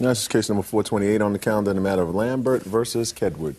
This is case number 428 on the calendar in the matter of Lambert versus Kedward.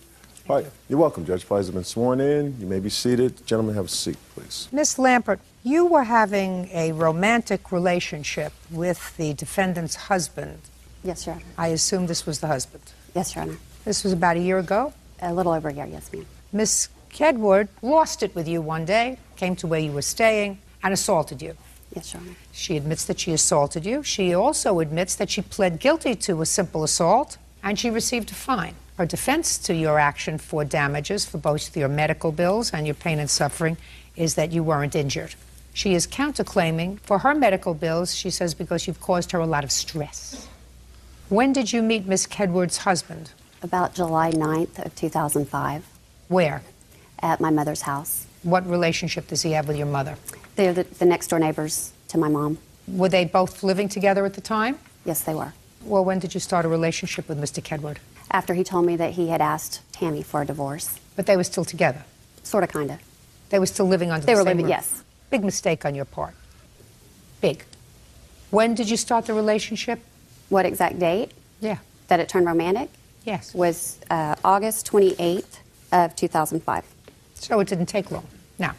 All right, you're welcome, Judge. Parties have been sworn in. You may be seated. Gentlemen, have a seat, please. Miss Lambert, you were having a romantic relationship with the defendant's husband. Yes, Your Honor. I assume this was the husband. Yes, Your Honor. This was about a year ago? A little over a year, yes, ma'am. Miss Kedward lost it with you one day, came to where you were staying, and assaulted you. Yes, Your Honor. She admits that she assaulted you. She also admits that she pled guilty to a simple assault, and she received a fine. Her defense to your action for damages for both your medical bills and your pain and suffering is that you weren't injured. She is counterclaiming for her medical bills, she says, because you've caused her a lot of stress. When did you meet Miss Kedward's husband? About July 9th of 2005. Where? At my mother's house. What relationship does he have with your mother? They're the next-door neighbors to my mom. Were they both living together at the time? Yes, they were. Well, when did you start a relationship with Mr. Kedward? After he told me that he had asked Tammy for a divorce. But they were still together? Sort of, kind of. They were still living under the They were same living, roof? yes. Big mistake on your part. Big. When did you start the relationship? What exact date? Yeah. That it turned romantic? Yes. Was August 28th of 2005. So it didn't take long. Now,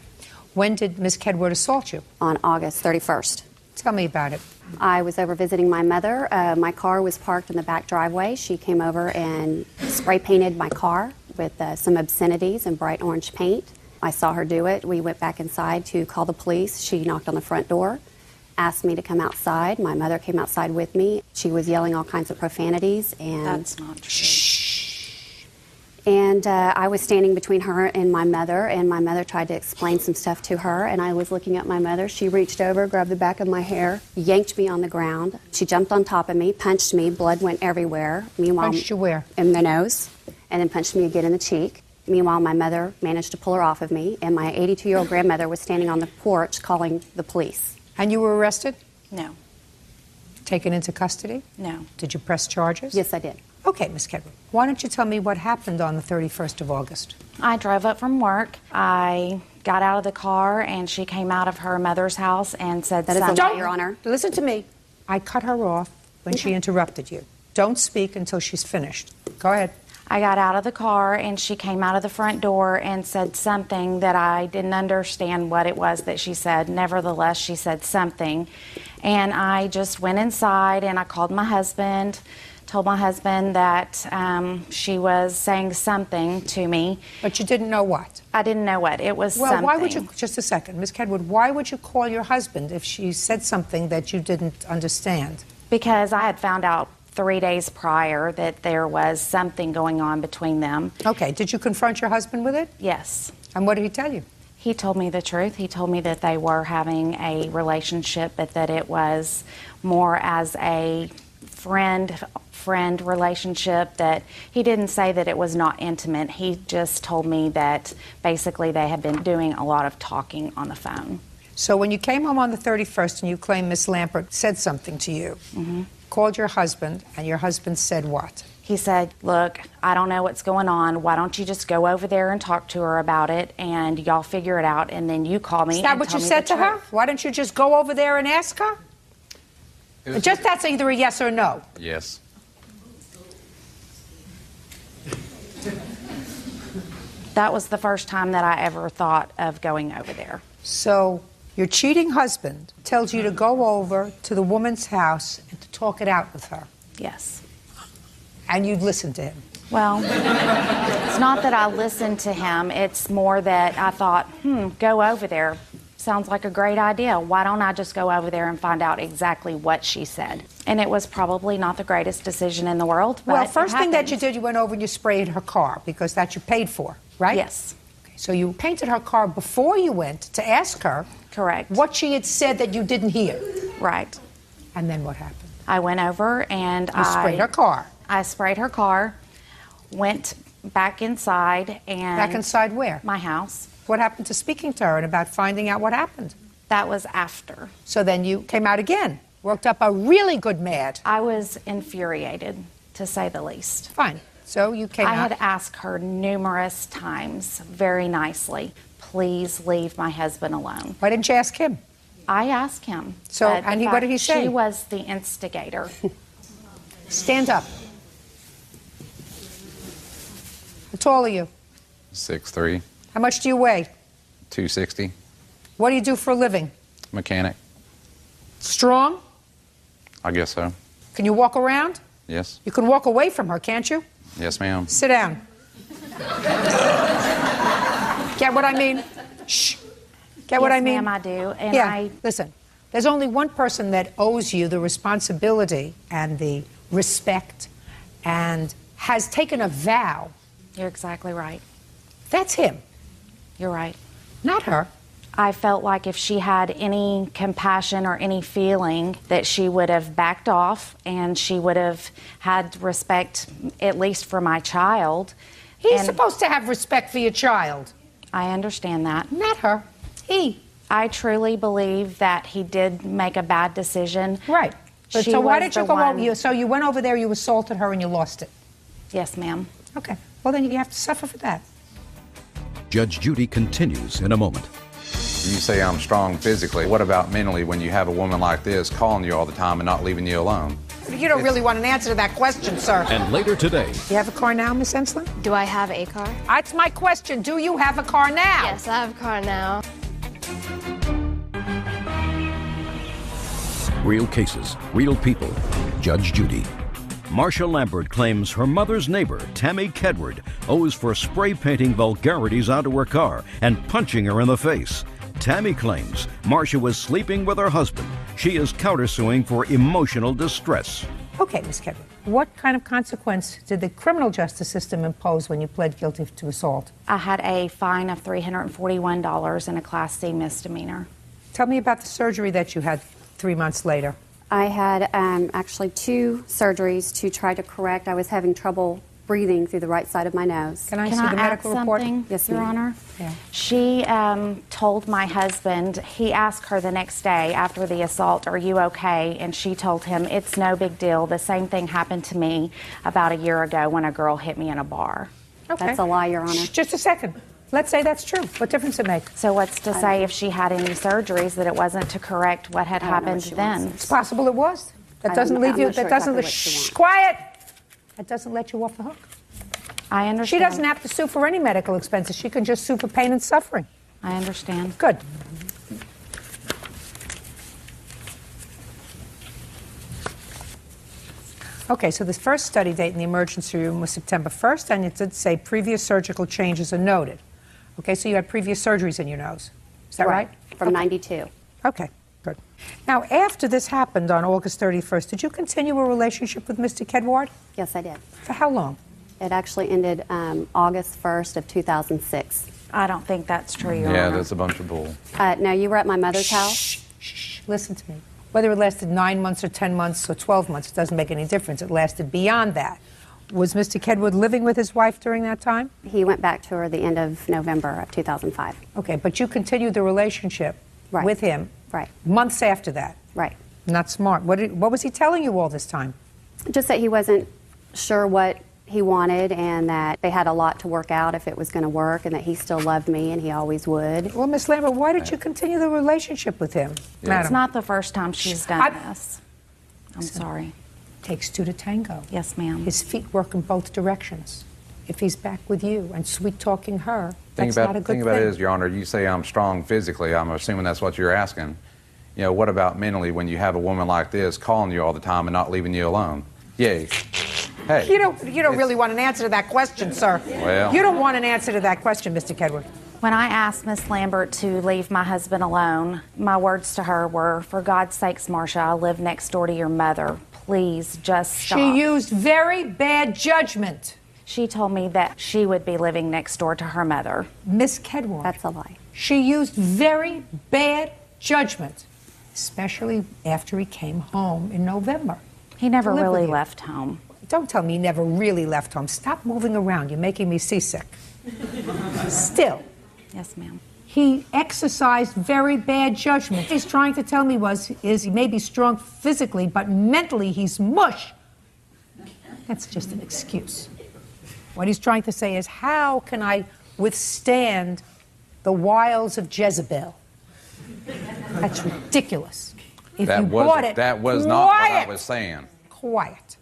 when did Miss Kedward assault you? On August 31st. Tell me about it. I was over visiting my mother. My car was parked in the back driveway. She came over and spray painted my car with some obscenities and bright orange paint. I saw her do it. We went back inside to call the police. She knocked on the front door, asked me to come outside. My mother came outside with me. She was yelling all kinds of profanities. And That's not true. And I was standing between her and my mother tried to explain some stuff to her, and I was looking at my mother. She reached over, grabbed the back of my hair, yanked me on the ground. She jumped on top of me, punched me, blood went everywhere. Meanwhile, Punched you where? in the nose, and then punched me again in the cheek. Meanwhile, my mother managed to pull her off of me, and my 82-year-old grandmother was standing on the porch calling the police. And you were arrested? No. Taken into custody? No. Did you press charges? Yes, I did. Okay, Miss Kedward. Why don't you tell me what happened on the 31st of August? I drove up from work. I got out of the car, and she came out of her mother's house and said That is a something. lie, Your Honor. Listen to me. I cut her off when she interrupted you. Don't speak until she's finished. Go ahead. I got out of the car, and she came out of the front door and said something that I didn't understand what it was that she said. Nevertheless, she said something. And I just went inside, and I called my husband, told my husband that she was saying something to me. But you didn't know what? I didn't know what. It was Well, something. why would you, just a second, Miss Kedward, why would you call your husband if she said something that you didn't understand? Because I had found out 3 days prior that there was something going on between them. Okay, did you confront your husband with it? Yes. And what did he tell you? He told me the truth. He told me that they were having a relationship, but that it was more as a friend relationship, that he didn't say that it was not intimate. He just told me that basically they had been doing a lot of talking on the phone. So when you came home on the 31st and you claim Miss Lambert said something to you, called your husband, and your husband said what? He said, look, I don't know what's going on. Why don't you just go over there and talk to her about it, and y'all figure it out, and then you call me. Is that and what tell you me said the to her? truth." Why don't you just go over there and ask her? Just that's either a yes or no. Yes. That was the first time that I ever thought of going over there. So your cheating husband tells you to go over to the woman's house and to talk it out with her. Yes. And you'd listen to him. Well, it's not that I listened to him. It's more that I thought, go over there. Sounds like a great idea. Why don't I just go over there and find out exactly what she said? And it was probably not the greatest decision in the world, but Well, first it thing that happened. you did, you went over and you sprayed her car because that you paid for, right? Yes. Okay, so you painted her car before you went to ask her Correct. what she had said that you didn't hear. Right. And then what happened? I went over and You sprayed her car. I sprayed her car, went back inside, and Back inside where? my house. What happened to speaking to her and about finding out what happened? That was after. So then you came out again, worked up a really good mad. I was infuriated, to say the least. Fine. So you came I out. had asked her numerous times, very nicely, please leave my husband alone. Why didn't you ask him? I asked him. So, but and the what did he fact say? She was the instigator. Stand up. How tall are you? 6'3", How much do you weigh? 260, What do you do for a living? mechanic. Strong? I guess so. Can you walk around? Yes. You can walk away from her, can't you? Yes, ma'am. Sit down. Get what I mean? Shh. Get what Yes, I mean? ma'am, I do. And Yeah, listen. There's only one person that owes you the responsibility and the respect and has taken a vow. You're exactly right. That's him, You're right. not her. I felt like if she had any compassion or any feeling that she would have backed off and she would have had respect, at least for my child. He's And supposed to have respect for your child, I understand that. not her. He. I truly believe that he did make a bad decision. Right. But She so why was did you the go one- over? So you went over there, you assaulted her, and you lost it. Yes, ma'am. Okay. Well, then you have to suffer for that. Judge Judy continues in a moment. You say I'm strong physically. What about mentally when you have a woman like this calling you all the time and not leaving you alone? You don't really want an answer to that question, sir. And later today, You have a car now, Miss Ensler? Do I have a car? That's my question. Do you have a car now? Yes, I have a car now. real cases, real people. Judge Judy. Marcia Lambert claims her mother's neighbor, Tammy Kedward, owes for spray painting vulgarities onto her car and punching her in the face. Tammy claims Marcia was sleeping with her husband. She is countersuing for emotional distress. Okay, Miss Kedward. What kind of consequence did the criminal justice system impose when you pled guilty to assault? I had a fine of $341 and a Class C misdemeanor. Tell me about the surgery that you had 3 months later. I had actually 2 surgeries to try to correct. I was having trouble breathing through the right side of my nose. Can I Can see I the add medical report? something, Yes, Your ma'am. Honor? Yeah. She told my husband, he asked her the next day after the assault, "Are you okay?" And she told him, "It's no big deal. The same thing happened to me about a year ago when a girl hit me in a bar." Okay. That's a lie, Your Honor. Shh, just a second. Let's say that's true. What difference it make? So what's to say if she had any surgeries that it wasn't to correct what had I don't know happened what she then? wants. It's possible it was. That I doesn't don't- leave I'm you. not sure That doesn't. exactly what she Shh, wants. quiet. That doesn't let you off the hook. I understand. She doesn't have to sue for any medical expenses. She can just sue for pain and suffering. I understand. Good. Okay, so the first study date in the emergency room was September 1st, and it did say previous surgical changes are noted. Okay, so you had previous surgeries in your nose. Is that right? From 92. Okay, good. Now, after this happened on August 31st, did you continue a relationship with Mr. Kedward? Yes, I did. For how long? It actually ended August 1st of 2006. I don't think that's true, Your Yeah, Honor. that's a bunch of bull. No, you were at my mother's house. Shh, listen to me. Whether it lasted 9 months or 10 months or 12 months, it doesn't make any difference. It lasted beyond that. Was Mr. Kedward living with his wife during that time? He went back to her the end of November of 2005. Okay, but you continued the relationship Right. with him Right. months after that. Right. Not smart. What was he telling you all this time? Just that he wasn't sure what he wanted and that they had a lot to work out if it was going to work and that he still loved me and he always would. Well, Miss Lambert, why did you continue the relationship with him? Yeah. Madam, It's not the first time she's done I- this. I'm sorry. takes 2 to tango. Yes, ma'am. His feet work in both directions. If he's back with you and sweet-talking her, Thing that's about, not a good thing thing. about it is, Your Honor, you say I'm strong physically. I'm assuming that's what you're asking. You know, what about mentally when you have a woman like this calling you all the time and not leaving you alone? Yay. Hey. You don't really want an answer to that question, sir. Well. You don't want an answer to that question, Mr. Kedward. When I asked Miss Lambert to leave my husband alone, my words to her were, "For God's sakes, Marcia, I live next door to your mother. Please just stop." She used very bad judgment. She told me that she would be living next door to her mother. Miss Kedward. That's a lie. She used very bad judgment, especially after he came home in November. He never To live with really you. left home. Don't tell me he never really left home. Stop moving around. You're making me seasick. Still, Yes, ma'am. he exercised very bad judgment. What he's trying to tell me is he may be strong physically, but mentally he's mush. That's just an excuse. What he's trying to say is, how can I withstand the wiles of Jezebel? That's ridiculous. If you bought it, That was not what I quiet. was saying. Quiet.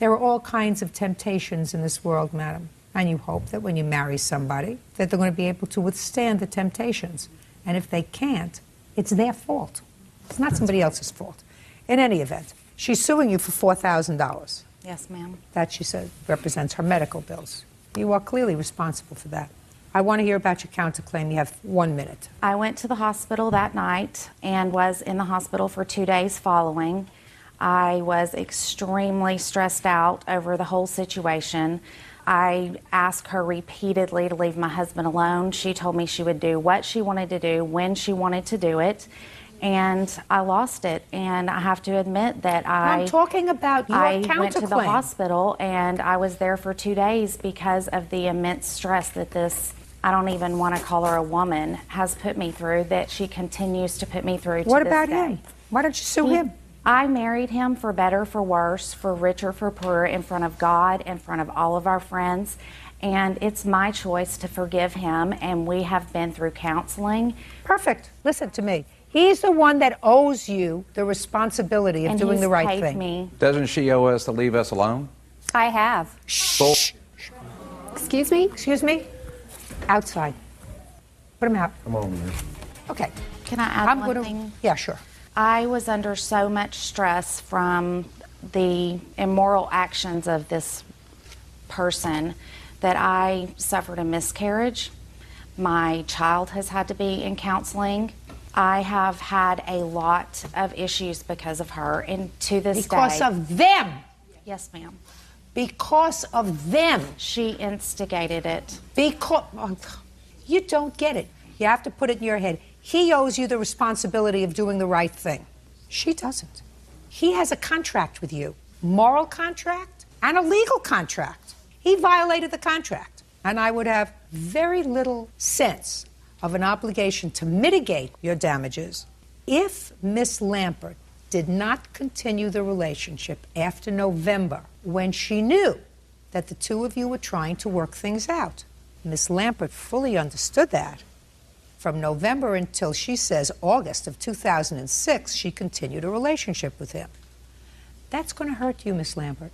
There are all kinds of temptations in this world, madam. And you hope that when you marry somebody, that they're going to be able to withstand the temptations. And if they can't, it's their fault. It's not somebody else's fault. In any event, she's suing you for $4,000. Yes, ma'am. That, she said, represents her medical bills. You are clearly responsible for that. I want to hear about your counterclaim. You have 1 minute. I went to the hospital that night and was in the hospital for 2 days following. I was extremely stressed out over the whole situation. I asked her repeatedly to leave my husband alone. She told me she would do what she wanted to do, when she wanted to do it, and I lost it. And I have to admit that I'm talking about your counterclaim. I went to the hospital, and I was there for 2 days because of the immense stress that this, I don't even want to call her a woman, has put me through, that she continues to put me through to this day. What about him? Why don't you sue him? I married him for better, for worse, for richer, for poorer, in front of God, in front of all of our friends. And it's my choice to forgive him, and we have been through counseling. Perfect. Listen to me. He's the one that owes you the responsibility of doing the right thing. Me. Doesn't she owe us to leave us alone? I have. Shh. Excuse me? Excuse me? Outside. Put him out. Come on, man. Okay. Can I add one gonna, thing? Yeah, sure. I was under so much stress from the immoral actions of this person that I suffered a miscarriage. My child has had to be in counseling. I have had a lot of issues because of her, and to this day. Because of them. Yes, ma'am. Because of them. She instigated it. Because you don't get it. You have to put it in your head. He owes you the responsibility of doing the right thing. She doesn't. He has a contract with you, moral contract and a legal contract. He violated the contract. And I would have very little sense of an obligation to mitigate your damages if Miss Lampert did not continue the relationship after November, when she knew that the two of you were trying to work things out. Miss Lampert fully understood that. From November until, she says, August of 2006, she continued a relationship with him. That's going to hurt you, Miss Lampert,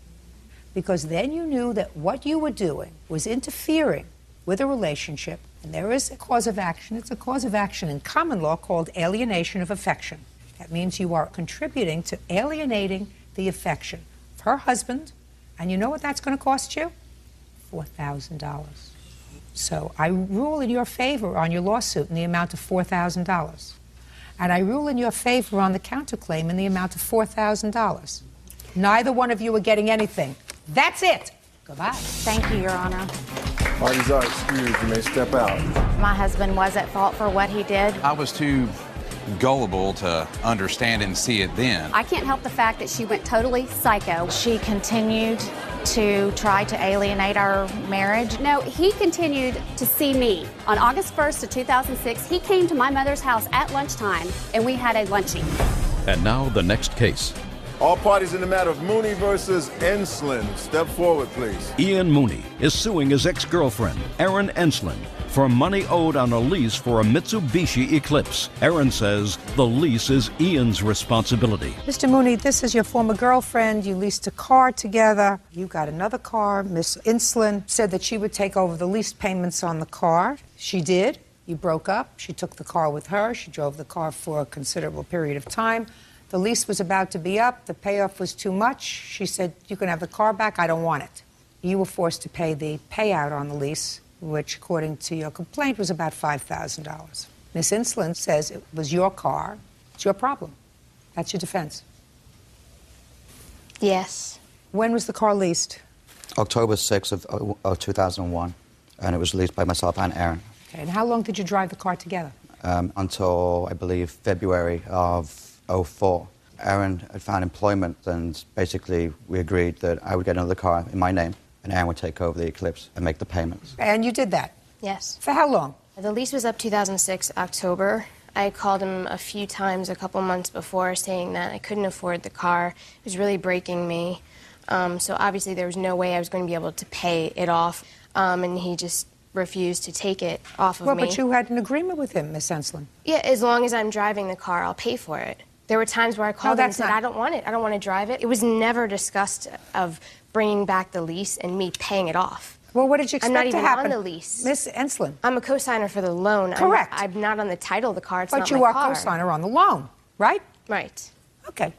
because then you knew that what you were doing was interfering with a relationship, and there is a cause of action. It's a cause of action in common law called alienation of affection. That means you are contributing to alienating the affection of her husband, and you know what that's going to cost you? $4,000. So I rule in your favor on your lawsuit in the amount of $4,000. And I rule in your favor on the counterclaim in the amount of $4,000. Neither one of you are getting anything. That's it. Goodbye. Thank you, Your Honor. Parties are excused. You may step out. My husband was at fault for what he did. I was too gullible to understand and see it then. I can't help the fact that she went totally psycho. She continued to try to alienate our marriage. No, he continued to see me. On August 1st of 2006, he came to my mother's house at lunchtime, and we had a luncheon. And now the next case. All parties in the matter of Mooney versus Enslin. Step forward, please. Ian Mooney is suing his ex-girlfriend, Erin Enslin, for money owed on a lease for a Mitsubishi Eclipse. Erin says the lease is Ian's responsibility. Mr. Mooney, this is your former girlfriend. You leased a car together. You got another car. Miss Enslin said that she would take over the lease payments on the car. She did. You broke up. She took the car with her. She drove the car for a considerable period of time. The lease was about to be up. The payoff was too much. She said, you can have the car back. I don't want it. You were forced to pay the payout on the lease, which, according to your complaint, was about $5,000. Miss Enslin says it was your car. It's your problem. That's your defense. Yes. When was the car leased? October 6th of 2001, and it was leased by myself and Erin. Okay, and how long did you drive the car together? Until, I believe, February of 2004. Erin had found employment, and basically we agreed that I would get another car in my name, and Erin would take over the Eclipse and make the payments. And you did that? Yes. For how long? The lease was up 2006, October. I called him a few times a couple months before saying that I couldn't afford the car. It was really breaking me. So obviously there was no way I was going to be able to pay it off, and he just refused to take it off of me. Well, but you had an agreement with him, Miss Enslin. Yeah, as long as I'm driving the car, I'll pay for it. There were times where I called them and that's said, not- I don't want it. I don't want to drive it. It was never discussed of bringing back the lease and me paying it off. Well, what did you expect I'm not to even happen? on the lease. Miss Enslin. I'm a co-signer for the loan. Correct. I'm not on the title of the car. It's But not you my are car. co-signer on the loan, right? Right. Okay.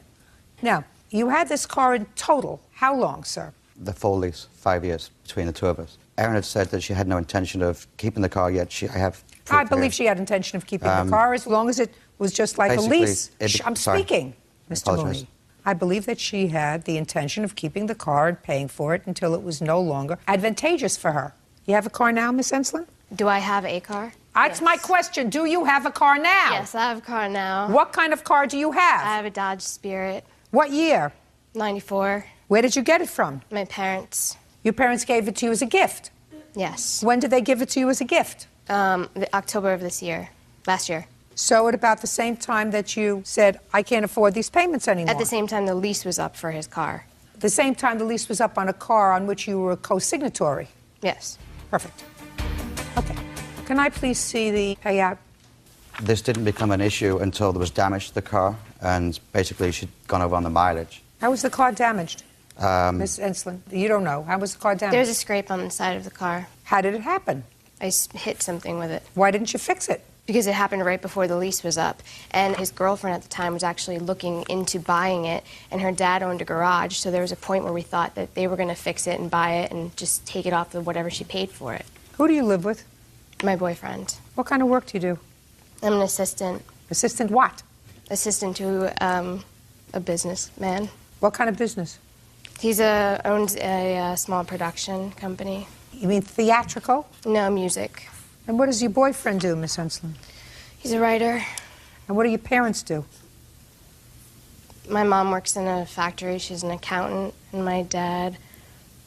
Now, you had this car in total. How long, sir? The full lease, 5 years between the two of us. Erin had said that she had no intention of keeping the car yet. I have. I believe she had intention of keeping the car as long as it was just like a basically, lease. I'm sorry. speaking, Mr. Apologize. Mooney. I believe that she had the intention of keeping the car and paying for it until it was no longer advantageous for her. You have a car now, Miss Enslin? Do I have a car? That's Yes. my question. Do you have a car now? Yes, I have a car now. What kind of car do you have? I have a Dodge Spirit, What year? 94. Where did you get it from? My parents. Your parents gave it to you as a gift. Yes. When did they give it to you as a gift? The October of last year. So at about the same time that you said, I can't afford these payments anymore. At the same time the lease was up for his car. The same time the lease was up on a car on which you were a co-signatory. Yes. Perfect. Okay. Can I please see the payout? This didn't become an issue until there was damage to the car, and basically she'd gone over on the mileage. How was the car damaged? Miss Enslin, you don't know. How was the car damaged? There's a scrape on the side of the car. How did it happen? I hit something with it. Why didn't you fix it? Because it happened right before the lease was up. And his girlfriend at the time was actually looking into buying it, and her dad owned a garage, so there was a point where we thought that they were going to fix it and buy it and just take it off of whatever she paid for it. Who do you live with? My boyfriend. What kind of work do you do? I'm an assistant. Assistant what? Assistant to a businessman. What kind of business? He's owns a small production company. You mean theatrical? No, music. And what does your boyfriend do, Miss Enslin? He's a writer. And what do your parents do? My mom works in a factory. She's an accountant. And my dad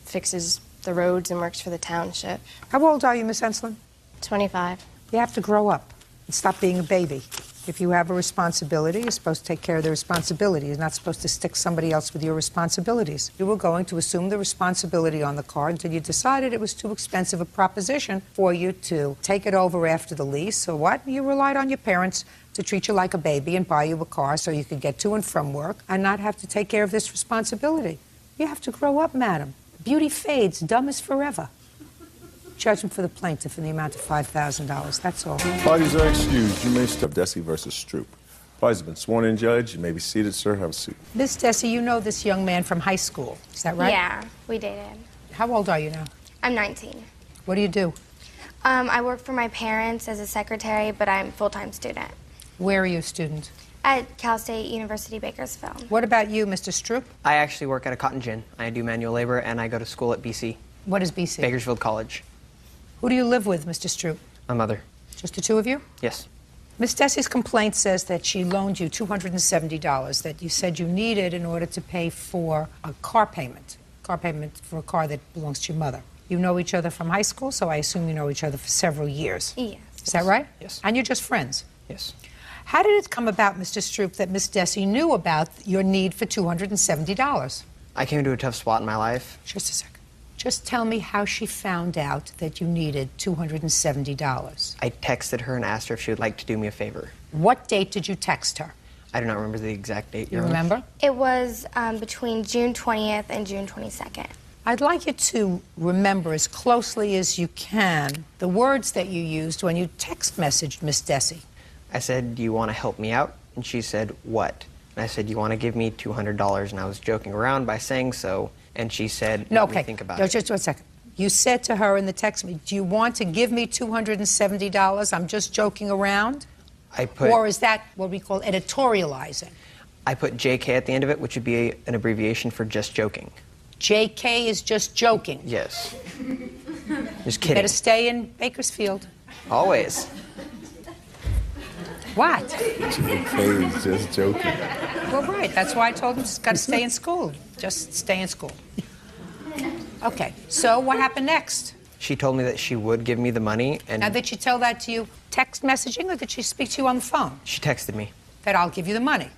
fixes the roads and works for the township. How old are you, Miss Enslin? 25. You have to grow up and stop being a baby. If you have a responsibility, you're supposed to take care of the responsibility. You're not supposed to stick somebody else with your responsibilities. You were going to assume the responsibility on the car until you decided it was too expensive a proposition for you to take it over after the lease. So what? You relied on your parents to treat you like a baby and buy you a car so you could get to and from work and not have to take care of this responsibility. You have to grow up, madam. Beauty fades, dumb is forever. Judgment for the plaintiff in the amount of $5,000. That's all. Parties are excused. You may step. Desi versus Stroop. Parties have been sworn in, Judge. You may be seated, sir. Have a seat. Miss Desi, you know this young man from high school. Is that right? Yeah, we dated. How old are you now? I'm 19. What do you do? I work for my parents as a secretary, but I'm a full-time student Where are you a student? at Cal State University Bakersfield. What about you, Mr. Stroop? I actually work at a cotton gin. I do manual labor, and I go to school at BC, What is BC? Bakersfield College. Who do you live with, Mr. Stroop? My mother. Just the two of you? Yes. Miss Desi's complaint says that she loaned you $270 that you said you needed in order to pay for a car payment for a car that belongs to your mother. You know each other from high school, so I assume you know each other for several years. Yes. Is that right? Yes. And you're just friends? Yes. How did it come about, Mr. Stroop, that Miss Desi knew about your need for $270? I came to a tough spot in my life. Just a second. Just tell me how she found out that you needed $270. I texted her and asked her if she would like to do me a favor. What date did you text her? I do not remember the exact date. You Your Honor. remember? It was between June 20th and June 22nd. I'd like you to remember as closely as you can the words that you used when you text messaged Miss Desi. I said, "Do you want to help me out?" And she said, "What?" And I said, "You want to give me $200?" And I was joking around by saying so. And she said, No, "Let me okay. think about No, it." just one second. You said to her in the text me, "Do you want to give me $270? I'm just joking around." I put Or is that what we call editorializing? I put JK at the end of it, which would be an abbreviation for just joking. JK is just joking. Yes. Just You kidding. better stay in Bakersfield. Always. What? JK is just joking. Well, right. That's why I told him he's got to stay in school. Just stay in school. Okay. So what happened next? She told me that she would give me the money, and Now, did she tell that to you text messaging, or did she speak to you on the phone? she texted me. That I'll give you the money.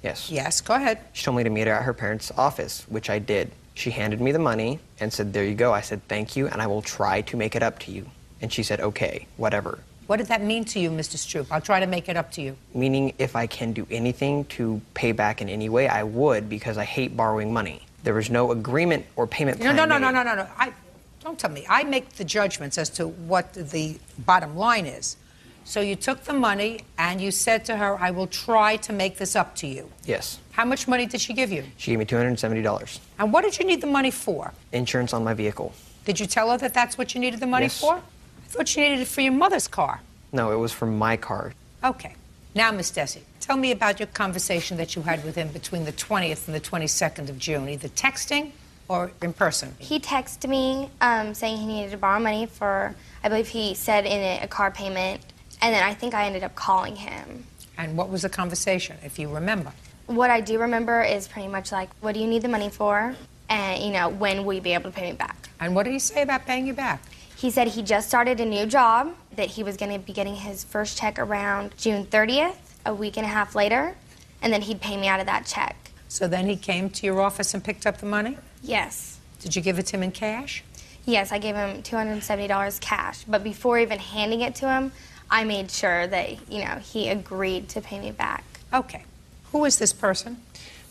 Yes. Yes, go ahead. She told me to meet her at her parents' office, which I did. She handed me the money and said, "There you go." I said, "Thank you, and I will try to make it up to you." And she said, "Okay, whatever." What did that mean to you, Mr. Stroop? I'll try to make it up to you. Meaning if I can do anything to pay back in any way, I would, because I hate borrowing money. There was no agreement or payment plan No. made. Don't tell me. I make the judgments as to what the bottom line is. So you took the money and you said to her, I will try to make this up to you. Yes. How much money did she give you? She gave me $270. And what did you need the money for? Insurance on my vehicle. Did you tell her that that's what you needed the money Yes. for? I thought you needed it for your mother's car. No, it was for my car. Okay. Now, Miss Desi, tell me about your conversation that you had with him between the 20th and the 22nd of June, either texting or in person. He texted me saying he needed to borrow money for, I believe he said in it, a car payment. And then I think I ended up calling him. And what was the conversation, if you remember? What I do remember is pretty much like, what do you need the money for? And, you know, when will you be able to pay me back? And what did he say about paying you back? He said he just started a new job, that he was going to be getting his first check around June 30th, a week and a half later, and then he'd pay me out of that check. So then he came to your office and picked up the money? Yes. Did you give it to him in cash? Yes, I gave him $270 cash, but before even handing it to him, I made sure that, you know, he agreed to pay me back. Okay. Who is this person?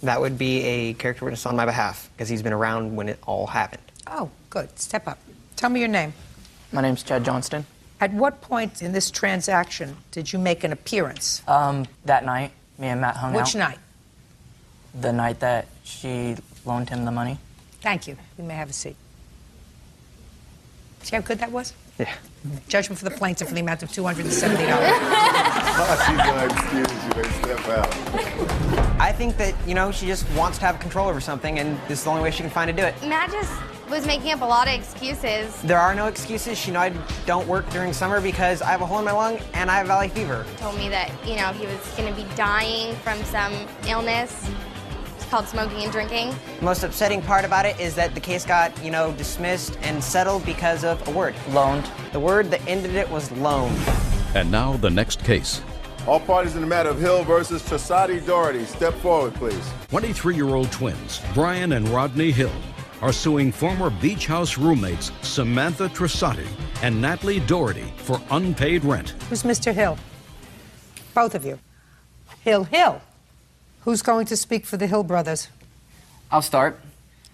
That would be a character witness on my behalf, because he's been around when it all happened. Oh, good. Step up. Tell me your name. My name's Chad Johnston. At what point in this transaction did you make an appearance? That night, me and Matt hung out. Which night? The night that she loaned him the money. Thank you. You may have a seat. See how good that was? Yeah. Judgment for the plaintiff for the amount of $270. She's gonna excuse you. They step out. I think that, you know, she just wants to have control over something, and this is the only way she can find to do it. Matt just was making up a lot of excuses. There are no excuses. She know I don't work during summer because I have a hole in my lung and I have valley fever. Told me that, you know, he was going to be dying from some illness. It's called smoking and drinking. The most upsetting part about it is that the case got, you know, dismissed and settled because of a word. Loaned. The word that ended it was loaned. And now the next case. All parties in the matter of Hill versus Trasati Doherty. Step forward, please. 23-year-old twins, Brian and Rodney Hill, are suing former beach house roommates Samantha Trasati and Natalie Doherty for unpaid rent. Who's Mr. Hill? Both of you. Hill. Who's going to speak for the Hill brothers? I'll start.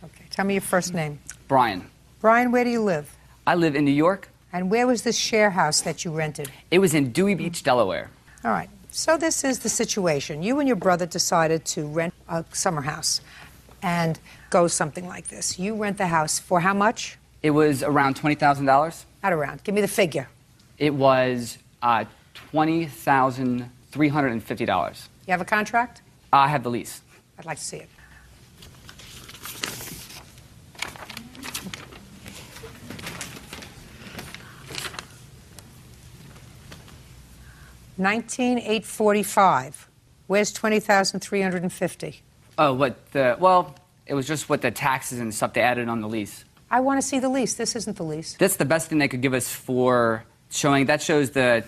Okay, tell me your first name. Brian. Brian, where do you live? I live in New York. And where was this share house that you rented? It was in Dewey Beach, Delaware. All right, so this is the situation. You and your brother decided to rent a summer house and go something like this. You rent the house for how much? It was around $20,000. Not around. Give me the figure. It was $20,350. You have a contract? I have the lease. I'd like to see it. $19,845. Where's $20,350? Oh, well, it was just what the taxes and stuff they added on the lease. I want to see the lease. This isn't the lease. That's the best thing they could give us for showing. That shows the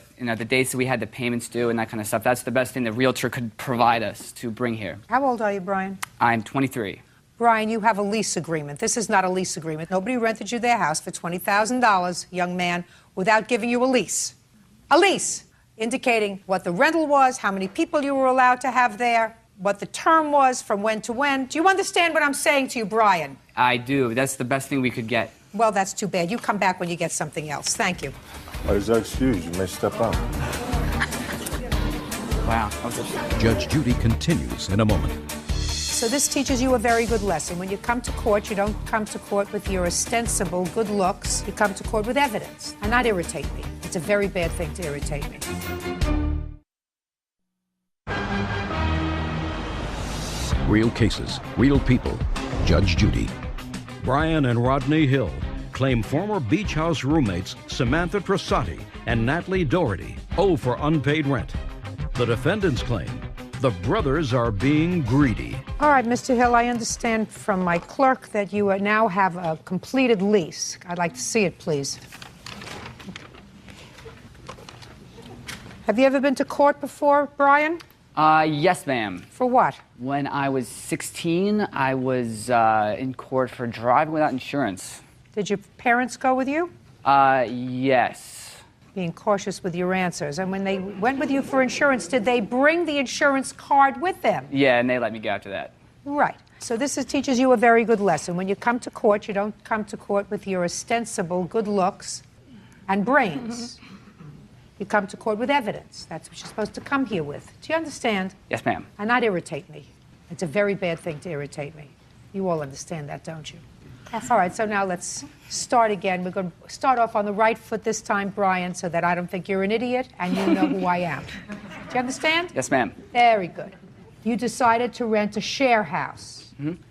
dates that we had the payments due and that kind of stuff. That's the best thing the realtor could provide us to bring here. How old are you, Brian? I'm 23. Brian, you have a lease agreement. This is not a lease agreement. Nobody rented you their house for $20,000, young man, without giving you a lease. A lease indicating what the rental was, how many people you were allowed to have there, what the term was, from when to when. Do you understand what I'm saying to you, Brian? I do. That's the best thing we could get. Well, that's too bad. You come back when you get something else. Thank you. There's no excuse. You may step out. Wow. Judge Judy continues in a moment. So this teaches you a very good lesson. When you come to court, you don't come to court with your ostensible good looks. You come to court with evidence. And not irritate me. It's a very bad thing to irritate me. Real cases, real people. Judge Judy. Brian and Rodney Hill claim former beach house roommates Samantha Trasati and Natalie Doherty owe for unpaid rent. The defendants claim the brothers are being greedy. All right, Mr. Hill, I understand from my clerk that you now have a completed lease. I'd like to see it, please. Have you ever been to court before, Brian? Yes, ma'am. For what? When I was 16, I was in court for driving without insurance. Did your parents go with you? Yes. being cautious with your answers. And when they went with you for insurance, did they bring the insurance card with them? Yeah, and they let me go after that. Right. So this teaches you a very good lesson. When you come to court, you don't come to court with your ostensible good looks and brains. You come to court with evidence. That's what you're supposed to come here with. Do you understand? Yes, ma'am. And not irritate me. It's a very bad thing to irritate me. You all understand that, don't you? Yes. All right, so now let's start again. We're going to start off on the right foot this time, Brian, so that I don't think you're an idiot and you know who I am. Do you understand? Yes, ma'am. Very good. You decided to rent a share house.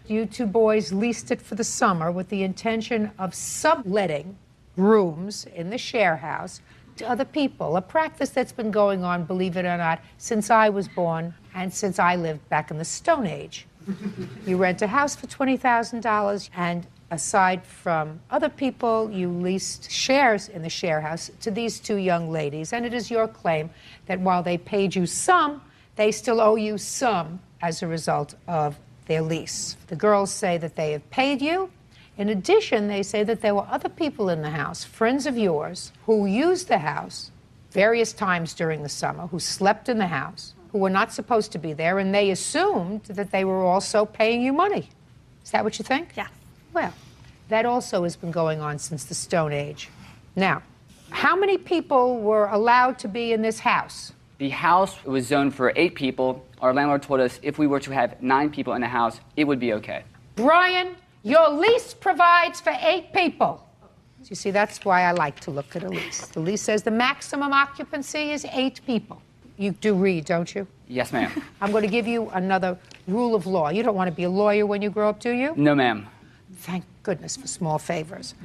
You two boys leased it for the summer with the intention of subletting rooms in the share house to other people, a practice that's been going on, believe it or not, since I was born and since I lived back in the Stone Age. You rent a house for $20,000, and aside from other people, you leased shares in the share house to these two young ladies, and it is your claim that while they paid you some, they still owe you some as a result of their lease. The girls say that they have paid you. In addition, they say that there were other people in the house, friends of yours, who used the house various times during the summer, who slept in the house, who were not supposed to be there, and they assumed that they were also paying you money. Is that what you think? Yeah. Well, that also has been going on since the Stone Age. Now, how many people were allowed to be in this house? The house was zoned for 8 people. Our landlord told us if we were to have 9 people in the house, it would be okay. Brian, your lease provides for 8 people. So you see, that's why I like to look at a lease. The lease says the maximum occupancy is 8 people. You do read, don't you? Yes, ma'am. I'm going to give you another rule of law. You don't want to be a lawyer when you grow up, do you? No, ma'am. Thank goodness for small favors.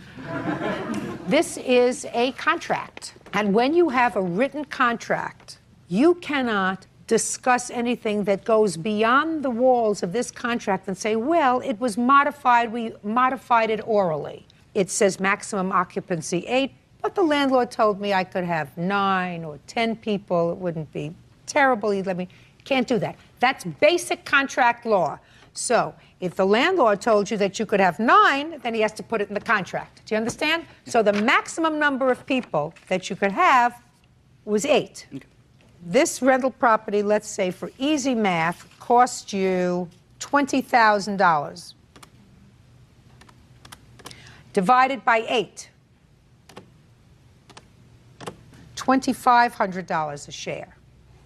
This is a contract. And when you have a written contract, you cannot discuss anything that goes beyond the walls of this contract and say, well, it was modified, we modified it orally. It says maximum occupancy 8, but the landlord told me I could have 9 or 10 people. It wouldn't be terrible. He'd let me. Can't do that. That's basic contract law. So if the landlord told you that you could have 9, then he has to put it in the contract. Do you understand? So the maximum number of people that you could have was 8. Okay. This rental property, let's say for easy math, cost you $20,000. Divided by 8. $2,500 a share.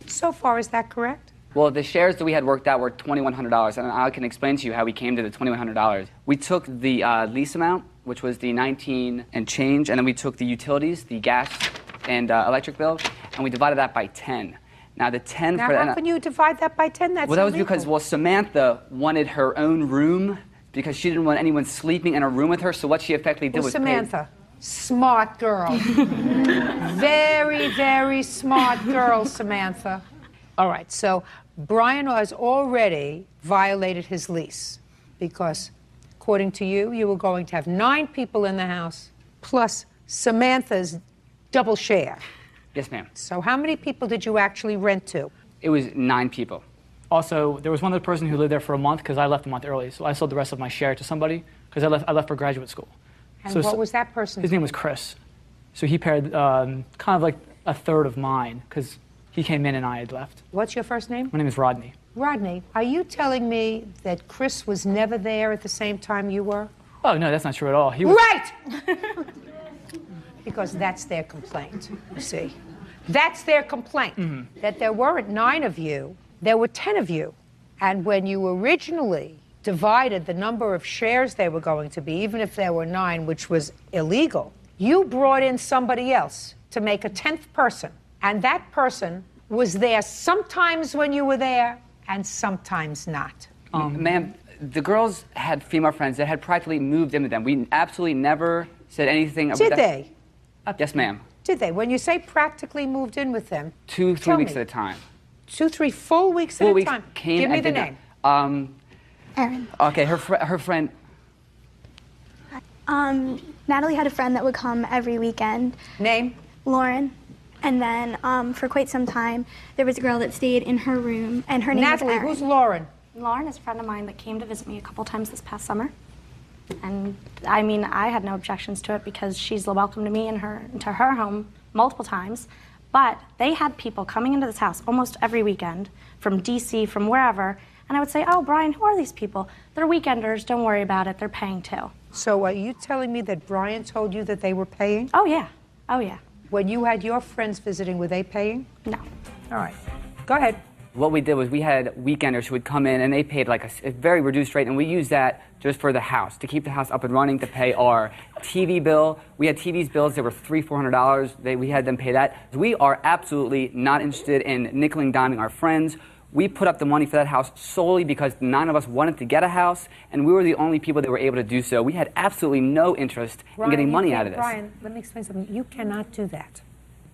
So far, is that correct? Well, the shares that we had worked out were $2,100, and I can explain to you how we came to the $2,100. We took the lease amount, which was the 19 and change, and then we took the utilities, the gas and electric bill, and we divided that by 10. Now the 10 now, for how can you divide that by 10? That's well, that was illegal. because, well, Samantha wanted her own room because she didn't want anyone sleeping in a room with her. So what she effectively did was Samantha, smart girl, very, very smart girl, Samantha. All right, so Brian has already violated his lease because, according to you, you were going to have 9 people in the house plus Samantha's double share. Yes, ma'am. So how many people did you actually rent to? It was 9 people. Also, there was one other person who lived there for a month because I left a month early, so I sold the rest of my share to somebody because I left for graduate school. And so what was that person? His name was Chris. So he paid kind of like a third of mine because he came in and I had left. What's your first name? My name is Rodney. Rodney, are you telling me that Chris was never there at the same time you were? Oh, no, that's not true at all. He was... Right! Because that's their complaint, you see. That's their complaint, that there weren't 9 of you, there were 10 of you. And when you originally divided the number of shares they were going to be, even if there were 9, which was illegal, you brought in somebody else to make a 10th person. And that person was there sometimes when you were there and sometimes not. Ma'am, the girls had female friends that had practically moved in with them. We absolutely never said anything about that. Did they? Yes, ma'am. Did they? When you say practically moved in with them, 2-3 weeks at a time. 2-3 full weeks at a time. Give me the name. Erin. Okay, her friend. Natalie had a friend that would come every weekend. Name? Lauren. And then for quite some time, there was a girl that stayed in her room, and her name was Natalie, Erin. who's Lauren? Lauren is a friend of mine that came to visit me a couple times this past summer. And I mean, I had no objections to it because she's welcome to me and her into her home multiple times, but they had people coming into this house almost every weekend from DC, from wherever, and I would say, oh, Brian, who are these people? They're weekenders, don't worry about it, they're paying too. So are you telling me that Brian told you that they were paying? Oh, yeah. Oh, yeah. When you had your friends visiting, were they paying? No. All right. Go ahead. What we did was we had weekenders who would come in and they paid like a very reduced rate, and we used that just for the house, to keep the house up and running, to pay our TV bill. We had TV's bills that were $300-400. We had them pay that. We are absolutely not interested in nickel and diming our friends. We put up the money for that house solely because 9 of us wanted to get a house, and we were the only people that were able to do so. We had absolutely no interest in getting money out of this. Brian, let me explain something. You cannot do that.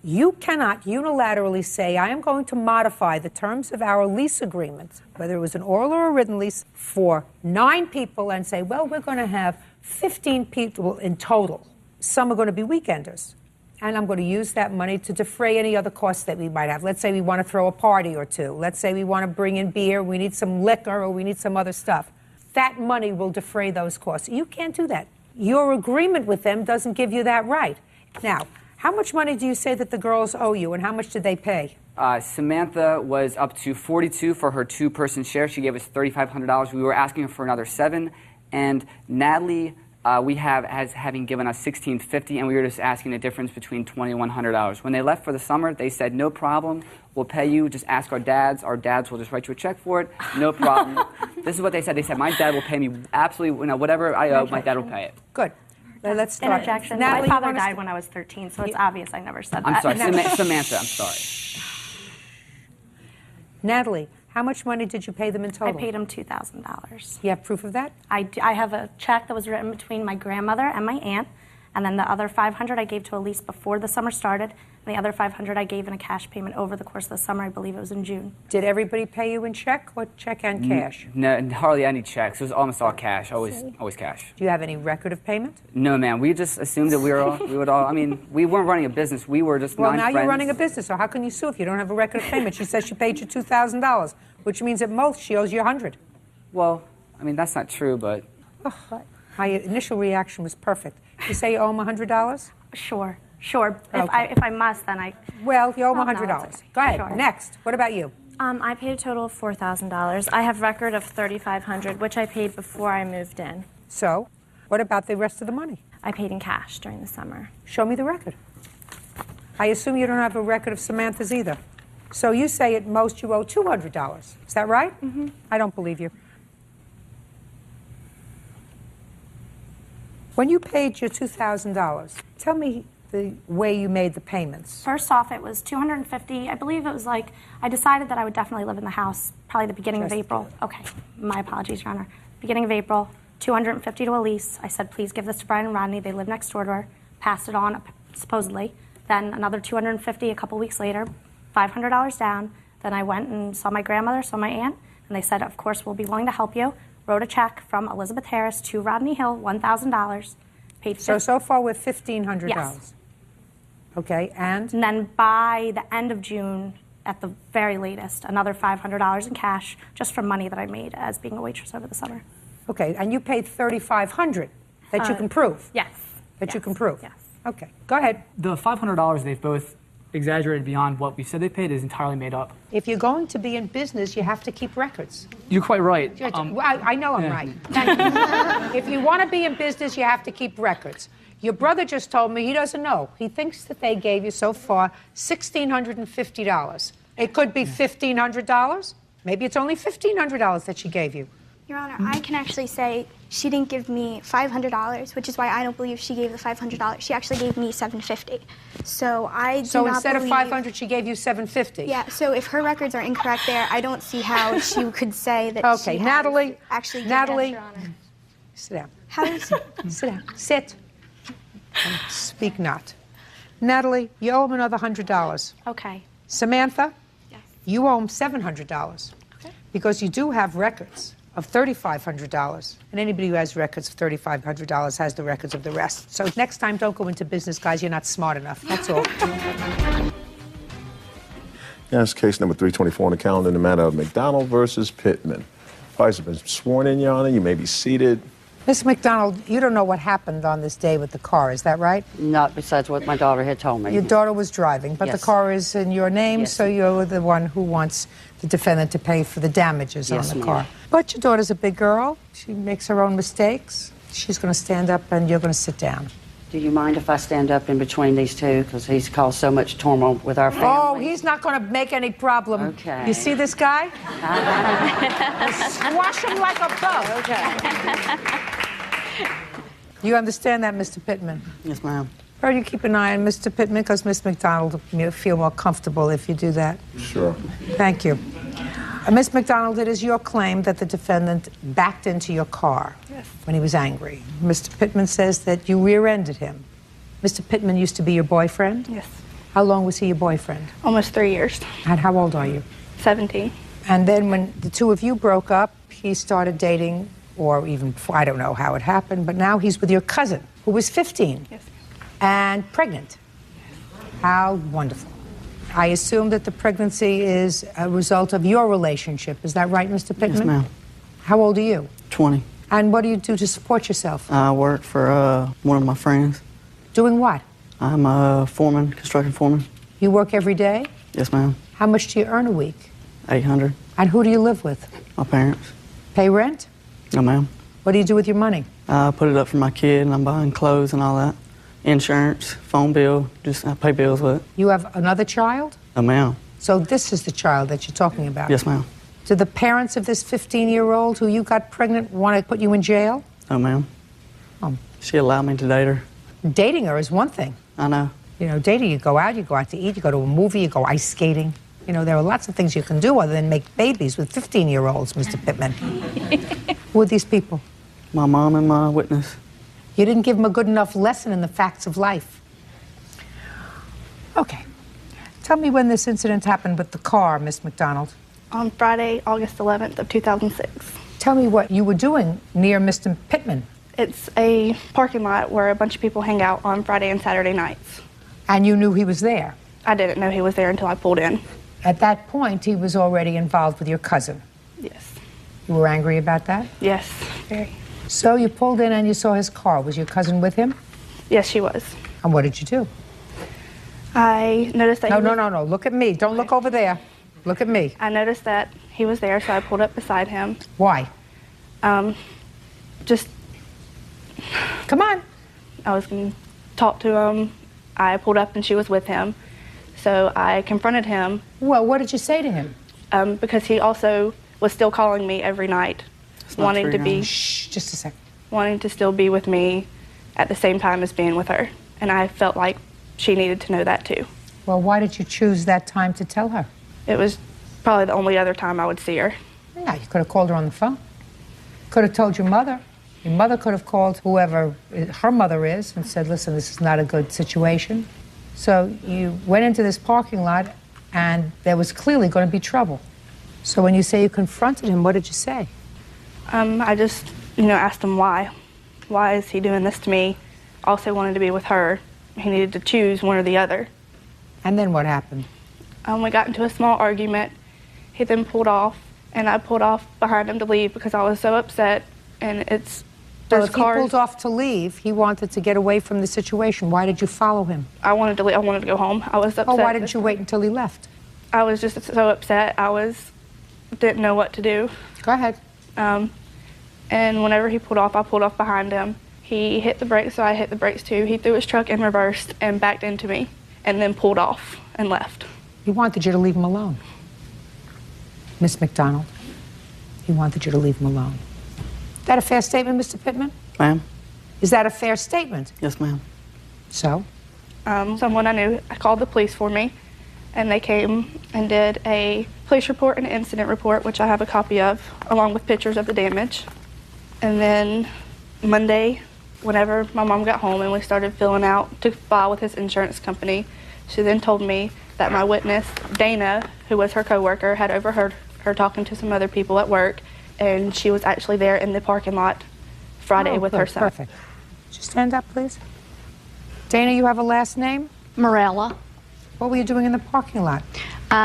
You cannot unilaterally say, I am going to modify the terms of our lease agreement, whether it was an oral or a written lease, for 9 people and say, well, we're going to have 15 people in total. Some are going to be weekenders. And I'm going to use that money to defray any other costs that we might have. Let's say we want to throw a party or two. Let's say we want to bring in beer, we need some liquor, or we need some other stuff. That money will defray those costs. You can't do that. Your agreement with them doesn't give you that right. Now, how much money do you say that the girls owe you, and how much did they pay? Samantha was up to $42 for her 2-person share. She gave us $3,500. We were asking her for another $7, and Natalie has having given us $1,650, and we were just asking the difference between $20 and $100. When they left for the summer, they said, no problem, we'll pay you, just ask our dads will just write you a check for it, no problem. This is what they said. They said, my dad will pay me absolutely, whatever I owe, my dad will pay it. Good. Let's start. Interjection. Natalie, my father died when I was 13, so it's obvious I never said that. I'm sorry, Samantha, I'm sorry. Natalie, how much money did you pay them in total? I paid him $2,000. You have proof of that? I have a check that was written between my grandmother and my aunt, and then the other $500 I gave to Elise before the summer started, and the other $500 I gave in a cash payment over the course of the summer. I believe it was in June. Did everybody pay you in check or check and cash? No, hardly any checks. It was almost all cash, always cash. Do you have any record of payment? No, ma'am. We just assumed that we would all, I mean, we weren't running a business. We were just 9 friends. Well, now you're running a business, so how can you sue if you don't have a record of payment? She says she paid you $2,000, which means at most she owes you $100. Well, I mean, that's not true, but... Oh, my initial reaction was perfect. You say you owe him $100? Sure. Okay. If I must, then I... Well, you owe him no, $100. okay. Go ahead. Sure. Next. What about you? I paid a total of $4,000. I have record of $3,500, which I paid before I moved in. So, what about the rest of the money? I paid in cash during the summer. Show me the record. I assume you don't have a record of Samantha's either. So you say at most you owe $200. Is that right? Mm-hmm. I don't believe you. When you paid your $2,000, tell me the way you made the payments. First off, it was $250. I believe it was like, I decided that I would definitely live in the house probably the beginning of April. Okay, my apologies, Your Honor. Beginning of April, $250 to Elise. I said, please give this to Brian and Rodney. They live next door to her. Passed it on, supposedly. Then another $250 a couple weeks later, $500 down. Then I went and saw my grandmother, saw my aunt, and they said, of course, we'll be willing to help you. Wrote a check from Elizabeth Harris to Rodney Hill, $1,000. Paid so far we're $1,500. Yes. Okay, and then by the end of June, at the very latest, another $500 in cash, just from money that I made as being a waitress over the summer. Okay, and you paid $3,500 that you can prove? Yes. That you can prove? Yes. Okay, go ahead. The $500 they've both exaggerated beyond what we said they paid is entirely made up. If you're going to be in business, you have to keep records. You're quite right. Well, I know I'm right. Thank you. If you want to be in business, you have to keep records. Your brother just told me he doesn't know. He thinks that they gave you so far $1,650. It could be $1,500. Maybe it's only $1,500 that she gave you. Your Honor, I can actually say she didn't give me $500, which is why I don't believe she gave the $500. She actually gave me $750. So I do So not instead believe... of $500, she gave you $750. Yeah. So if her records are incorrect there, I don't see how she could say that. Okay, she Natalie. Actually, Natalie, Your Honor. sit down. How does... Sit down. Sit. And speak not. Natalie, you owe him another $100. Okay. Samantha, Yes. you owe him $700 because you do have records of $3,500. And anybody who has records of $3,500 has the records of the rest. So next time, don't go into business, guys. You're not smart enough. That's all. That's case number 324 on the calendar in the matter of McDonald versus Pittman. Parties have been sworn in, Your Honor. You may be seated. Miss McDonald, you don't know what happened on this day with the car, is that right? Not besides what my daughter had told me. Your daughter was driving, but the Yes. car is in your name, Yes. so you're the one who wants the defendant to pay for the damages Yes, on the ma'am. car. But your daughter's a big girl. She makes her own mistakes. She's going to stand up and you're going to sit down. Do you mind if I stand up in between these two? Because he's caused so much turmoil with our family. Oh, he's not going to make any problem. Okay. You see this guy? Squash him like a bug. Okay. You understand that, Mr. Pittman? Yes, ma'am. Or you keep an eye on Mr. Pittman, because Miss McDonald will feel more comfortable if you do that. Sure. Thank you. Miss McDonald, it is your claim that the defendant backed into your car when he was angry. Mr. Pittman says that you rear-ended him. Mr. Pittman used to be your boyfriend? Yes. How long was he your boyfriend? Almost 3 years. And how old are you? 17. And then when the two of you broke up, he started dating, or even before, I don't know how it happened, but now he's with your cousin, who was 15 and pregnant. How wonderful. I assume that the pregnancy is a result of your relationship. Is that right, Mr. Pittman? Yes, ma'am. How old are you? 20. And what do you do to support yourself? I work for one of my friends. Doing what? I'm a foreman, construction foreman. You work every day? Yes, ma'am. How much do you earn a week? 800. And who do you live with? My parents. Pay rent? No, ma'am. What do you do with your money? I put it up for my kid, and I'm buying clothes and all that. Insurance, phone bill, just I pay bills with it. You have another child? No, ma'am. So this is the child that you're talking about? Yes, ma'am. Do the parents of this 15-year-old who you got pregnant want to put you in jail? No, ma'am. She allowed me to date her. Dating her is one thing. I know. You know, dating, you go out to eat, you go to a movie, you go ice skating. You know, there are lots of things you can do other than make babies with 15-year-olds, Mr. Pittman. Who are these people? My mom and my witness. You didn't give them a good enough lesson in the facts of life. Okay. Tell me when this incident happened with the car, Miss McDonald. On Friday, August 11th of 2006. Tell me what you were doing near Mr. Pittman. It's a parking lot where a bunch of people hang out on Friday and Saturday nights. And you knew he was there? I didn't know he was there until I pulled in. At that point, he was already involved with your cousin? Yes. You were angry about that? Yes, very. So you pulled in and you saw his car. Was your cousin with him? Yes, she was. And what did you do? I noticed that No. Look at me. Don't look over there. Look at me. I noticed that he was there, so I pulled up beside him. Why? Just... Come on. I was going to talk to him. I pulled up and she was with him. So I confronted him. Well, what did you say to him? Because he also was still calling me every night, wanting to be... Shh, just a second. Wanting to still be with me at the same time as being with her. And I felt like she needed to know that too. Well, why did you choose that time to tell her? It was probably the only other time I would see her. Yeah, you could have called her on the phone. Could have told your mother. Your mother could have called whoever her mother is and said, listen, this is not a good situation. So you went into this parking lot and there was clearly going to be trouble. So when you say you confronted him, what did you say? I just, asked him why. Why is he doing this to me? Also wanted to be with her. He needed to choose one or the other. And then what happened? We got into a small argument. He then pulled off, and I pulled off behind him to leave because I was so upset. And Well, if he pulled off to leave, he wanted to get away from the situation. Why did you follow him? I wanted to leave. I wanted to go home. I was upset. Oh, why didn't you wait until he left? I was just so upset. Didn't know what to do. Go ahead. And whenever he pulled off, I pulled off behind him. He hit the brakes, so I hit the brakes too. He threw his truck in reverse and backed into me, and then pulled off and left. He wanted you to leave him alone. Miss McDonald, he wanted you to leave him alone. Is that a fair statement, Mr. Pittman? Ma'am? Is that a fair statement? Yes, ma'am. So? Someone I knew called the police for me, and they came and did a police report and an incident report, which I have a copy of, along with pictures of the damage. And then Monday, whenever my mom got home and we started filling out to file with his insurance company, she then told me that my witness, Dana, who was her coworker, had overheard her talking to some other people at work, and she was actually there in the parking lot Friday with her son. Perfect. Would you stand up, please? Dana, you have a last name? Morella. What were you doing in the parking lot?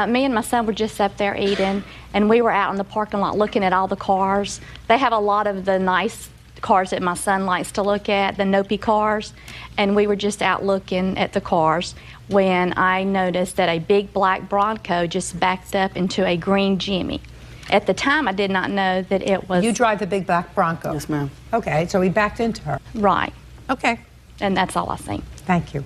Me and my son were just up there eating, and we were out in the parking lot looking at all the cars. They have a lot of the nice cars that my son likes to look at, the Nopi cars, and we were just out looking at the cars when I noticed that a big black Bronco just backed up into a green Jimmy. At the time, I did not know that it was... You drive the big black Bronco? Yes, ma'am. Okay, so he backed into her. Right. Okay. And that's all I seen. Thank you.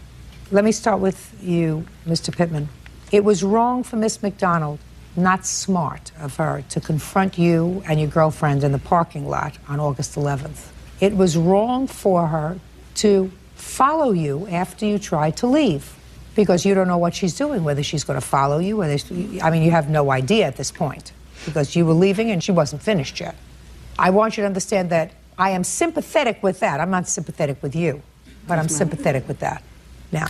Let me start with you, Mr. Pittman. It was wrong for Miss McDonald, not smart of her, to confront you and your girlfriend in the parking lot on August 11th. It was wrong for her to follow you after you tried to leave, because you don't know what she's doing, whether she's going to follow you, whether I mean, you have no idea at this point, because you were leaving and she wasn't finished yet. I want you to understand that I am sympathetic with that. I'm not sympathetic with you, but I'm sympathetic with that. Now,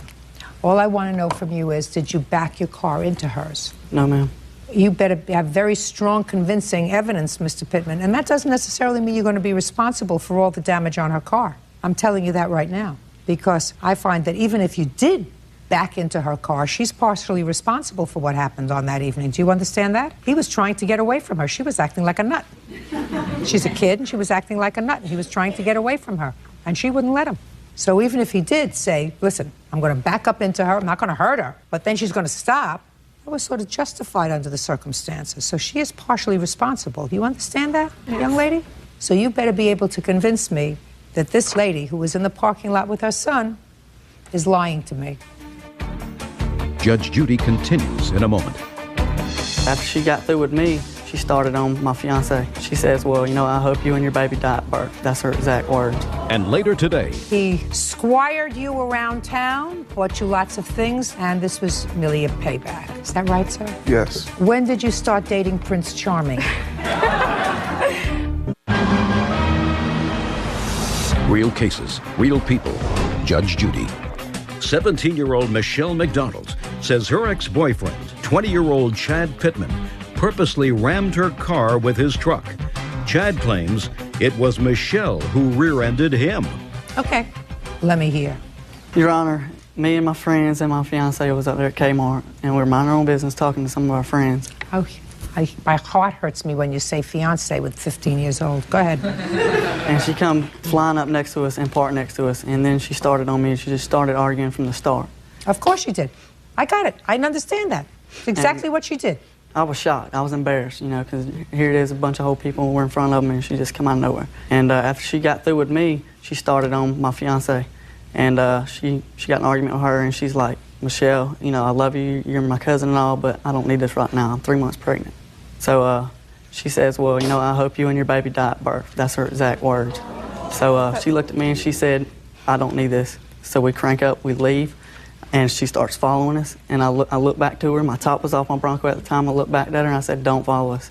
all I want to know from you is, did you back your car into hers? No, ma'am. You better have very strong, convincing evidence, Mr. Pittman, and that doesn't necessarily mean you're going to be responsible for all the damage on her car. I'm telling you that right now, because I find that even if you did back into her car, she's partially responsible for what happened on that evening. Do you understand that? He was trying to get away from her. She was acting like a nut. She's a kid, and she was acting like a nut, and he was trying to get away from her, and she wouldn't let him. So even if he did say, listen, I'm going to back up into her, I'm not going to hurt her, but then she's going to stop, that was sort of justified under the circumstances. So she is partially responsible. Do you understand that, young lady? So you better be able to convince me that this lady who was in the parking lot with her son is lying to me. Judge Judy continues in a moment. After she got through with me, she started on my fiance. She says, well, you know, I hope you and your baby die at birth. That's her exact words. And later today, he squired you around town, bought you lots of things, and this was merely a payback. Is that right, sir? Yes. When did you start dating Prince Charming? real cases, real people. Judge Judy. 17-year-old Michelle McDonald says her ex-boyfriend, 20-year-old Chad Pittman, purposely rammed her car with his truck. Chad claims it was Michelle who rear-ended him. Okay, let me hear. Your Honor, me and my friends and my fiance was up there at Kmart, and we were minding our own business talking to some of our friends. Oh, my heart hurts me when you say fiance with 15 years old. Go ahead. And she come flying up next to us and parked next to us, and then she started on me, and she just started arguing from the start. Of course she did. I got it. I understand that. It's exactly what she did. I was shocked. I was embarrassed, you know, because here it is, a bunch of old people were in front of me, and she just come out of nowhere. And after she got through with me, she started on my fiance. And she got in an argument with her, and she's like, Michelle, you know, I love you, you're my cousin and all, but I don't need this right now. I'm 3 months pregnant. So she says, well, you know, I hope you and your baby die at birth. That's her exact words. So she looked at me and she said, I don't need this. So we crank up, we leave, and she starts following us. And I look back to her. My top was off my Bronco at the time. I looked back at her and I said, don't follow us.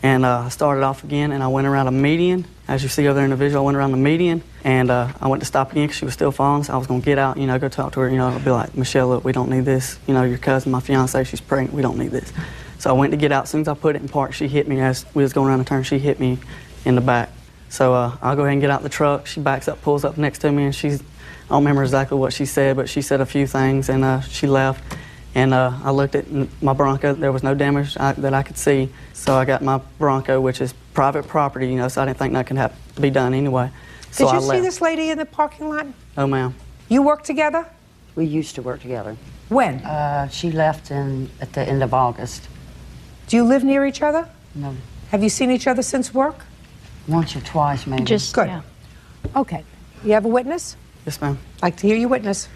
And I started off again, and I went around a median. As you see over there in the visual, I went around the median, and I went to stop again because she was still following us. I was going to get out, you know, go talk to her, you know, I'll be like, Michelle, look, we don't need this. You know, your cousin, my fiance, she's pregnant. We don't need this. So I went to get out. As soon as I put it in park, she hit me as we was going around the turn. She hit me in the back. So I'll go ahead and get out the truck. She backs up, pulls up next to me, and I don't remember exactly what she said, but she said a few things, and she left. And I looked at my Bronco. There was no damage that I could see. So I got my Bronco, which is private property, you know, so I didn't think nothing could have to be done anyway. So Did you I left. see this lady in the parking lot? Oh, ma'am. You work together? We used to work together. When? She left at the end of August. Do you live near each other? No. Have you seen each other since work? Once or twice, maybe. Just good. Yeah. Okay. You have a witness? Yes, ma'am. I'd like to hear your witness.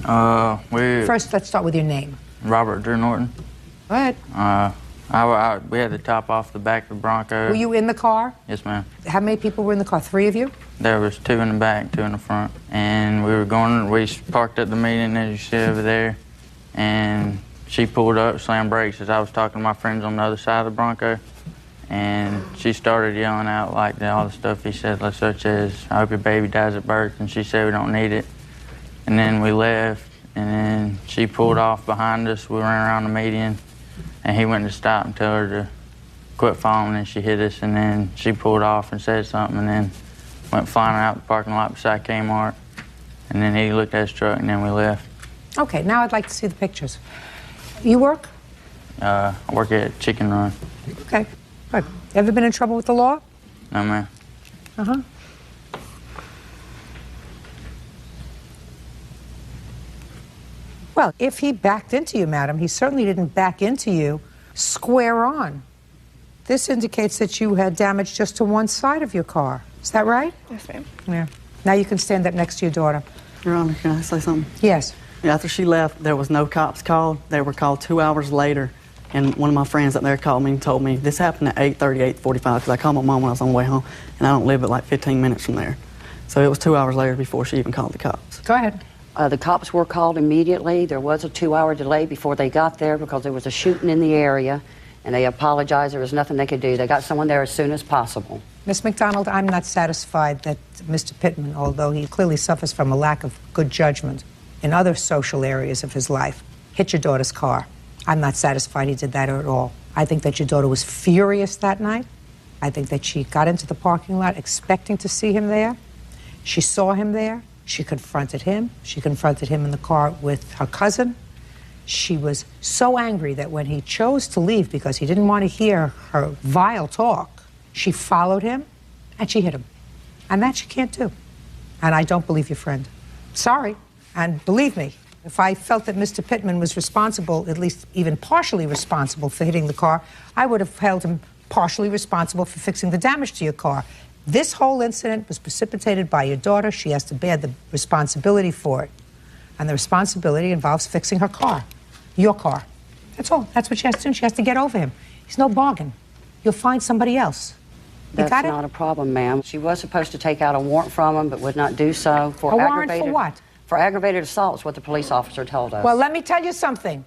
First, let's start with your name. Robert Drew Norton. Go ahead. We had the top off the back of the Bronco. Were you in the car? Yes, ma'am. How many people were in the car? 3 of you? There was 2 in the back, 2 in the front. And we parked at the median, as you see over there. And she pulled up, slammed brakes as I was talking to my friends on the other side of the Bronco. And she started yelling out like all the stuff he said, such as, I hope your baby dies at birth. And she said, we don't need it. And then we left, and then she pulled off behind us. We ran around the median, and he went to stop and tell her to quit following, and she hit us. And then she pulled off and said something, and then went flying out the parking lot beside Kmart. And then he looked at his truck, and then we left. Okay, now I'd like to see the pictures. You work? I work at Chicken Run. Okay, good. Ever been in trouble with the law? No, ma'am. Uh-huh. Well, if he backed into you, madam, he certainly didn't back into you square on. This indicates that you had damage just to one side of your car. Is that right? Yes, ma'am. Yeah. Now you can stand up next to your daughter. Your Honor, can I say something? Yes. After she left, there was no cops called. They were called 2 hours later. And one of my friends up there called me and told me this happened at 8:30, 8:45, because I called my mom when I was on the way home, and I don't live but like 15 minutes from there. So it was 2 hours later before she even called the cops. Go ahead. The cops were called immediately. There was a 2-hour delay before they got there because there was a shooting in the area, and they apologized. There was nothing they could do. They got someone there as soon as possible. Miss McDonald, I'm not satisfied that Mr. Pittman, although he clearly suffers from a lack of good judgment in other social areas of his life, hit your daughter's car. I'm not satisfied he did that at all. I think that your daughter was furious that night. I think that she got into the parking lot expecting to see him there. She saw him there. She confronted him. She confronted him in the car with her cousin. She was so angry that when he chose to leave because he didn't want to hear her vile talk, she followed him and she hit him. And that she can't do. And I don't believe your friend. Sorry. And believe me, if I felt that Mr. Pittman was responsible, at least even partially responsible for hitting the car, I would have held him partially responsible for fixing the damage to your car. This whole incident was precipitated by your daughter. She has to bear the responsibility for it. And the responsibility involves fixing her car, your car. That's all. That's what she has to do. She has to get over him. He's no bargain. You'll find somebody else. You That's got it? not a problem, ma'am. She was supposed to take out a warrant from him, but would not do so. For A warrant for what? For aggravated assault is what the police officer told us. Well, let me tell you something.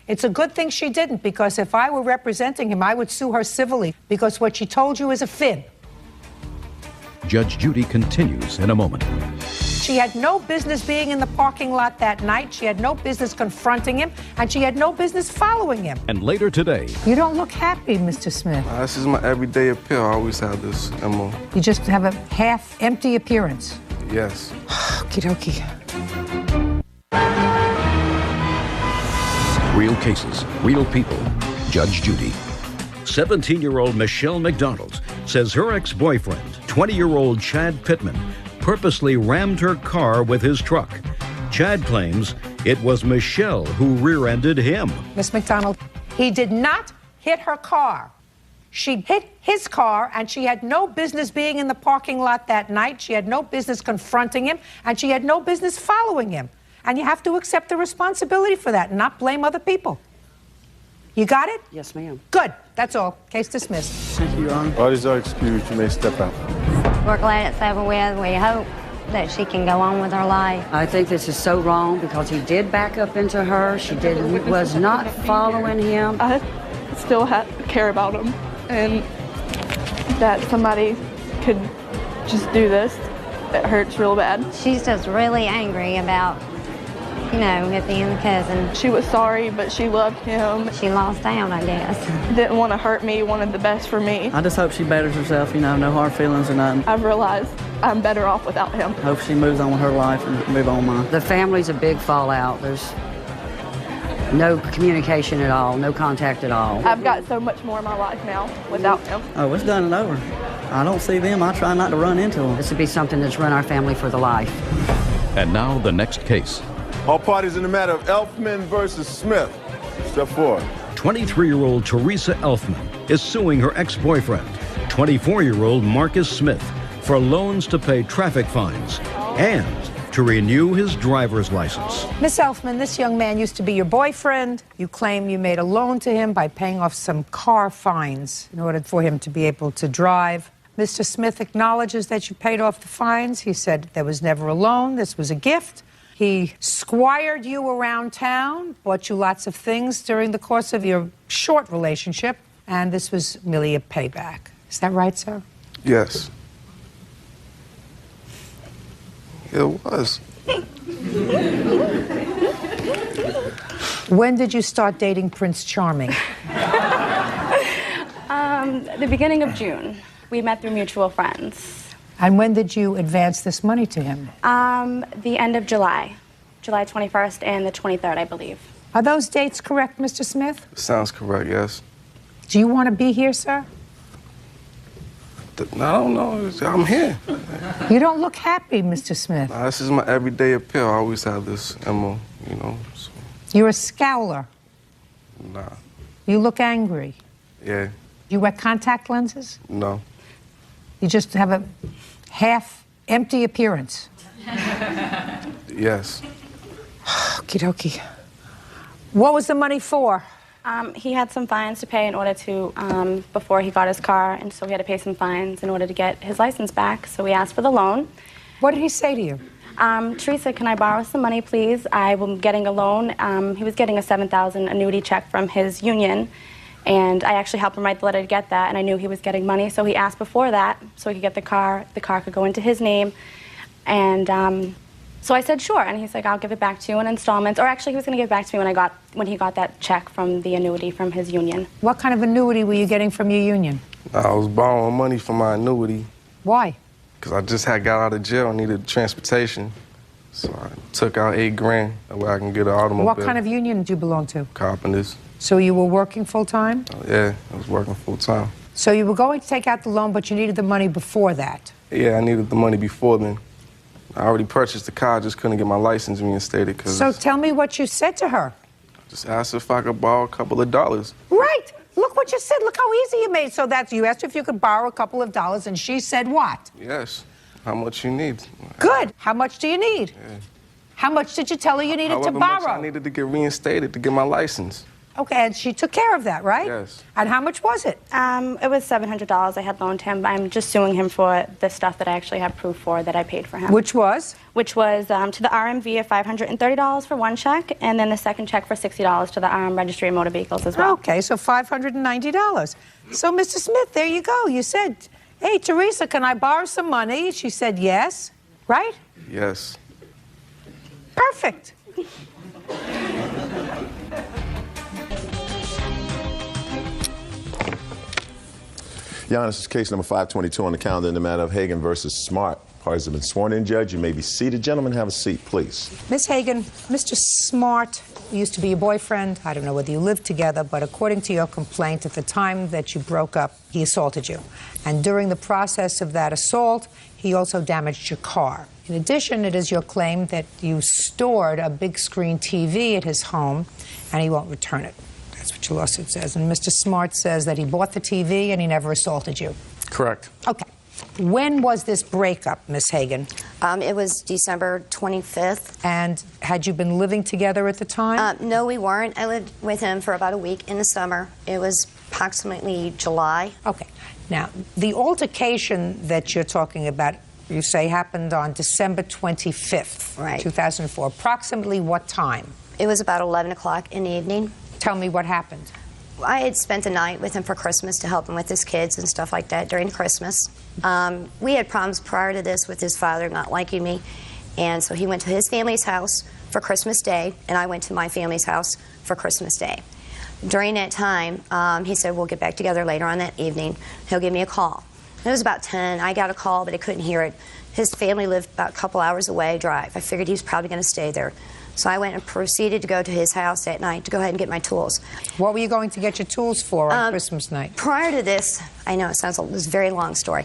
It's a good thing she didn't, because if I were representing him, I would sue her civilly, because what she told you is a fib. Judge Judy continues in a moment. She had no business being in the parking lot that night. She had no business confronting him, and she had no business following him. And later today, You don't look happy, Mr. Smith. This is my everyday appeal. I always have this MO. You just have a half-empty appearance. Yes. Okie dokie. real cases, real people. Judge Judy. 17-year-old Michelle McDonald says her ex-boyfriend, 20-year-old Chad Pittman, purposely rammed her car with his truck. Chad claims it was Michelle who rear-ended him. Miss McDonald, he did not hit her car. She hit his car, and she had no business being in the parking lot that night. She had no business confronting him, and she had no business following him. And you have to accept the responsibility for that and not blame other people. You got it? Yes, ma'am. Good. That's all. Case dismissed. Thank you, Your Honor. Parties are excused. You may step out. We're glad it's over with. We hope that she can go on with her life. I think this is so wrong because he did back up into her. She was not following him. I still care about him, and that somebody could just do this, it hurts real bad. She's just really angry about, you know, it being the cousin. She was sorry, but she loved him. She lost out, I guess. Didn't want to hurt me, wanted the best for me. I just hope she betters herself, you know, no hard feelings or nothing. I've realized I'm better off without him. Hope she moves on with her life and move on mine. The family's a big fallout. There's no communication at all, no contact at all. I've got so much more in my life now without him. Oh, it's done and over. I don't see them. I try not to run into them. This would be something that's run our family for the life. And now the next case. All parties in the matter of Elfman versus Smith. Step forward. 23-year-old Teresa Elfman is suing her ex-boyfriend, 24-year-old Marcus Smith, for loans to pay traffic fines and to renew his driver's license. Miss Elfman, this young man used to be your boyfriend. You claim you made a loan to him by paying off some car fines in order for him to be able to drive. Mr. Smith acknowledges that you paid off the fines. He said there was never a loan. This was a gift. He squired you around town, bought you lots of things during the course of your short relationship, and this was merely a payback. Is that right, sir? Yes. It was. When did you start dating Prince Charming? The beginning of June. We met through mutual friends. And when did you advance this money to him? The end of July. July 21st and the 23rd, I believe. Are those dates correct, Mr. Smith? Sounds correct, yes. Do you want to be here, sir? I don't know. I'm here. You don't look happy, Mr. Smith. Nah, this is my everyday appeal. I always have this MO, you know. So, You're a scowler. nah. You look angry. Yeah. You wear contact lenses? No. You just have a half-empty appearance. Yes. Okie dokie. What was the money for? He had some fines to pay in order to, before he got his car, and so he had to pay some fines in order to get his license back. So we asked for the loan. What did he say to you? Teresa, can I borrow some money, please? I'm getting a loan. He was getting a $7,000 annuity check from his union, and I actually helped him write the letter to get that, and I knew he was getting money, so he asked before that so he could get the car could go into his name, and so I said sure, and he's like, I'll give it back to you in installments, or actually he was going to give it back to me when he got that check from the annuity from his union. What kind of annuity were you getting from your union? I was borrowing money for my annuity. Why? Because I just had got out of jail and needed transportation. So I took out $8,000 where I can get an automobile. What kind of union do you belong to? Carpenters. So you were working full-time? Yeah, I was working full-time. So you were going to take out the loan, but you needed the money before that? Yeah, I needed the money before then. I already purchased the car, I just couldn't get my license reinstated. So tell me what you said to her. Just asked if I could borrow a couple of dollars. Right. Look what you said. Look how easy you made. So that's, you asked her if you could borrow a couple of dollars, and she said what? Yes. How much you need? Good. How much do you need? Yeah. How much did you tell her you needed However to borrow? much I needed to get reinstated to get my license. Okay, and she took care of that, right? Yes. And how much was it? It was $700 I had loaned him. I'm just suing him for the stuff that I actually have proof for that I paid for him. Which was? Which was to the RMV of $530 for one check, and then the second check for $60 to the Registry of Motor Vehicles as well. Okay, so $590. So, Mr. Smith, there you go. You said, hey, Teresa, can I borrow some money? She said yes, right? Yes. Perfect. Your Honor, this is case number 522 on the calendar in the matter of Hagan versus Smart. Parties have been sworn in, Judge. You may be seated. Gentlemen, have a seat, please. Ms. Hagan, Mr. Smart used to be your boyfriend. I don't know whether you lived together, but according to your complaint, at the time that you broke up, he assaulted you. And during the process of that assault, he also damaged your car. In addition, it is your claim that you stored a big screen TV at his home, and he won't return it. That's what your lawsuit says. And Mr. Smart says that he bought the TV and he never assaulted you. Correct. Okay. When was this breakup, Miss Hagan? It was December 25th. And had you been living together at the time? No, we weren't. I lived with him for about a week in the summer. It was approximately July. Okay. Now, the altercation that you're talking about, you say happened on December 25th, right. 2004. Approximately what time? It was about 11 o'clock in the evening. Tell me what happened. I had spent a night with him for Christmas to help him with his kids and stuff like that during Christmas. We had problems prior to this with his father not liking me, and so he went to his family's house for Christmas Day, and I went to my family's house for Christmas Day. During that time, he said, we'll get back together later on that evening. He'll give me a call. It was about 10. I got a call, but I couldn't hear it. His family lived about a couple hours away drive. I figured he was probably going to stay there. So I went and proceeded to go to his house that night to go ahead and get my tools. What were you going to get your tools for on Christmas night? Prior to this, I know it sounds like this is a very long story.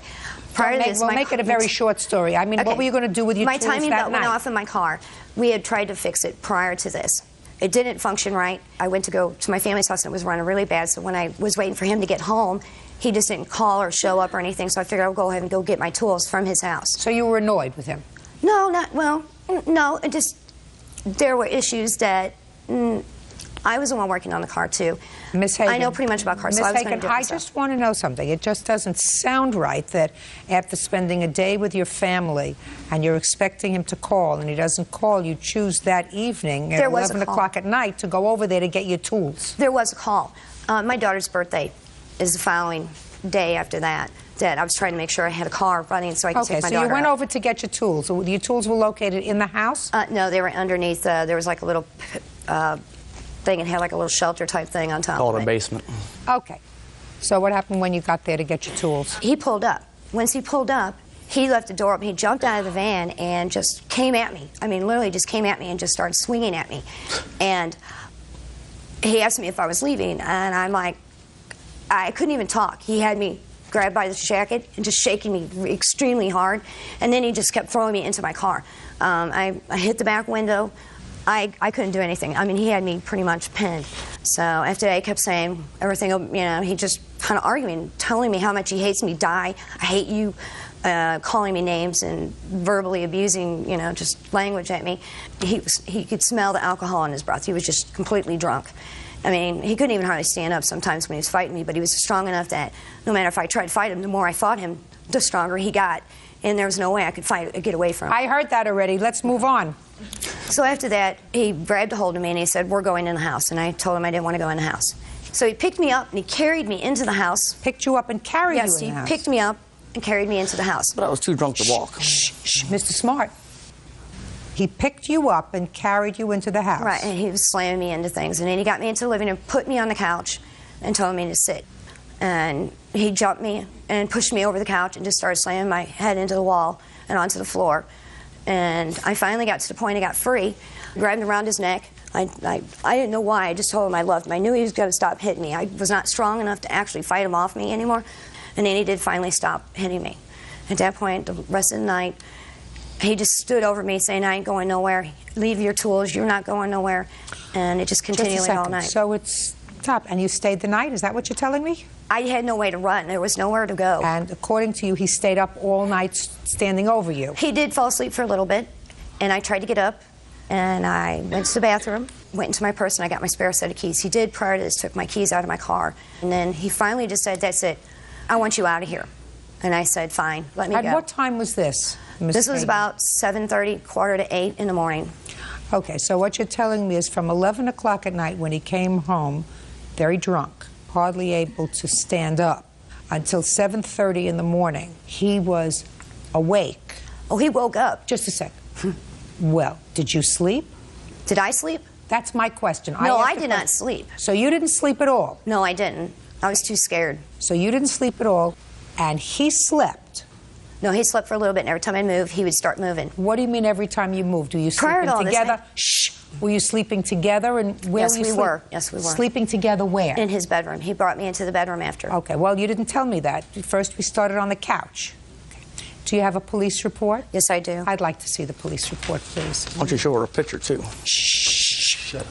Prior to this, we'll make it a very short story. I mean, okay. What were you going to do with your my tools that night? My timing belt went off in my car. We had tried to fix it prior to this. It didn't function right. I went to go to my family's house and it was running really bad. So when I was waiting for him to get home, he just didn't call or show up or anything. So I figured I'll go ahead and go get my tools from his house. So you were annoyed with him? No, no. It just, there were issues that I was the one working on the car too. Miss Hagan, I know pretty much about cars, so I was going to do it myself. I just want to know something. It just doesn't sound right that after spending a day with your family and you're expecting him to call and he doesn't call, you choose that evening at 11 o'clock at night to go over there to get your tools. There was a call. My daughter's birthday is the following day after that I was trying to make sure I had a car running so I could take my daughter Okay, so you went out. over to get your tools. So your tools were located in the house? No, they were underneath. There was like a little thing. It had like a little shelter type thing on top of it. Called a basement. Okay. So what happened when you got there to get your tools? He pulled up. Once he pulled up, he left the door open. He jumped out of the van and just came at me. I mean, literally just came at me and just started swinging at me. And he asked me if I was leaving, and I'm like, I couldn't even talk. He had me grabbed by the jacket and just shaking me extremely hard. And then he just kept throwing me into my car. I hit the back window. I couldn't do anything. I mean, he had me pretty much pinned. So after that, he kept saying everything, you know, he just kind of arguing, telling me how much he hates me, die, I hate you, calling me names and verbally abusing, you know, just language at me. He could smell the alcohol in his breath. He was just completely drunk. I mean, he couldn't even hardly stand up sometimes when he was fighting me, but he was strong enough that no matter if I tried to fight him, the more I fought him, the stronger he got. And there was no way I could get away from him. I heard that already. Let's move on. So after that, he grabbed a hold of me and he said, we're going in the house. And I told him I didn't want to go in the house. So he picked me up and he carried me into the house. Picked you up and carried you in the house? Yes, he picked me up and carried me into the house. But I was too drunk to walk. Shh, Mr. Smart. He picked you up and carried you into the house. Right, and he was slamming me into things. And then he got me into the living room, put me on the couch, and told me to sit. And he jumped me and pushed me over the couch and just started slamming my head into the wall and onto the floor. And I finally got to the point I got free, grabbed him around his neck. I didn't know why. I just told him I loved him. I knew he was going to stop hitting me. I was not strong enough to actually fight him off me anymore. And then he did finally stop hitting me. At that point, the rest of the night, he just stood over me saying, I ain't going nowhere. Leave your tools. You're not going nowhere. And it just continued all night. So it's stopped. And you stayed the night? Is that what you're telling me? I had no way to run. There was nowhere to go. And according to you, he stayed up all night standing over you. He did fall asleep for a little bit. And I tried to get up. And I went to the bathroom, went into my purse, and I got my spare set of keys. He did, prior to this, took my keys out of my car. And then he finally just said, that's it. I want you out of here. And I said, fine, let me go. At what time was this, Ms. This was about 7:30, 7:45 in the morning. Okay, so what you're telling me is from 11 o'clock at night when he came home, very drunk, hardly able to stand up, until 7:30 in the morning, he was awake. Oh, he woke up. Just a sec. Well, did you sleep? Did I sleep? That's my question. No, I did not sleep. So you didn't sleep at all? No, I didn't. I was too scared. So you didn't sleep at all, and he slept? No, he slept for a little bit, and every time I moved, he would start moving. What do you mean every time you moved? Were you sleeping together? Shh! Were you sleeping together, and where yes, were you we were. Yes, we were. Sleeping together where? In his bedroom. He brought me into the bedroom after. Okay, well, you didn't tell me that. First, we started on the couch. Do you have a police report? Yes, I do. I'd like to see the police report, please. Why don't you show her a picture, too? Shh. Shut up.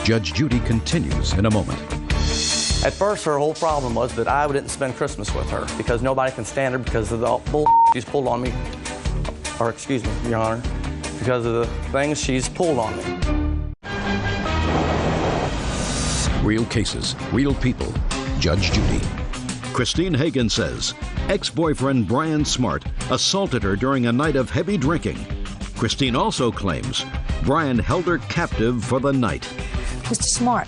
Judge Judy continues in a moment. At first, her whole problem was that I didn't spend Christmas with her because nobody can stand her because of the bull she's pulled on me. Or, excuse me, Your Honor, because of the things she's pulled on me. Real cases, real people. Judge Judy. Christine Hagan says ex-boyfriend Brian Smart assaulted her during a night of heavy drinking. Christine also claims Brian held her captive for the night. Mr. Smart,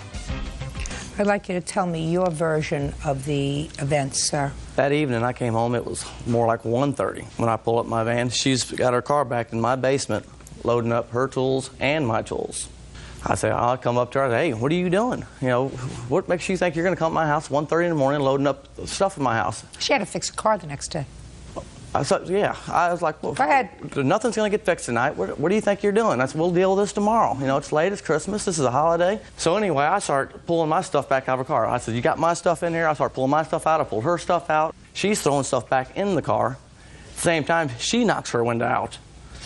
I'd like you to tell me your version of the events, sir. That evening I came home, it was more like 1:30 when I pull up my van. She's got her car back in my basement, loading up her tools and my tools. I say, I'll come up to her, hey, what are you doing? You know, what makes you think you're going to come to my house 1:30 in the morning loading up stuff in my house? She had to fix a car the next day. I said, yeah. I was like, well, go ahead. Nothing's going to get fixed tonight. What do you think you're doing? I said, we'll deal with this tomorrow. You know, it's late, it's Christmas, this is a holiday. So anyway, I start pulling my stuff back out of her car. I said, you got my stuff in here? I start pulling my stuff out. I pulled her stuff out. She's throwing stuff back in the car. At the same time, she knocks her window out.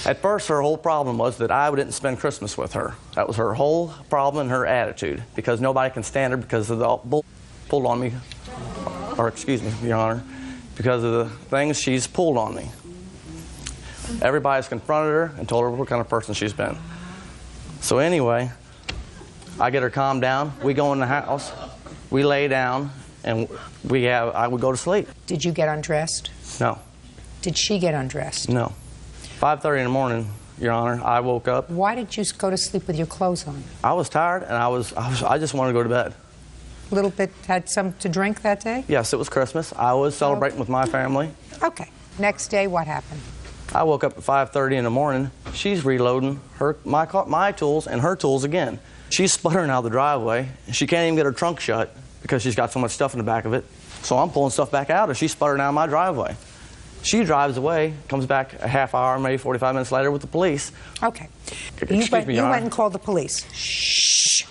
At first, her whole problem was that I didn't spend Christmas with her. That was her whole problem and her attitude, because nobody can stand her because of the bull pulled on me, or excuse me, Your Honor, because of the things she's pulled on me. Everybody's confronted her and told her what kind of person she's been. So anyway, I get her calmed down. We go in the house, we lay down, and I would go to sleep. Did you get undressed? No. Did she get undressed? No. 5:30 in the morning, Your Honor, I woke up. Why did you go to sleep with your clothes on? I was tired, and I just wanted to go to bed. A little bit, had some to drink that day? Yes, it was Christmas. I was celebrating with my family. Okay. Next day, what happened? I woke up at 5:30 in the morning. She's reloading my tools and her tools again. She's sputtering out of the driveway. She can't even get her trunk shut because she's got so much stuff in the back of it. So I'm pulling stuff back out, and she's sputtering out of my driveway. She drives away, comes back a half hour, maybe 45 minutes later with the police. Okay. Excuse me, Your you Honor. went and called the police. Shh.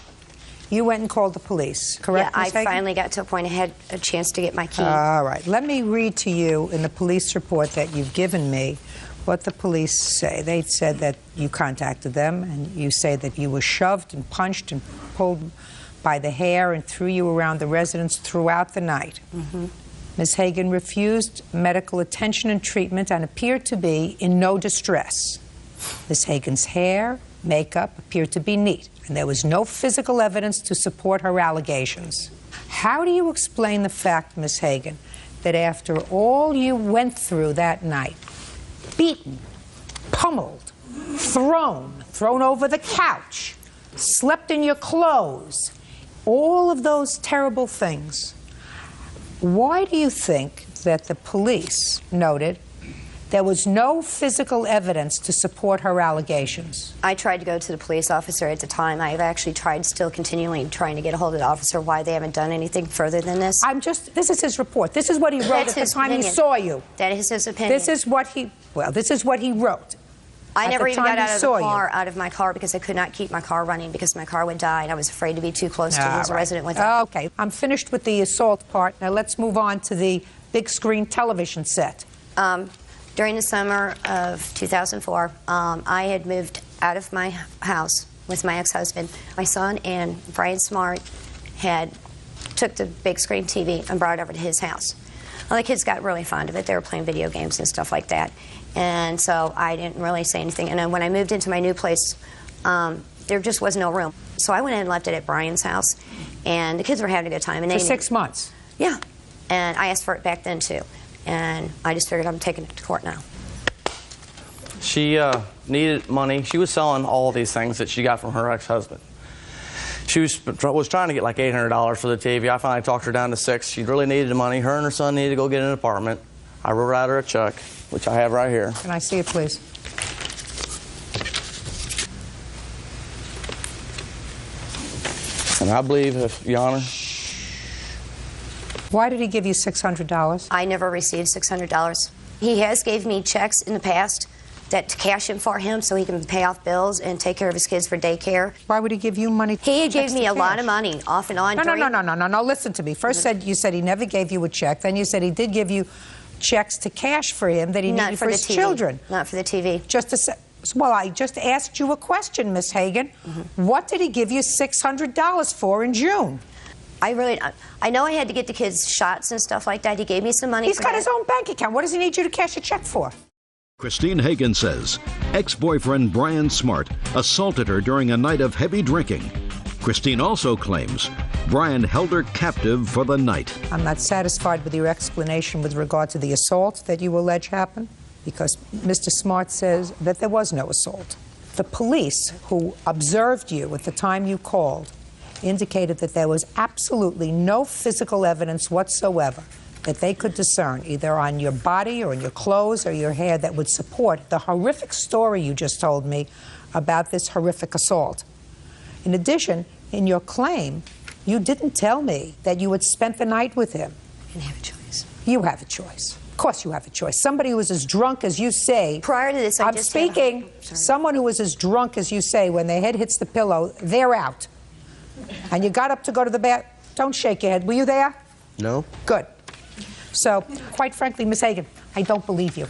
you went and called the police, correct, Yeah, I Ms. Hagan? finally got to a point I had a chance to get my key. All right. Let me read to you in the police report that you've given me what the police say. They said that you contacted them, and you say that you were shoved and punched and pulled by the hair and threw you around the residence throughout the night. Ms. Hagan refused medical attention and treatment and appeared to be in no distress. Ms. Hagan's hair, makeup appeared to be neat, and there was no physical evidence to support her allegations. How do you explain the fact, Ms. Hagan, that after all you went through that night, beaten, pummeled, thrown over the couch, slept in your clothes, all of those terrible things, why do you think that the police noted there was no physical evidence to support her allegations? I tried to go to the police officer at the time. I've actually tried, still continuing trying to get a hold of the officer, why they haven't done anything further than this. This is his report. This is what he wrote at the time he saw you. That is his opinion. This is what he wrote. I never even got out of my car because I could not keep my car running because my car would die and I was afraid to be too close to lose a resident with it. Okay, I'm finished with the assault part. Now let's move on to the big screen television set. During the summer of 2004, I had moved out of my house with my ex-husband. My son and Brian Smart took the big screen TV and brought it over to his house. Well, the kids got really fond of it. They were playing video games and stuff like that. And so I didn't really say anything. And then when I moved into my new place, there just was no room. So I went in and left it at Brian's house. And the kids were having a good time. And For 6 months? Yeah. And I asked for it back then, too. And I just figured I'm taking it to court now. She needed money. She was selling all these things that she got from her ex-husband. She was trying to get like $800 for the TV. I finally talked her down to $600. She really needed the money. Her and her son needed to go get an apartment. I wrote out her a check, which I have right here. Can I see it, please? And I believe, Your Honor. Why did he give you $600? I never received $600. He has gave me checks in the past that to cash in for him so he can pay off bills and take care of his kids for daycare. Why would he give you money? He gave me a lot of money off and on. No, listen to me. First you said he never gave you a check. Then you said he did give you checks to cash for him that he needed for his children. Not for the TV. Well, I just asked you a question, Miss Hagan. What did he give you $600 for in June? I know I had to get the kids shots and stuff like that. He gave me some money. He's got his own bank account. What does he need you to cash a check for? Christine Hagan says ex-boyfriend Brian Smart assaulted her during a night of heavy drinking. Christine also claims Brian held her captive for the night. I'm not satisfied with your explanation with regard to the assault that you allege happened, because Mr. Smart says that there was no assault. The police who observed you at the time you called indicated that there was absolutely no physical evidence whatsoever that they could discern, either on your body or in your clothes or your hair, that would support the horrific story you just told me about this horrific assault. In addition, in your claim, you didn't tell me that you had spent the night with him. I didn't have a choice. You have a choice. Of course you have a choice. Somebody who was as drunk as you say... Prior to this, I'm speaking. Someone who was as drunk as you say, when their head hits the pillow, they're out. And you got up to go to the bath. Don't shake your head. Were you there? No. Good. So, quite frankly, Miss Hagan, I don't believe you.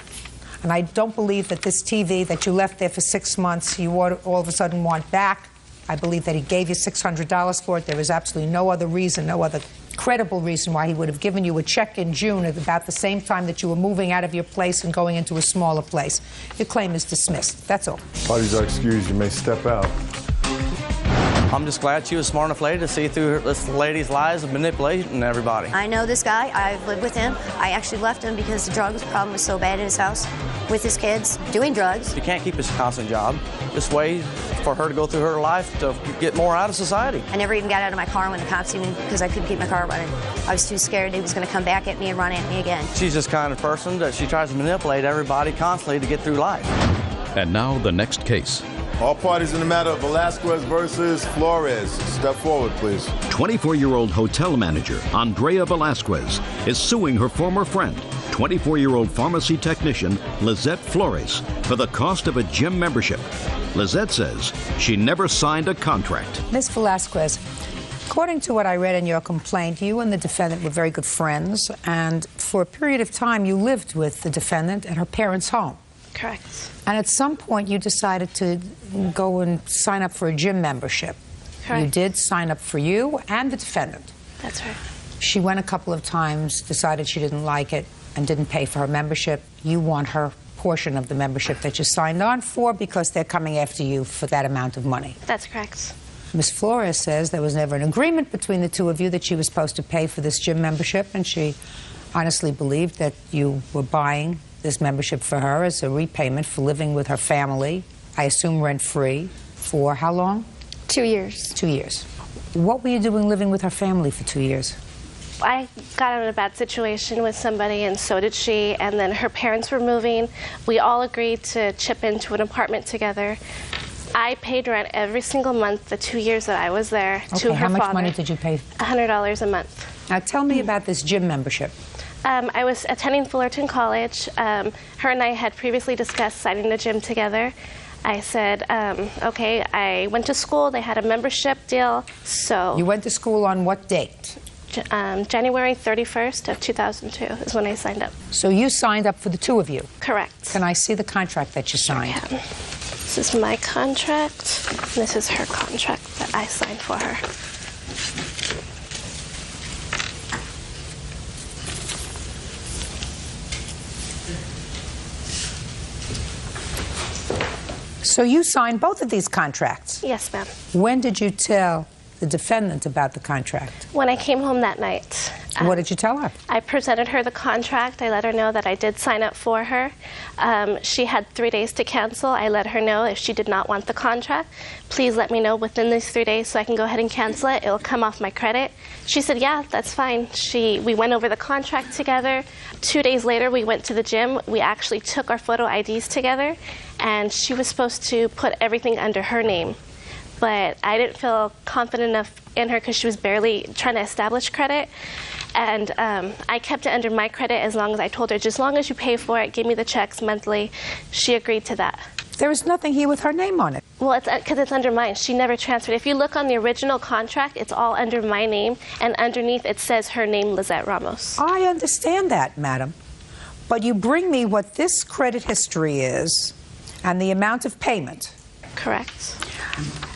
And I don't believe that this TV that you left there for 6 months, you all of a sudden want back. I believe that he gave you $600 for it. There is absolutely no other reason, no other credible reason why he would have given you a check in June at about the same time that you were moving out of your place and going into a smaller place. Your claim is dismissed. That's all. Parties are excused. You may step out. I'm just glad she was a smart enough lady to see through this lady's lies of manipulating everybody. I know this guy. I've lived with him. I actually left him because the drugs problem was so bad in his house with his kids, doing drugs. You can't keep his constant job. Just wait for her to go through her life to get more out of society. I never even got out of my car when the cops even, because I couldn't keep my car running. I was too scared he was going to come back at me and run at me again. She's this kind of person that she tries to manipulate everybody constantly to get through life. And now the next case. All parties in the matter of Velasquez versus Flores. Step forward, please. 24-year-old hotel manager Andrea Velasquez is suing her former friend, 24-year-old pharmacy technician Lizette Flores, for the cost of a gym membership. Lizette says she never signed a contract. Ms. Velasquez, According to what I read in your complaint, you and the defendant were very good friends, and for a period of time you lived with the defendant at her parents' home. Correct. And at some point you decided to go and sign up for a gym membership. Correct. You did sign up for you and the defendant. That's right. She went a couple of times, decided she didn't like it, and didn't pay for her membership. You want her portion of the membership that you signed on for because they're coming after you for that amount of money. That's correct. Ms. Flores says there was never an agreement between the two of you that she was supposed to pay for this gym membership, and she honestly believed that you were buying this membership for her as a repayment for living with her family, I assume rent-free, for how long? 2 years. 2 years. What were you doing living with her family for 2 years? I got in a bad situation with somebody, and so did she, and then her parents were moving. We all agreed to chip into an apartment together. I paid rent every single month the 2 years that I was there to her how much father. money did you pay? $100 a month. Now tell me about this gym membership. I was attending Fullerton College. Her and I had previously discussed signing the gym together. I said, okay, I went to school. They had a membership deal, so... You went to school on what date? January 31st of 2002 is when I signed up. So you signed up for the two of you? Correct. Can I see the contract that you signed? Sure. This is my contract. And this is her contract that I signed for her. So you signed both of these contracts? Yes, ma'am. When did you tell the defendant about the contract? When I came home that night. What did you tell her? I presented her the contract. I let her know that I did sign up for her. She had 3 days to cancel. I let her know if she did not want the contract, please let me know within these 3 days so I can go ahead and cancel it. It'll come off my credit. She said, yeah, that's fine. We went over the contract together. 2 days later, we went to the gym. We actually took our photo IDs together, and she was supposed to put everything under her name. But I didn't feel confident enough in her because she was barely trying to establish credit. And I kept it under my credit as long as I told her, just as long as you pay for it, give me the checks monthly. She agreed to that. There is nothing here with her name on it. Well, it's because it's under mine. She never transferred. If you look on the original contract, it's all under my name, and underneath it says her name, Lizette Ramos. I understand that, madam. But you bring me what this credit history is and the amount of payment. Correct.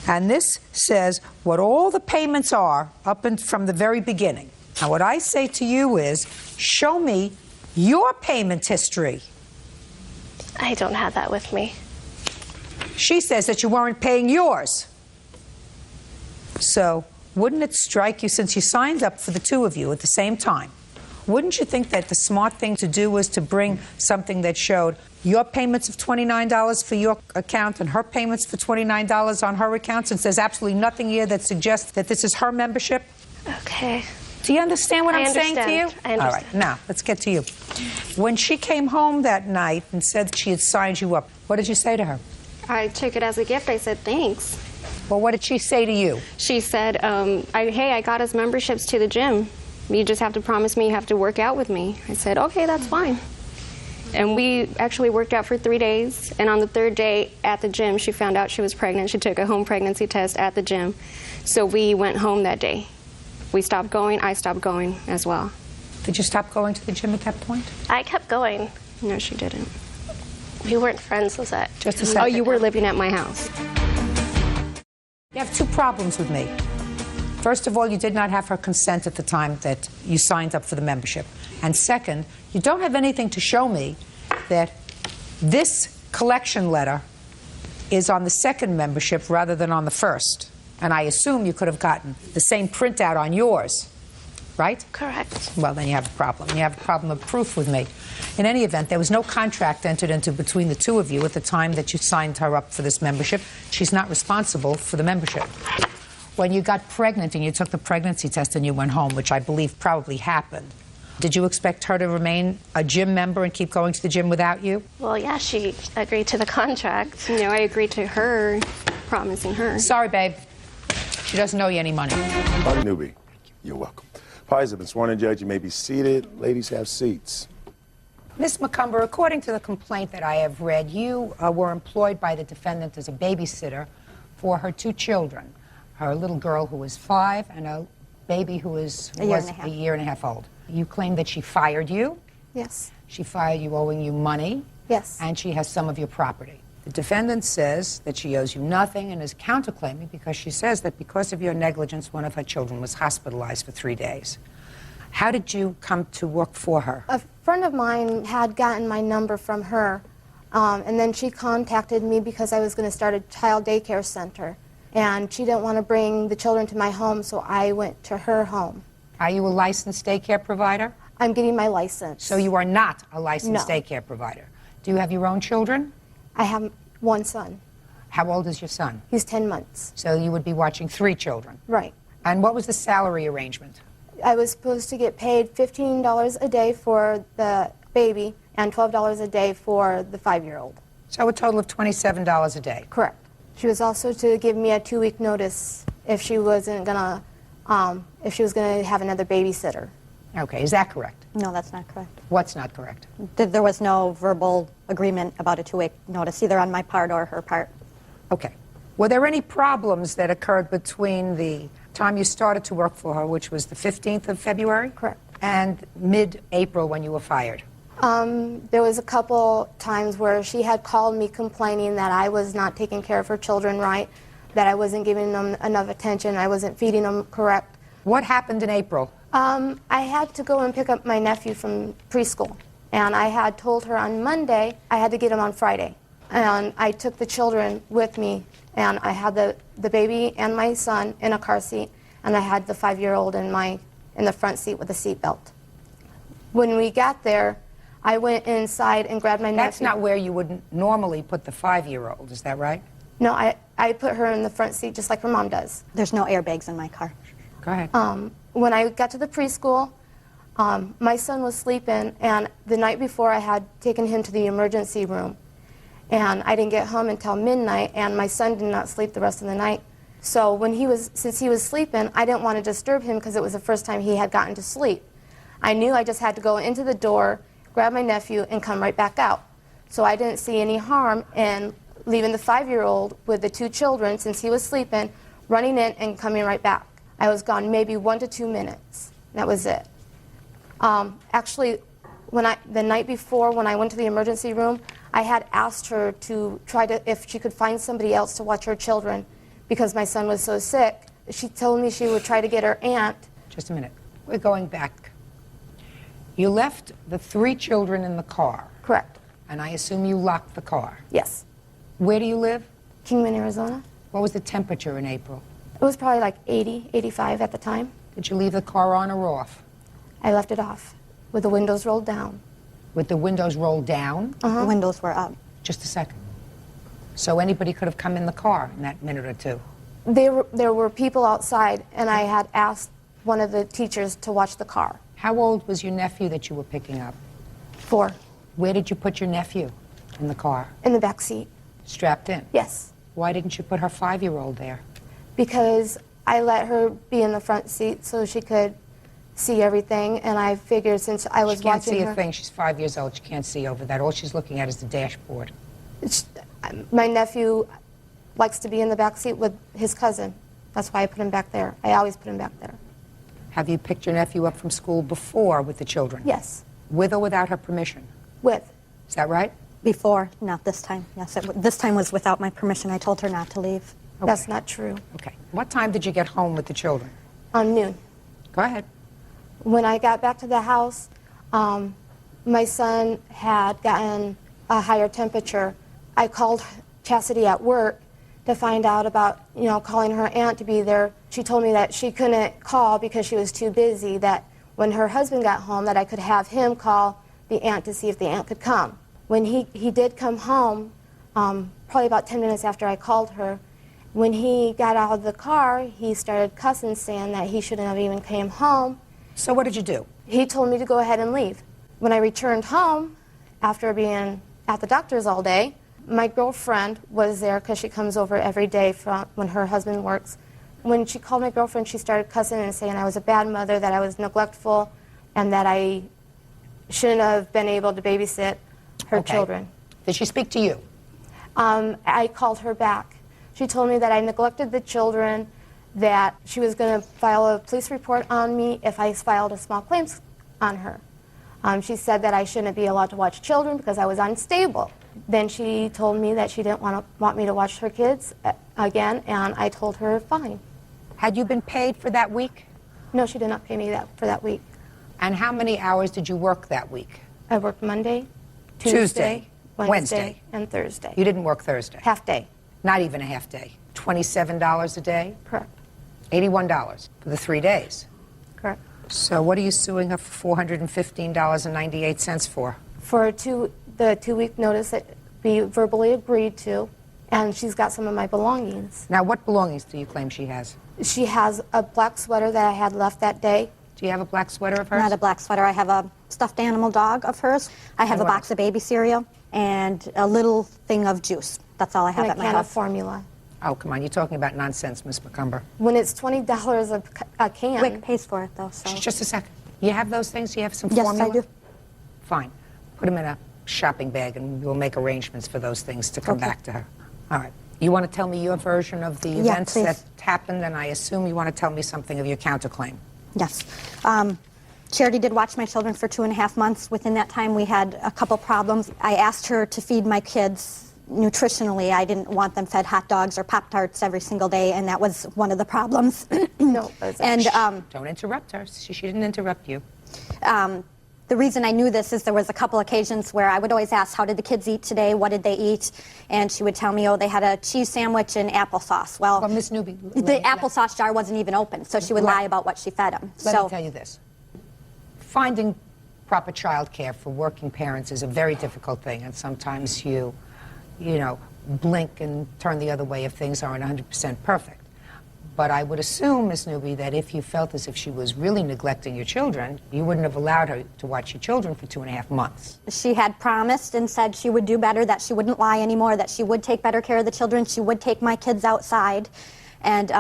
And this says what all the payments are up from the very beginning. Now, what I say to you is, show me your payment history. I don't have that with me. She says that you weren't paying yours. So, wouldn't it strike you, since you signed up for the two of you at the same time, wouldn't you think that the smart thing to do was to bring something that showed your payments of $29 for your account and her payments for $29 on her account, since there's absolutely nothing here that suggests that this is her membership? Okay. Do you understand what I'm saying to you? I understand. All right, now, let's get to you. When she came home that night and said she had signed you up, what did you say to her? I took it as a gift. I said, thanks. Well, what did she say to you? She said, hey, I got us memberships to the gym. You just have to promise me you have to work out with me. I said, okay, that's fine. And we actually worked out for 3 days. And on the third day at the gym, she found out she was pregnant. She took a home pregnancy test at the gym. So we went home that day. We stopped going. I stopped going as well. Did you stop going to the gym at that point? I kept going. No, she didn't. We weren't friends, Lizette. Just a second. Oh, you were living at my house. You have two problems with me. First of all, you did not have her consent at the time that you signed up for the membership. And second, you don't have anything to show me that this collection letter is on the second membership rather than on the first. And I assume you could have gotten the same printout on yours, right? Correct. Well, then you have a problem. You have a problem of proof with me. In any event, there was no contract entered into between the two of you at the time that you signed her up for this membership. She's not responsible for the membership. When you got pregnant and you took the pregnancy test and you went home, which I believe probably happened, did you expect her to remain a gym member and keep going to the gym without you? Well, yeah, she agreed to the contract. You know, I agreed to her promising her. Sorry, babe. She doesn't owe you any money. Dr. Newby, you're welcome. Parties have been sworn in, Judge. You may be seated. Ladies, have seats. Ms. McCumber, according to the complaint that I have read, you were employed by the defendant as a babysitter for her two children, her little girl who was 5 and a baby who was A year and a half. a year and a half old. You claim that she fired you. Yes. She fired you owing you money. Yes. And she has some of your property. The defendant says that she owes you nothing and is counterclaiming because she says that because of your negligence, one of her children was hospitalized for 3 days. How did you come to work for her? A friend of mine had gotten my number from her, and then she contacted me because I was going to start a child daycare center. And she didn't want to bring the children to my home, so I went to her home. Are you a licensed daycare provider? I'm getting my license. So you are not a licensed No. daycare provider. Do you have your own children? I have one son. How old is your son? He's 10 months. So you would be watching 3 children. Right. And what was the salary arrangement? I was supposed to get paid $15 a day for the baby and $12 a day for the 5-year-old. So a total of $27 a day. Correct. She was also to give me a 2-week notice if she wasn't gonna, if she was gonna have another babysitter. Okay, is that correct? No, that's not correct. What's not correct? There was no verbal agreement about a 2-week notice, either on my part or her part. Okay. Were there any problems that occurred between the time you started to work for her, which was the 15th of February? Correct. And mid-April when you were fired? There was a couple times where she had called me complaining that I was not taking care of her children right, that I wasn't giving them enough attention, I wasn't feeding them correct. What happened in April? I had to go and pick up my nephew from preschool, and I had told her on Monday I had to get him on Friday. And I took the children with me, and I had the baby and my son in a car seat, and I had the 5-year-old in the front seat with a seatbelt. When we got there, I went inside and grabbed my nephew. That's not where you would normally put the 5-year-old, is that right? No, I put her in the front seat just like her mom does. There's no airbags in my car. Go ahead. When I got to the preschool, my son was sleeping, and the night before I had taken him to the emergency room. And I didn't get home until midnight, and my son did not sleep the rest of the night. So since he was sleeping, I didn't want to disturb him because it was the first time he had gotten to sleep. I knew I just had to go into the door, grab my nephew, and come right back out. So I didn't see any harm in leaving the 5-year-old with the 2 children, since he was sleeping, running in and coming right back. I was gone maybe 1 to 2 minutes. That was it. Actually, the night before, when I went to the emergency room, I had asked her to if she could find somebody else to watch her children because my son was so sick. She told me she would try to get her aunt. Just a minute. We're going back. You left the 3 children in the car. Correct. And I assume you locked the car. Yes. Where do you live? Kingman, Arizona. What was the temperature in April? It was probably like 80, 85 at the time. Did you leave the car on or off? I left it off with the windows rolled down. With the windows rolled down? The windows were up. Just a second. So anybody could have come in the car in that minute or two? There were people outside, and I had asked one of the teachers to watch the car. How old was your nephew that you were picking up? 4. Where did you put your nephew in the car? In the back seat. Strapped in? Yes. Why didn't you put her 5-year-old there? Because I let her be in the front seat so she could see everything, and I figured since I was watching her... She can't see a thing. She's 5 years old. She can't see over that. All she's looking at is the dashboard. My nephew likes to be in the back seat with his cousin. That's why I put him back there. I always put him back there. Have you picked your nephew up from school before with the children? Yes. With or without her permission? With. Is that right? Before, not this time. Yes, this time was without my permission. I told her not to leave. Okay. That's not true. Okay. What time did you get home with the children? Noon. Go ahead. When I got back to the house, my son had gotten a higher temperature. I called Chastity at work to find out about, calling her aunt to be there. She told me that she couldn't call because she was too busy, that when her husband got home that I could have him call the aunt to see if the aunt could come. When he did come home, probably about 10 minutes after I called her, when he got out of the car, he started cussing, saying that he shouldn't have even came home. So what did you do? He told me to go ahead and leave. When I returned home, after being at the doctor's all day, my girlfriend was there because she comes over every day from when her husband works. When she called my girlfriend, she started cussing and saying I was a bad mother, that I was neglectful, and that I shouldn't have been able to babysit her children. Did she speak to you? I called her back. She told me that I neglected the children, that she was going to file a police report on me if I filed a small claims on her. She said that I shouldn't be allowed to watch children because I was unstable. Then she told me that she didn't want me to watch her kids again, and I told her fine. Had you been paid for that week? No, she did not pay me for that week. And how many hours did you work that week? I worked Monday, Tuesday, Wednesday, and Thursday. You didn't work Thursday? Half day. Not even a half day. $27 a day? Correct. $81 for the 3 days? Correct. So what are you suing her for $415.98 for? For the 2-week notice that we verbally agreed to, and she's got some of my belongings. Now, what belongings do you claim she has? She has a black sweater that I had left that day. Do you have a black sweater of hers? Not a black sweater. I have a stuffed animal dog of hers. I have a box of baby cereal and a little thing of juice. That's all I have And at a my can house. of formula. Oh, come on. You're talking about nonsense, Miss McCumber. When it's $20 a can. WIC pays for it, though, so. Just a second. You have those things? You have some Yes, formula? I do. Fine. Put them in a shopping bag and we'll make arrangements for those things to come back to her. All right. You want to tell me your version of the events please. that happened, and I assume you want to tell me something of your counterclaim. Yes. Charity did watch my children for 2.5 months. Within that time, we had a couple problems. I asked her to feed my kids nutritionally. I didn't want them fed hot dogs or Pop-Tarts every single day, and that was one of the problems. No. And don't interrupt her. She didn't interrupt you. The reason I knew this is there was a couple occasions where I would always ask, how did the kids eat today? What did they eat? And she would tell me, oh, they had a cheese sandwich and applesauce. Well, Miss Newby, the applesauce jar wasn't even open, so she would lie about what she fed them. Let me tell you this. Finding proper child care for working parents is a very difficult thing, and sometimes you blink and turn the other way if things aren't 100% perfect. But I would assume, Ms. Newby, that if you felt as if she was really neglecting your children, you wouldn't have allowed her to watch your children for 2.5 months. She had promised and said she would do better, that she wouldn't lie anymore, that she would take better care of the children, she would take my kids outside. And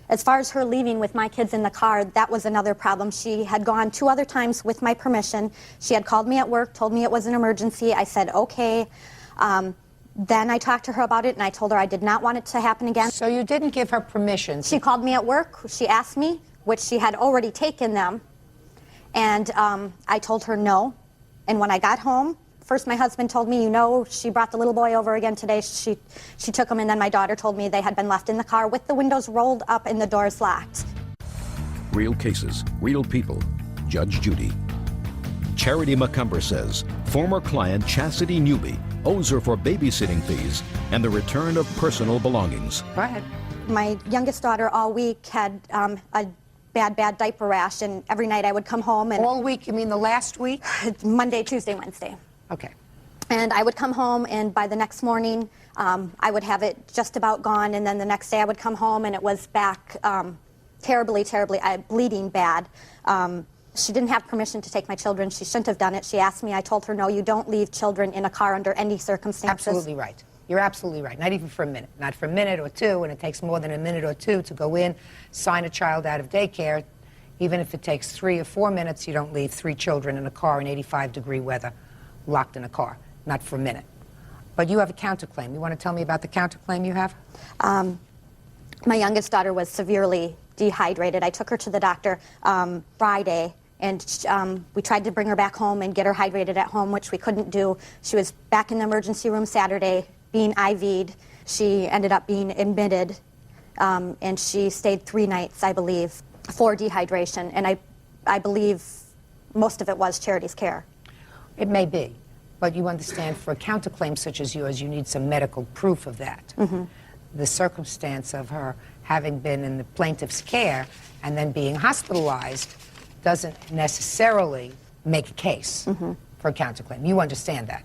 as far as her leaving with my kids in the car, that was another problem. She had gone 2 other times with my permission. She had called me at work, told me it was an emergency. I said, okay. Then I talked to her about it, and I told her I did not want it to happen again. So you didn't give her permission? She called me at work. She asked me, which she had already taken them, and I told her no. And when I got home, first my husband told me, she brought the little boy over again today. She took him, and then my daughter told me they had been left in the car with the windows rolled up and the doors locked. Real cases, real people. Judge Judy. Charity McCumber says former client Chastity Newby owes her for babysitting fees and the return of personal belongings. Go ahead. My youngest daughter all week had a bad diaper rash, and every night I would come home and... All week? You mean the last week? Monday, Tuesday, Wednesday. Okay. And I would come home, and by the next morning, I would have it just about gone, and then the next day I would come home, and it was back terribly, bleeding bad. She didn't have permission to take my children. She shouldn't have done it. She asked me. I told her, no, you don't leave children in a car under any circumstances. Absolutely right. You're absolutely right. Not even for a minute. Not for a minute or two, and it takes more than a minute or two to go in, sign a child out of daycare. Even if it takes 3 or 4 minutes, you don't leave 3 children in a car in 85-degree weather, locked in a car. Not for a minute. But you have a counterclaim. You want to tell me about the counterclaim you have? My youngest daughter was severely dehydrated. I took her to the doctor Friday, and we tried to bring her back home and get her hydrated at home, which we couldn't do. She was back in the emergency room Saturday being IV'd. She ended up being admitted, and she stayed 3 nights, I believe, for dehydration. And I believe most of it was Charity's care. It may be, but you understand for a counterclaim such as yours, you need some medical proof of that. Mm-hmm. The circumstance of her having been in the plaintiff's care and then being hospitalized doesn't necessarily make a case for a counterclaim. You understand that?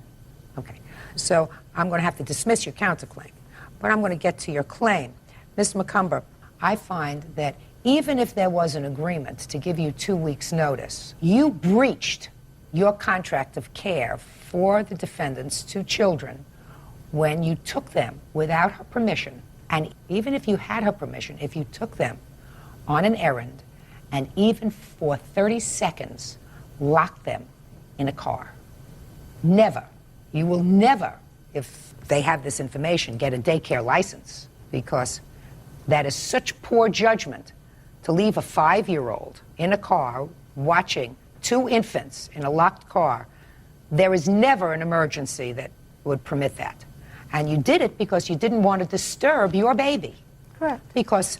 Okay. So I'm going to have to dismiss your counterclaim, but I'm going to get to your claim. Ms. McCumber, I find that even if there was an agreement to give you 2 weeks' notice, you breached your contract of care for the defendant's 2 children when you took them without her permission. And even if you had her permission, if you took them on an errand and even for 30 seconds locked them in a car, never, you will never, if they have this information, get a daycare license, because That is such poor judgment to leave a 5-year-old in a car watching 2 infants in a locked car. There is never an emergency that would permit that. And you did it because you didn't want to disturb your baby. Correct. Because,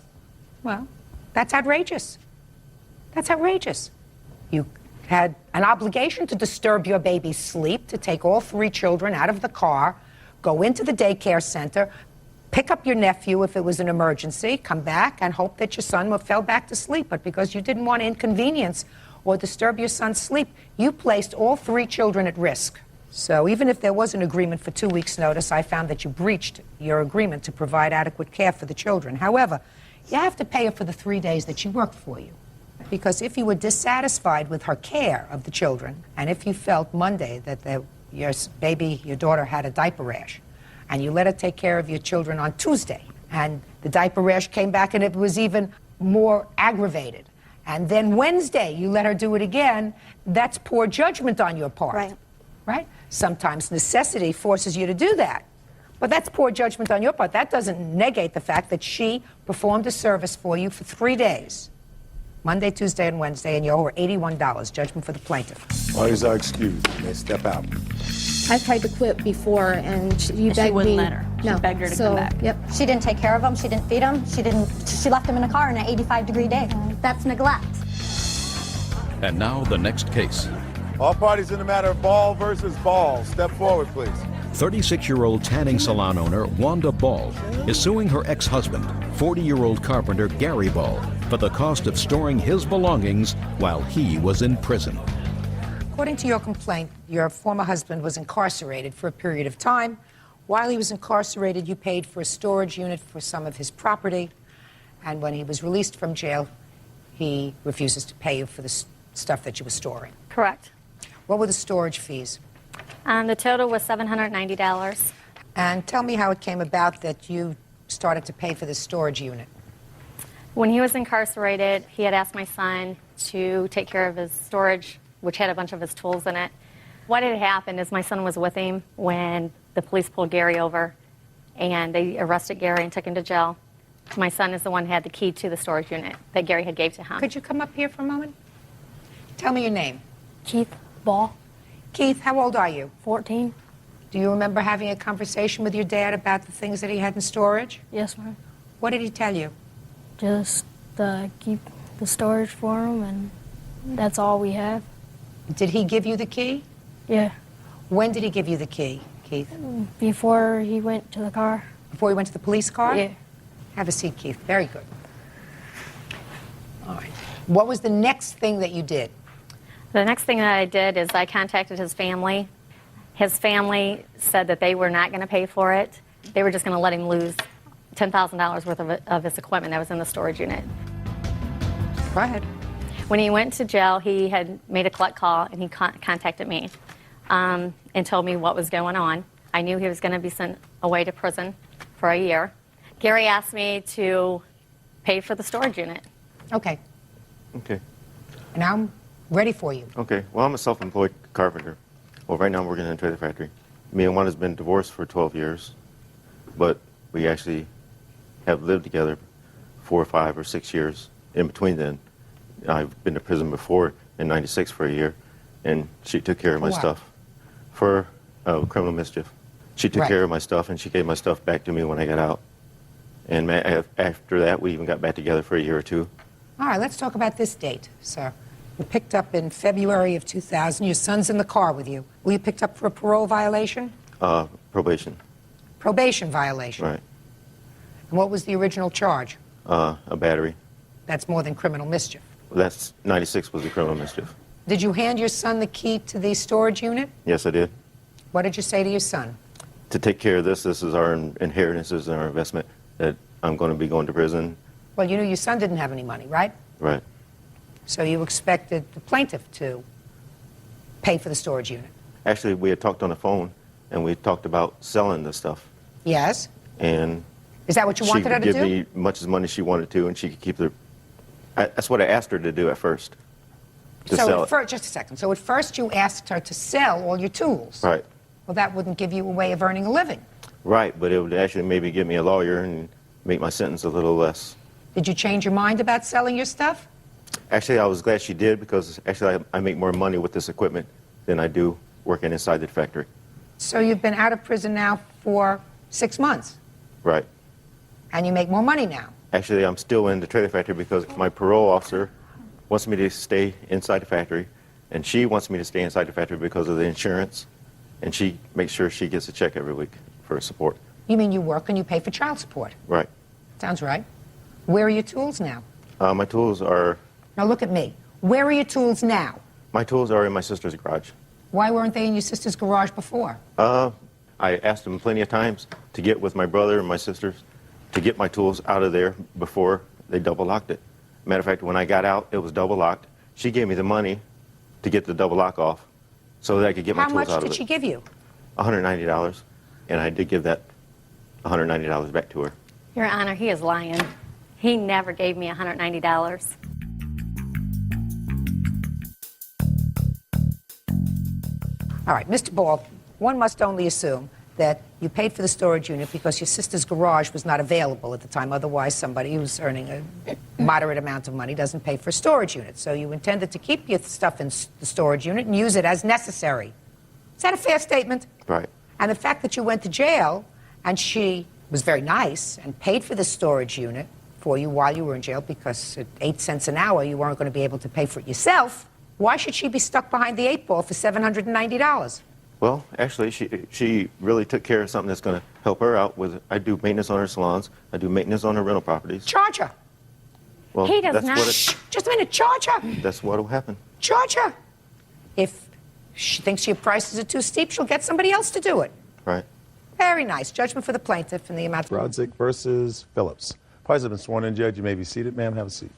well, that's outrageous. That's outrageous. You had an obligation to disturb your baby's sleep, to take all 3 children out of the car, go into the daycare center, pick up your nephew if it was an emergency, come back and hope that your son fell back to sleep. But because you didn't want to inconvenience or disturb your son's sleep, you placed all 3 children at risk. So even if there was an agreement for 2 weeks' notice, I found that you breached your agreement to provide adequate care for the children. However, you have to pay her for the 3 days that she worked for you. Because if you were dissatisfied with her care of the children, and if you felt Monday that your daughter had a diaper rash, and you let her take care of your children on Tuesday, and the diaper rash came back and it was even more aggravated, and then Wednesday you let her do it again, that's poor judgment on your part. Right. Right? Sometimes necessity forces you to do that. But that's poor judgment on your part. That doesn't negate the fact that she performed a service for you for 3 days. Monday, Tuesday, and Wednesday, and you owe her $81. Judgment for the plaintiff. Parties are excused. You may step out. I tried to quit before, and you begged me. She wouldn't let her. No. She begged her to So, come back. Yep. She didn't take care of them. She didn't feed them. She left them in a car on an 85-degree day. That's neglect. And now the next case. All parties in the matter of Ball versus Ball. Step forward, please. 36-year-old tanning salon owner Wanda Ball is suing her ex-husband, 40-year-old carpenter Gary Ball, for the cost of storing his belongings while he was in prison. According to your complaint, your former husband was incarcerated for a period of time. While he was incarcerated, you paid for a storage unit for some of his property. And when he was released from jail, he refuses to pay you for the stuff that you were storing. Correct. What were the storage fees? The total was $790. And tell me how it came about that you started to pay for the storage unit. When he was incarcerated, he had asked my son to take care of his storage, which had a bunch of his tools in it. What had happened is my son was with him when the police pulled Gary over, and they arrested Gary and took him to jail. My son is the one who had the key to the storage unit that Gary had gave to him. Could you come up here for a moment? Tell me your name. Keith Ball. Keith, how old are you? 14. Do you remember having a conversation with your dad about the things that he had in storage? Yes, ma'am. What did he tell you? Just keep the storage for him, and that's all we have. Did he give you the key? Yeah. When did he give you the key, Keith? Before he went to the car. Before he went to the police car? Yeah. Have a seat, Keith. Very good. All right. What was the next thing that you did? The next thing that I did is I contacted his family. His family said that they were not going to pay for it. They were just going to let him lose $10,000 worth of his equipment that was in the storage unit. Go ahead. When he went to jail, he had made a collect call, and he contacted me and told me what was going on. I knew he was going to be sent away to prison for a year. Gary asked me to pay for the storage unit. Okay. Okay. Now I'm ready for you. Okay. Well, I'm a self-employed carpenter. Well, right now I'm working in a trailer factory. Me and Juan has been divorced for 12 years, but we actually have lived together 4 or 5 or 6 years in between then. I've been to prison before in '96 for a year, and she took care of my stuff for criminal mischief. She took care of my stuff, and she gave my stuff back to me when I got out. And after that, we even got back together for a year or two. All right, let's talk about this date, sir. You picked up in February of 2000. Your son's in the car with you. Were you picked up for a parole violation? Probation. Probation violation. Right. And what was the original charge? A battery. That's more than criminal mischief. That's '96 was the criminal mischief. Did you hand your son the key to the storage unit? Yes, I did. What did you say to your son? To take care of this is our inheritance, this is our investment, that I'm going to be going to prison. Well, you knew your son didn't have any money, right? Right. So you expected the plaintiff to pay for the storage unit. Actually, we had talked on the phone, and we talked about selling this stuff. Yes. And is that what you wanted her to do? She could give me much as money she wanted to, and she could keep the... That's what I asked her to do at first. To sell it. Just a second. So at first you asked her to sell all your tools. Right. Well, that wouldn't give you a way of earning a living. Right, but it would actually maybe give me a lawyer and make my sentence a little less. Did you change your mind about selling your stuff? Actually, I was glad she did because actually I make more money with this equipment than I do working inside the factory. So you've been out of prison now for 6 months, Right. and you make more money now. Actually, I'm still in the trailer factory because my parole officer wants me to stay inside the factory, and she wants me to stay inside the factory because of the insurance, and she makes sure she gets a check every week for support. You mean you work and you pay for child support? Right. Sounds right. Where are your tools now? My tools are Now look at me. Where are your tools now? in my sister's garage. Why weren't they in your sister's garage before? I asked them plenty of times to get with my brother and my sisters to get my tools out of there before they double locked it. Matter of fact, when I got out, it was double locked. She gave me the money to get the double lock off so that I could get my How tools much out of it. did she give you? $190, and I did give that $190 back to her. Your Honor, he is lying. He never gave me $190. All right, Mr. Ball, one must only assume that you paid for the storage unit because your sister's garage was not available at the time. Otherwise, somebody who's earning a moderate amount of money doesn't pay for a storage unit. So you intended to keep your stuff in the storage unit and use it as necessary. Is that a fair statement? Right. And the fact that you went to jail and she was very nice and paid for the storage unit for you while you were in jail because at 8 cents an hour you weren't going to be able to pay for it yourself, why should she be stuck behind the 8 ball for $790? Well, actually, she really took care of something that's going to help her out with. I do maintenance on her salons. I do maintenance on her rental properties. Charge her. Well, He does that's not. what Shh, just a minute. Charge her. That's what will happen. Charge her. If she thinks your prices are too steep, she'll get somebody else to do it. Right. Very nice. Judgment for the plaintiff and the amount. Brodzik versus Phillips. Parties have been sworn in, Judge. You may be seated. Ma'am, have a seat.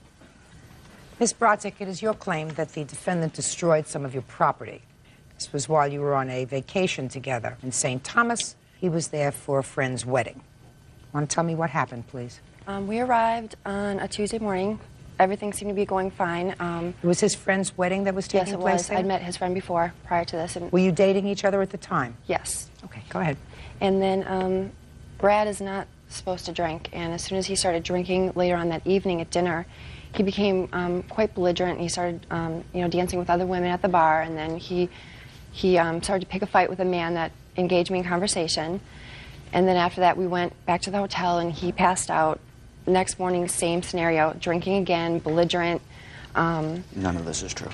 Ms. Brodzik, it is your claim that the defendant destroyed some of your property. This was while you were on a vacation together in St. Thomas. He was there for a friend's wedding. Want to tell me what happened, please? We arrived on a Tuesday morning. Everything seemed to be going fine. It was his friend's wedding that was taking yes, it place was. there? I'd met his friend before, prior to this. And Were you dating each other at the time? yes. Okay, go ahead. And then Brad is not supposed to drink, and as soon as he started drinking later on that evening at dinner, he became quite belligerent. And he started, dancing with other women at the bar, and then he started to pick a fight with a man that engaged me in conversation. And then after that, we went back to the hotel, and he passed out. Next morning, same scenario, drinking again, belligerent. None of this is true.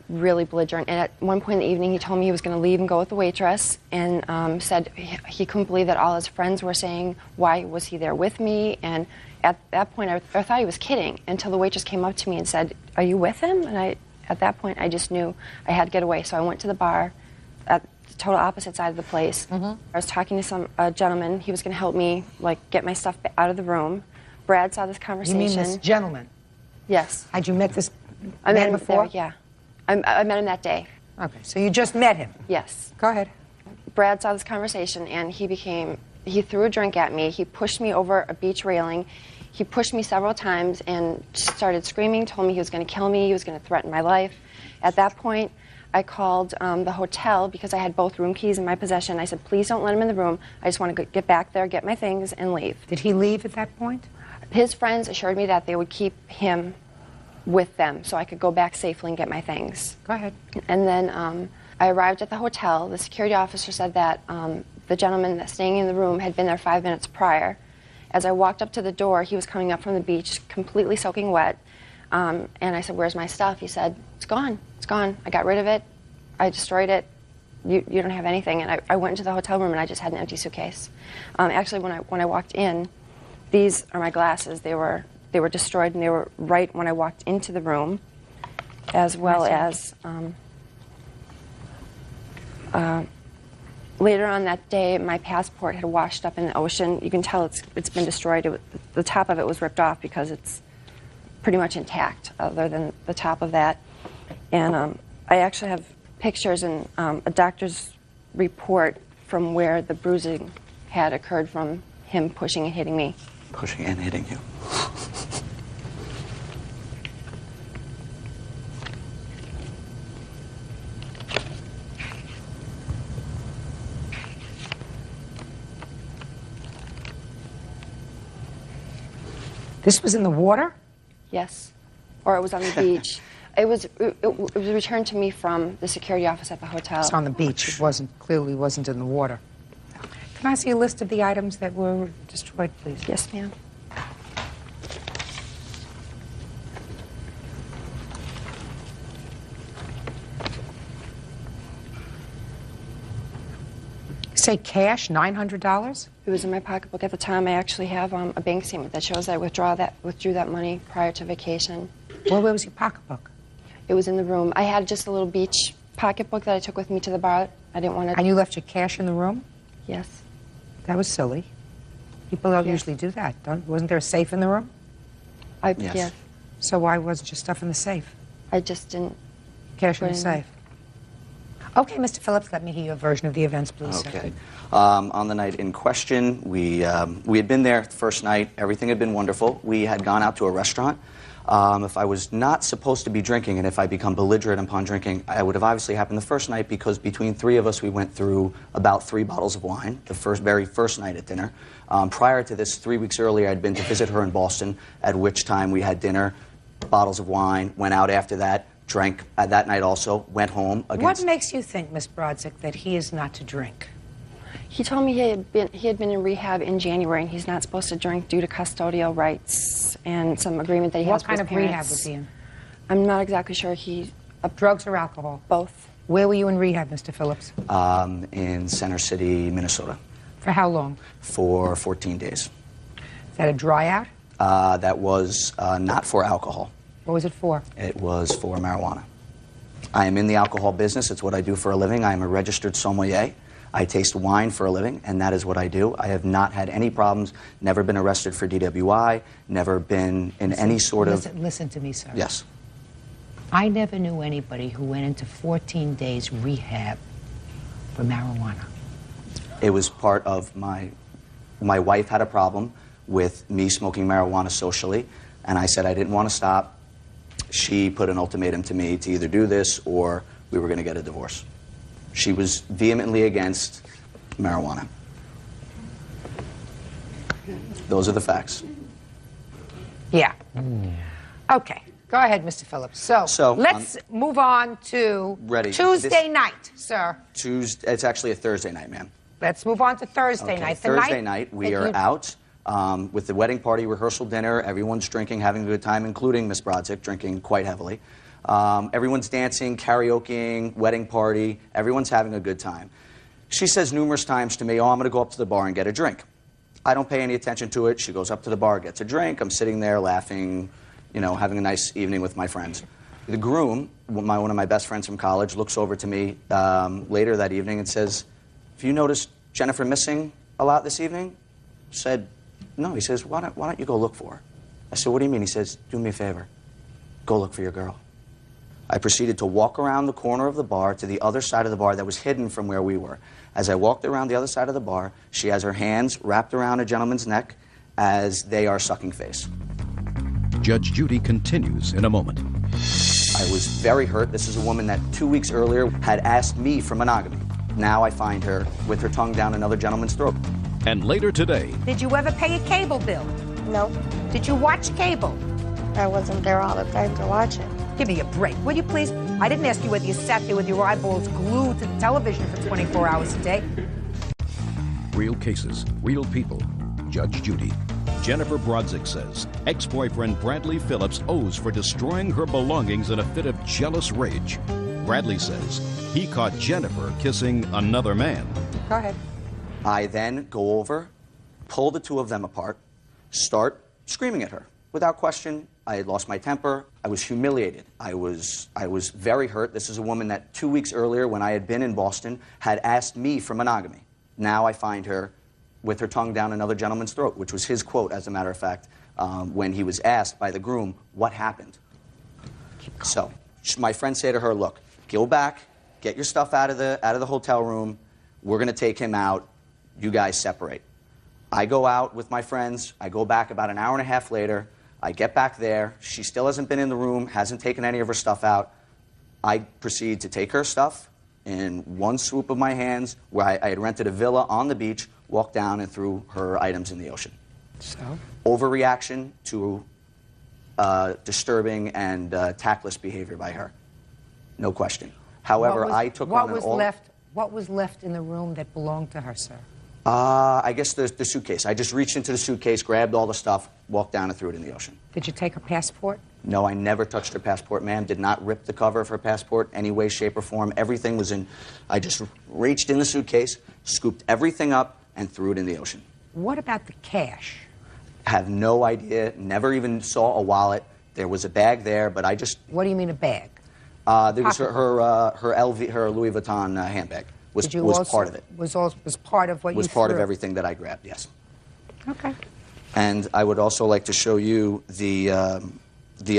Really belligerent. And at one point in the evening, he told me he was going to leave and go with the waitress, and said he couldn't believe that all his friends were saying, why was he there with me? And at that point, I thought he was kidding, until the waitress came up to me and said, are you with him? And at that point, I just knew I had to get away. So I went to the bar at the total opposite side of the place. I was talking to a gentleman. He was going to help me, get my stuff out of the room. Brad saw this conversation. You mean this gentleman? Yes. Had you met this I met man him before? there, yeah. I met him that day. Okay, so you just met him? Yes. Go ahead. Brad saw this conversation, and he threw a drink at me. He pushed me over a beach railing. He pushed me several times and started screaming, told me he was going to kill me, he was going to threaten my life. At that point, I called the hotel because I had both room keys in my possession. I said, please don't let him in the room. I just want to get back there, get my things, and leave. Did he leave at that point? His friends assured me that they would keep him with them so I could go back safely and get my things. Go ahead. And then I arrived at the hotel. The security officer said that the gentleman that's staying in the room had been there 5 minutes prior. As I walked up to the door, he was coming up from the beach, completely soaking wet. And I said, where's my stuff? He said, it's gone. It's gone. I got rid of it. I destroyed it. You don't have anything. And I went into the hotel room, and I just had an empty suitcase. Actually, when I walked in, these are my glasses. They were destroyed, and they were right when I walked into the room, as well as later on that day, my passport had washed up in the ocean. You can tell it's been destroyed. The top of it was ripped off because it's pretty much intact, other than the top of that. And I actually have pictures and a doctor's report from where the bruising had occurred from him pushing and hitting me. Pushing and hitting you. This was in the water? Yes. Or it was on the beach. It was returned to me from the security office at the hotel. It's on the beach. It clearly wasn't in the water. Can I see a list of the items that were destroyed, please? Yes, ma'am. Say cash, $900? It was in my pocketbook at the time. I actually have a bank statement that shows I withdrew that money prior to vacation. Well, where was your pocketbook? It was in the room. I had just a little beach pocketbook that I took with me to the bar. I didn't want to... And you left your cash in the room? Yes. That was silly. People don't usually do that. Wasn't there a safe in the room? Yes. Yeah. So why wasn't your stuff in the safe? I just didn't... Cash in the safe. Okay, Mr. Phillips, let me hear your version of the events, please. Okay. On the night in question, we had been there the first night. Everything had been wonderful. We had gone out to a restaurant. If I was not supposed to be drinking, and if I become belligerent upon drinking, it would have obviously happened the first night, because between three of us, we went through about 3 bottles of wine, the very first night at dinner. Prior to this, 3 weeks earlier, I'd been to visit her in Boston, at which time we had dinner, bottles of wine, went out after that, drank that night also, went home. What makes you think, Miss Brodzik, that he is not to drink? He told me he had been in rehab in January, and he's not supposed to drink due to custodial rights and some agreement that he has with his parents. What kind of rehab was he in? I'm not exactly sure. Drugs or alcohol? Both. Where were you in rehab, Mr. Phillips? In Center City, Minnesota. For how long? For 14 days. Is that a dry out? That was not for alcohol. What was it for? It was for marijuana. I am in the alcohol business. It's what I do for a living. I am a registered sommelier. I taste wine for a living, and that is what I do. I have not had any problems, never been arrested for DWI, never been in any sort of... Listen to me, sir. Yes. I never knew anybody who went into 14 days rehab for marijuana. It was part of my wife had a problem with me smoking marijuana socially, and I said I didn't want to stop. She put an ultimatum to me to either do this or we were going to get a divorce. She was vehemently against marijuana. Those are the facts. Yeah. Okay. Go ahead, Mr. Phillips. So let's move on to Tuesday night, sir. It's actually a Thursday night, ma'am. Let's move on to Thursday night. Thursday night, we are out with the wedding party, rehearsal dinner. Everyone's drinking, having a good time, including Miss Brodzik, drinking quite heavily. Everyone's dancing, karaokeing, wedding party. Everyone's having a good time. She says numerous times to me, oh, I'm going to go up to the bar and get a drink. I don't pay any attention to it. She goes up to the bar, gets a drink. I'm sitting there laughing, you know, having a nice evening with my friends. The groom, one of my best friends from college, looks over to me later that evening and says, have you noticed Jennifer missing a lot this evening? I said, no. He says, why don't you go look for her? I said, what do you mean? He says, do me a favor. Go look for your girl. I proceeded to walk around the corner of the bar to the other side of the bar that was hidden from where we were. As I walked around the other side of the bar, she has her hands wrapped around a gentleman's neck as they are sucking face. Judge Judy continues in a moment. I was very hurt. This is a woman that 2 weeks earlier had asked me for monogamy. Now I find her with her tongue down another gentleman's throat. And later today... Did you ever pay a cable bill? No. Did you watch cable? I wasn't there all the time to watch it. Give me a break, will you please? I didn't ask you whether you sat there with your eyeballs glued to the television for 24 hours a day. Real cases, real people. Judge Judy. Jennifer Brodzik says ex-boyfriend Bradley Phillips owes for destroying her belongings in a fit of jealous rage. Bradley says he caught Jennifer kissing another man. Go ahead. I then go over, pull the two of them apart, start screaming at her. Without question, I had lost my temper. I was humiliated. I was very hurt. This is a woman that 2 weeks earlier, when I had been in Boston, had asked me for monogamy. Now I find her with her tongue down another gentleman's throat, which was his quote, as a matter of fact, when he was asked by the groom what happened. So my friend said to her, look, go back, get your stuff out of the hotel room. We're going to take him out. You guys separate. I go out with my friends. I go back about an hour and a half later. I get back there. She still hasn't been in the room, hasn't taken any of her stuff out. I proceed to take her stuff in one swoop of my hands, where I had rented a villa on the beach, walked down and threw her items in the ocean. So? Overreaction to disturbing and tactless behavior by her. No question. However, I took on an all... What was left in the room that belonged to her, sir? I guess the suitcase. I just reached into the suitcase, grabbed all the stuff, walked down and threw it in the ocean. Did you take her passport? No, I never touched her passport, ma'am. Did not rip the cover of her passport any way, shape, or form. Everything was in... I just reached in the suitcase, scooped everything up, and threw it in the ocean. What about the cash? Have no idea. Never even saw a wallet. There was a bag there, but I just... What do you mean a bag? There was her Louis Vuitton handbag. Was part of it. Was part of what you was part of everything that I grabbed, yes. Okay. And I would also like to show you the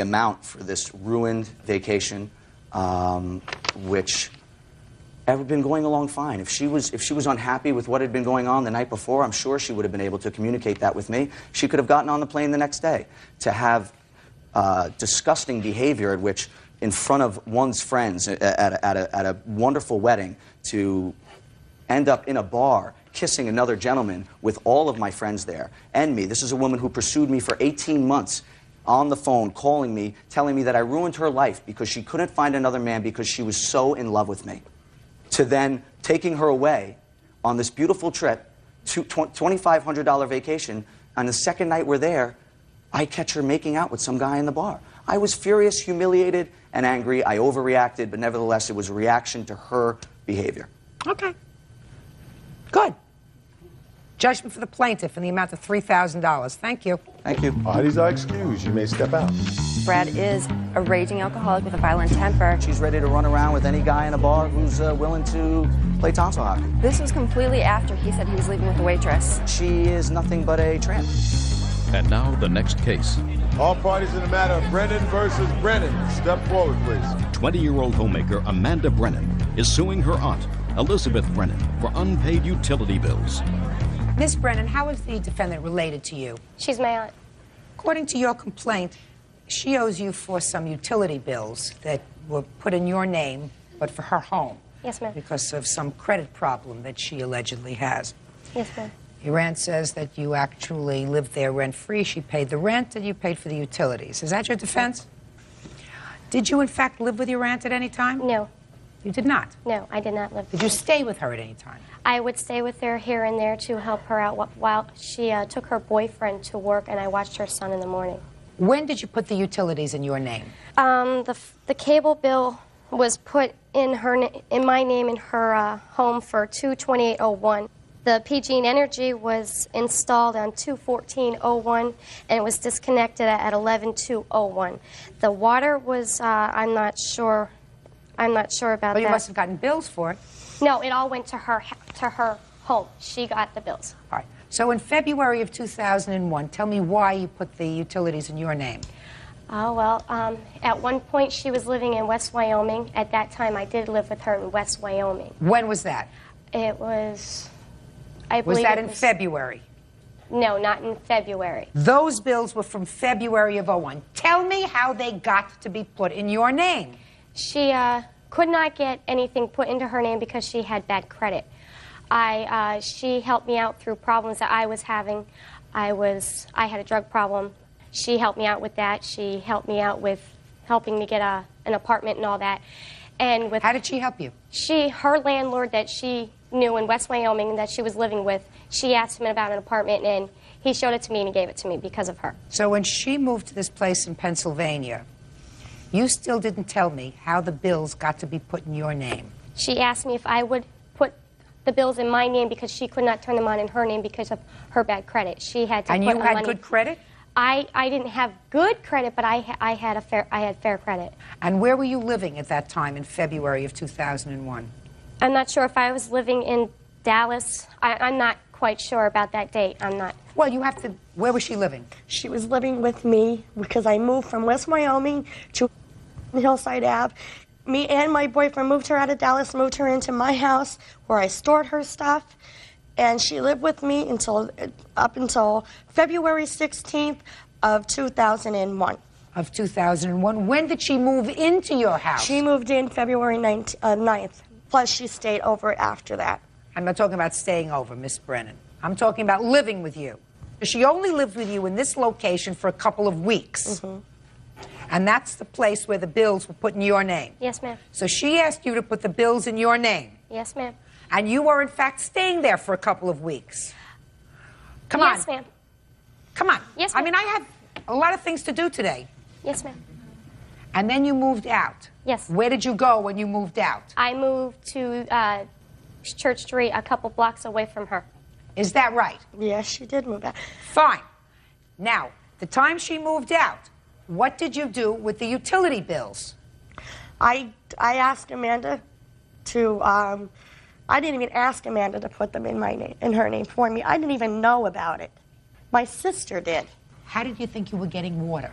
amount for this ruined vacation, which had been going along fine. If she was unhappy with what had been going on the night before, I'm sure she would have been able to communicate that with me. She could have gotten on the plane the next day. To have disgusting behavior at which, in front of one's friends at a wonderful wedding, to end up in a bar kissing another gentleman with all of my friends there and me. This is a woman who pursued me for 18 months on the phone, calling me, telling me that I ruined her life because she couldn't find another man because she was so in love with me. To then taking her away on this beautiful trip, $2,500 vacation, on the second night we're there, I catch her making out with some guy in the bar. I was furious, humiliated, and angry. I overreacted, but nevertheless, it was a reaction to her behavior. Okay. Good. Judgment for the plaintiff in the amount of $3,000. Thank you. Thank you. Parties are excused. You may step out. Brad is a raging alcoholic with a violent temper. She's ready to run around with any guy in a bar who's willing to play tonsil hockey. This was completely after he said he was leaving with the waitress. She is nothing but a tramp. And now the next case. All parties in the matter of Brennan versus Brennan. Step forward, please. 20-year-old homemaker Amanda Brennan is suing her aunt, Elizabeth Brennan, for unpaid utility bills. Miss Brennan, how is the defendant related to you? She's my aunt. According to your complaint, she owes you for some utility bills that were put in your name, but for her home. Yes, ma'am. Because of some credit problem that she allegedly has. Yes, ma'am. Your aunt says that you actually lived there rent-free. She paid the rent and you paid for the utilities. Is that your defense? Did you, in fact, live with your aunt at any time? No. You did not? No, I did not live with her. Did you stay with her at any time? I would stay with her here and there to help her out while she took her boyfriend to work, and I watched her son in the morning. When did you put the utilities in your name? The cable bill was put in my name in her home for 2/28/01. The PG and Energy was installed on 2/14/01, and it was disconnected at 11/2/01. The water was I'm not sure about that. Well, you must have gotten bills for it. No, it all went to her home. She got the bills. All right. So in February of 2001, tell me why you put the utilities in your name. Oh, well, at one point she was living in West Wyoming. At that time, I did live with her in West Wyoming. When was that? It was, I believe Was that in February? No, not in February. Those bills were from February of 01. Tell me how they got to be put in your name. She could not get anything put into her name because she had bad credit. She helped me out through problems that I was having. I had a drug problem. She helped me out with that. She helped me out with helping me get an apartment and all that. And with how did she help you? Her landlord that she knew in West Wyoming that she was living with, she asked him about an apartment, and he showed it to me and he gave it to me because of her. So when she moved to this place in Pennsylvania, you still didn't tell me how the bills got to be put in your name. She asked me if I would put the bills in my name because she could not turn them on in her name because of her bad credit. She had to. And put you had money. good credit? I didn't have good credit, but I had fair credit. And where were you living at that time in February of 2001? I'm not sure if I was living in Dallas. I'm not quite sure about that date. I'm not. Well, you have to. Where was she living? She was living with me because I moved from West Wyoming to Hillside Ave. Me and my boyfriend moved her out of Dallas, moved her into my house where I stored her stuff, and she lived with me up until February 16th of 2001. Of 2001. When did she move into your house? She moved in February 9th. Plus, she stayed over after that. I'm not talking about staying over, Miss Brennan. I'm talking about living with you. She only lived with you in this location for a couple of weeks. And that's the place where the bills were put in your name. Yes, ma'am. So she asked you to put the bills in your name. Yes, ma'am. And you were, in fact, staying there for a couple of weeks. Come on. Yes, ma'am. Come on. Yes, I mean, I have a lot of things to do today. Yes, ma'am. And then you moved out. Yes. Where did you go when you moved out? I moved to Church Street, a couple blocks away from her. Is that right? Yes, she did move out. Fine. Now, the time she moved out, what did you do with the utility bills? I asked Amanda to, I didn't even ask Amanda to put them in my name, in her name for me. I didn't even know about it. My sister did. How did you think you were getting water?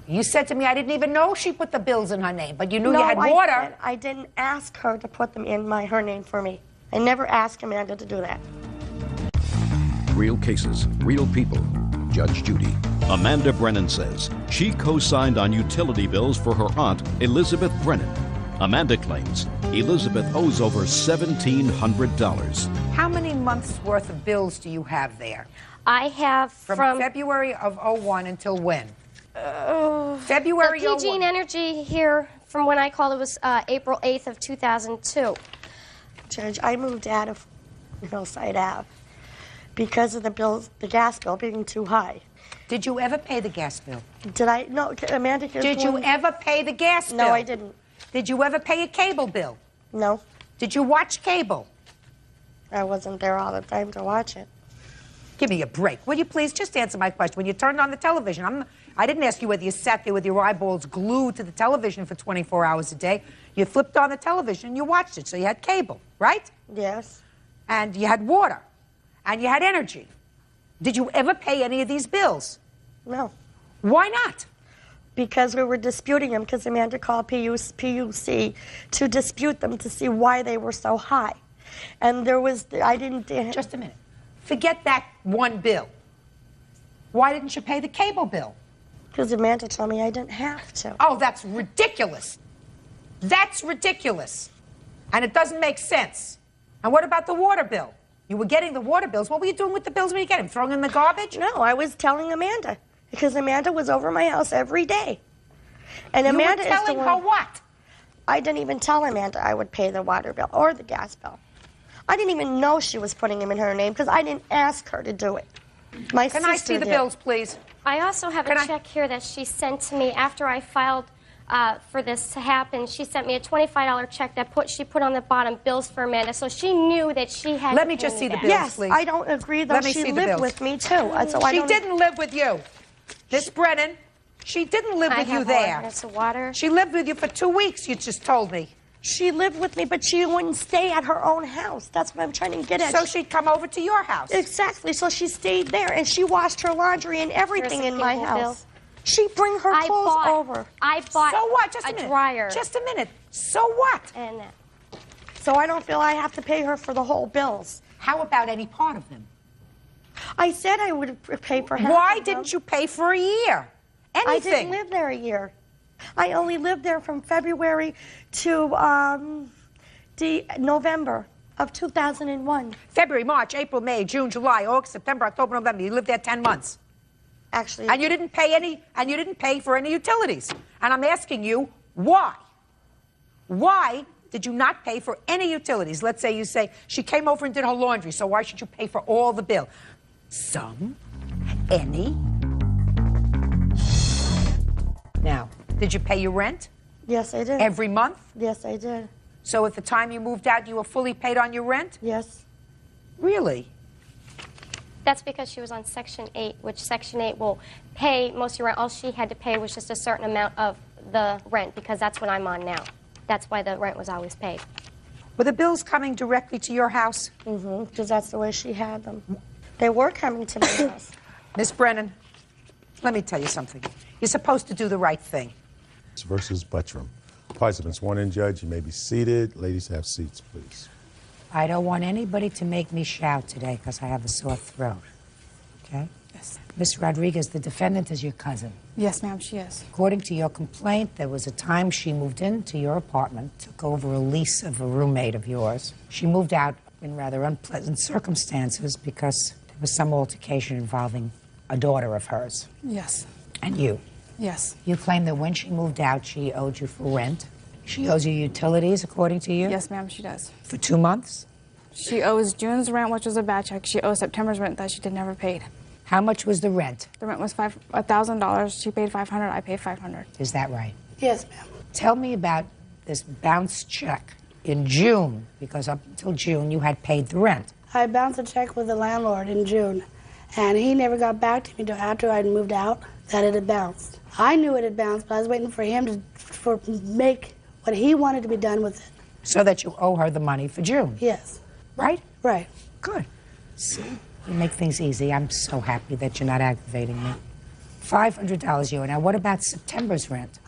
You said to me, I didn't even know she put the bills in her name, but you knew you had water. I didn't ask her to put them in her name for me. I never asked Amanda to do that. Real cases, real people. Judge Judy. Amanda Brennan says she co-signed on utility bills for her aunt, Elizabeth Brennan. Amanda claims Elizabeth owes over $1,700. How many months' worth of bills do you have there? I have from February of '01 until when? February the PG&E Energy here, from when I called, it was April 8th of 2002. Judge, I moved out of Hillside Ave because of the gas bill being too high. Did you ever pay the gas bill? Did I? No, Amanda. Did you ever pay the gas bill? No, I didn't. Did you ever pay a cable bill? No. Did you watch cable? I wasn't there all the time to watch it. Give me a break. Will you please just answer my question? When you turned on the television, I didn't ask you whether you sat there with your eyeballs glued to the television for 24 hours a day. You flipped on the television and you watched it, so you had cable, right? Yes. And you had water. And you had energy. Did you ever pay any of these bills? No. Why not? Because we were disputing them, because Amanda called PUC to dispute them to see why they were so high. And there was, I didn't... Just a minute. Forget that one bill. Why didn't you pay the cable bill? Because Amanda told me I didn't have to. Oh, that's ridiculous. That's ridiculous. And it doesn't make sense. And what about the water bill? You were getting the water bills. What were you doing with the bills when you get them? Throwing them in the garbage? No, I was telling Amanda. Because Amanda was over my house every day. And Amanda you were telling her what? I didn't even tell Amanda I would pay the water bill or the gas bill. I didn't even know she was putting them in her name because I didn't ask her to do it. My sister Can I see the did. bills, please? I also have a check here that she sent to me after I filed for this to happen. She sent me a $25 check that she put on the bottom bills for Amanda, so she knew that she had. Let me just see the bills, yes, please. I don't agree though. Let me she see the lived bills. with me too. So She didn't live with you. Miss Brennan, she didn't live with you there. That's the water. She lived with you for 2 weeks, you just told me. She lived with me, but she wouldn't stay at her own house. That's what I'm trying to get at. So she'd come over to your house. Exactly. So she stayed there, and she washed her laundry and everything in my house. She'd bring her clothes over. I bought So what? Just a minute. dryer. Just a minute. So what? And so I don't feel I have to pay her for the whole bills. How about any part of them? I said I would pay for half. Why didn't you pay for a year? Anything. I didn't live there a year. I only lived there from February to November of 2001. February, March, April, May, June, July, August, September, October, November. You lived there 10 months. Actually. And you didn't pay for any utilities. And I'm asking you, why? Why did you not pay for any utilities? Let's say you say she came over and did her laundry, so why should you pay for all the bill? Some? Any? Now, did you pay your rent? Yes, I did. Every month? Yes, I did. So at the time you moved out, you were fully paid on your rent? Yes. Really? that's because she was on Section 8, which Section 8 will pay most of your rent. All she had to pay was just a certain amount of the rent, because that's what I'm on now. That's why the rent was always paid. Were the bills coming directly to your house? Mm-hmm, because that's the way she had them. They were coming to my house. Miss Brennan, let me tell you something. You're supposed to do the right thing. Versus Buttram. Parties have been sworn in, Judge. You may be seated. Ladies, have seats, please. I don't want anybody to make me shout today because I have a sore throat. Okay? Yes. Miss Rodriguez, the defendant is your cousin. Yes, ma'am, she is. According to your complaint, there was a time she moved into your apartment, took over a lease of a roommate of yours. She moved out in rather unpleasant circumstances because There was some altercation involving a daughter of hers Yes. and you. Yes. You claim that when she moved out, she owed you for rent. She owes you utilities, according to you? Yes, ma'am, she does. For 2 months? She owes June's rent, which was a bad check. She owes September's rent that she never paid. How much was the rent? The rent was $1,000. She paid $500. I paid $500. Is that right? Yes, ma'am. Tell me about this bounce check in June, because up until June you had paid the rent. I bounced a check with the landlord in June, and he never got back to me until after I'd moved out that it had bounced. I knew it had bounced, but I was waiting for him to make what he wanted to be done with it. So that you owe her the money for June? Yes. Right? Right. Good. See, you make things easy. I'm so happy that you're not aggravating me. $500 you owe. Now, what about September's rent?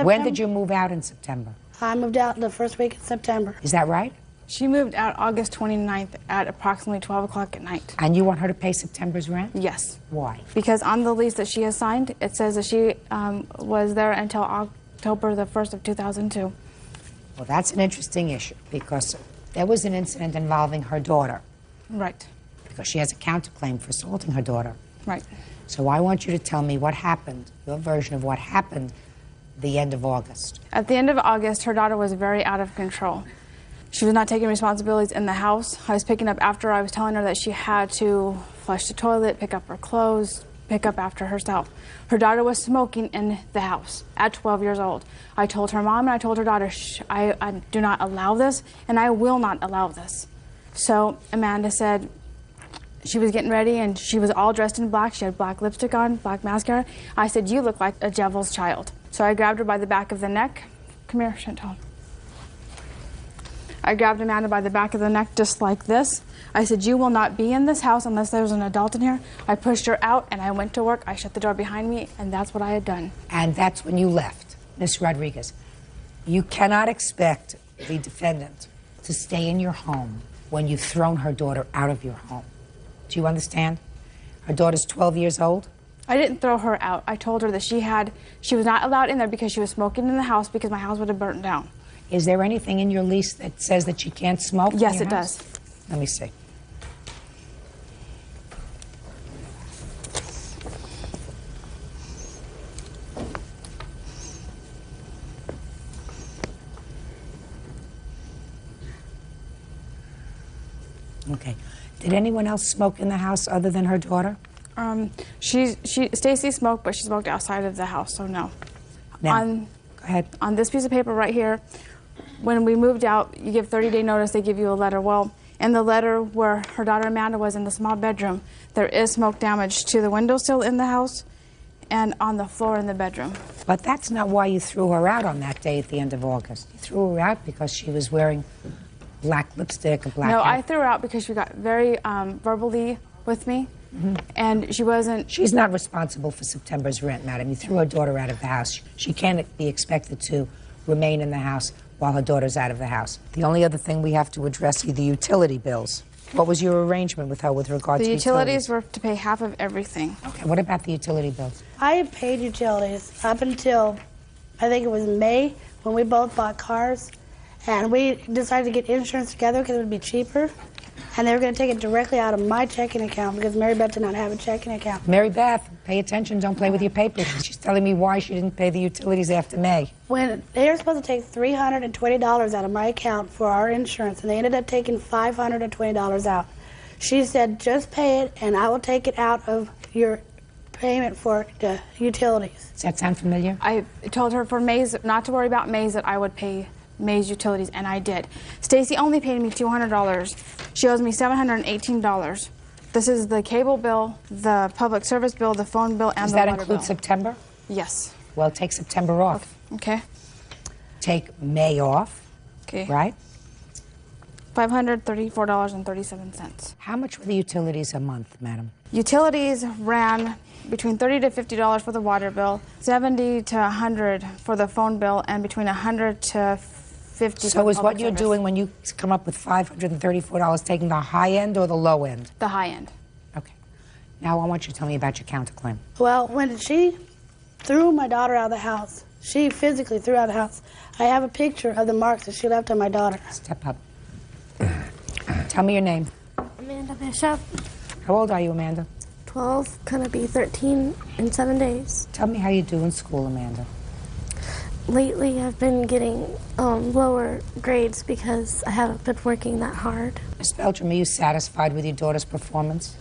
When did you move out in September? I moved out the first week in September. Is that right? She moved out August 29th at approximately 12 o'clock at night. And you want her to pay September's rent? Yes. Why? Because on the lease that she has signed, it says that she was there until October the 1st of 2002. Well, that's an interesting issue, because there was an incident involving her daughter. Right. Because she has a counterclaim for assaulting her daughter. Right. So I want you to tell me what happened, your version of what happened the end of August. At the end of August, her daughter was very out of control. She was not taking responsibilities in the house. I was picking up after her. I was telling her that she had to flush the toilet, pick up her clothes, pick up after herself. Her daughter was smoking in the house at 12 years old. I told her mom and I told her daughter, I do not allow this, and I will not allow this. So Amanda said she was getting ready, and she was all dressed in black. She had black lipstick on, black mascara. I said, you look like a devil's child. So I grabbed her by the back of the neck. Come here, Chantal. I grabbed Amanda by the back of the neck just like this. I said, you will not be in this house unless there's an adult in here. I pushed her out and I went to work. I shut the door behind me, and that's what I had done. And that's when you left. Ms. Rodriguez, you cannot expect the defendant to stay in your home when you've thrown her daughter out of your home. Do you understand? Her daughter's 12 years old. I didn't throw her out. I told her that she was not allowed in there because she was smoking in the house, because my house would have burnt down. Is there anything in your lease that says that she can't smoke? Yes, in your it house? does. Let me see. Okay. Did anyone else smoke in the house other than her daughter? Stacy smoked, but she smoked outside of the house, so no. Now, go ahead. On this piece of paper right here, when we moved out, you give 30-day notice, they give you a letter. Well, in the letter where her daughter Amanda was in the small bedroom, there is smoke damage to the windowsill in the house and on the floor in the bedroom. But that's not why you threw her out on that day at the end of August. You threw her out because she was wearing black lipstick, a black No, hat. I threw her out because she got very verbally with me, and she wasn't... She's not responsible for September's rent, madam. You threw her daughter out of the house. She can't be expected to remain in the house while her daughter's out of the house. The only other thing we have to address are the utility bills. What was your arrangement with her with regard to The utilities? utilities were to pay half of everything. Okay, what about the utility bills? I paid utilities up until, I think it was May, when we both bought cars. And we decided to get insurance together because it would be cheaper. And they were going to take it directly out of my checking account because Mary Beth did not have a checking account. Mary Beth, pay attention. Don't play with your papers. She's telling me why she didn't pay the utilities after May. When they were supposed to take $320 out of my account for our insurance, and they ended up taking $520 out. She said, just pay it, and I will take it out of your payment for the utilities. Does that sound familiar? I told her for May's, not to worry about May's, that I would pay May's utilities, and I did. Stacy only paid me $200. She owes me $718. This is the cable bill, the public service bill, the phone bill, and Does the that water include bill. September? Yes. Well, take September off. Okay. Take May off. Okay. Right? $534.37. How much were the utilities a month, madam? Utilities ran between $30 to $50 for the water bill, $70 to $100 for the phone bill, and between $100 to $50 So for is what public you're service. doing when you come up with $534 taking the high end or the low end? The high end. Okay. Now I want you to tell me about your counterclaim. Well, when she threw my daughter out of the house, she physically threw out of the house. I have a picture of the marks that she left on my daughter. Step up. Tell me your name. Amanda Bishop. How old are you, Amanda? 12, gonna be 13 in 7 days. Tell me how you do in school, Amanda. Lately, I've been getting lower grades because I haven't been working that hard. Miss Beltram, are you satisfied with your daughter's performance?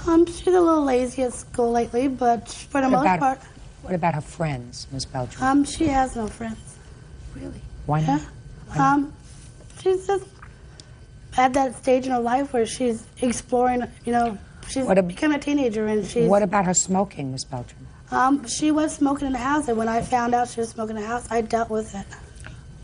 She's a little lazy at school lately, but for the most part... What about her friends, Miss Beltram? She has no friends. Really? Why not? Yeah. She's just at that stage in her life where she's exploring, you know, she's become a teenager and she's... What about her smoking, Miss Beltram? She was smoking in the house, and when I found out she was smoking in the house, I dealt with it.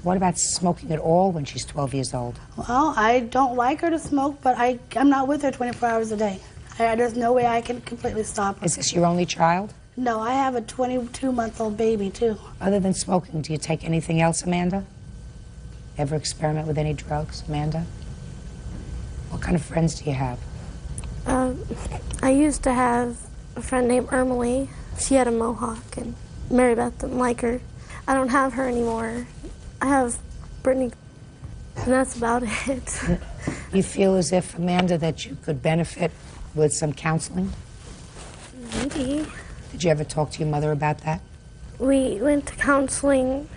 What about smoking at all when she's 12 years old? Well, I don't like her to smoke, but I'm not with her 24 hours a day. There's no way I can completely stop her. Is this your only child? No, I have a 22-month-old baby, too. Other than smoking, do you take anything else, Amanda? Ever experiment with any drugs, Amanda? What kind of friends do you have? I used to have a friend named Emily. She had a mohawk, and Mary Beth didn't like her. I don't have her anymore. I have Brittany, and that's about it. You feel as if, Amanda, that you could benefit with some counseling? Maybe. Did you ever talk to your mother about that? We went to counseling.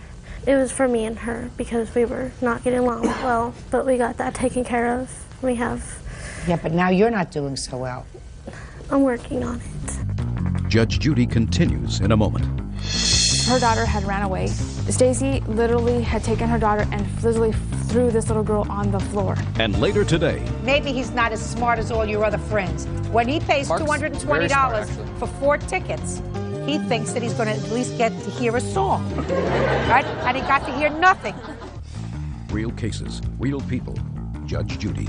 It was for me and her because we were not getting along well, but we got that taken care of. We have... Yeah, but now you're not doing so well. I'm working on it. Judge Judy continues in a moment. Her daughter had ran away. Stacy literally had taken her daughter and literally threw this little girl on the floor. And later today, Maybe he's not as smart as all your other friends. When he pays Mark's very $220 smart, for 4 tickets, he thinks that he's going to at least get to hear a song, right? And he got to hear nothing. real cases, real people. Judge Judy.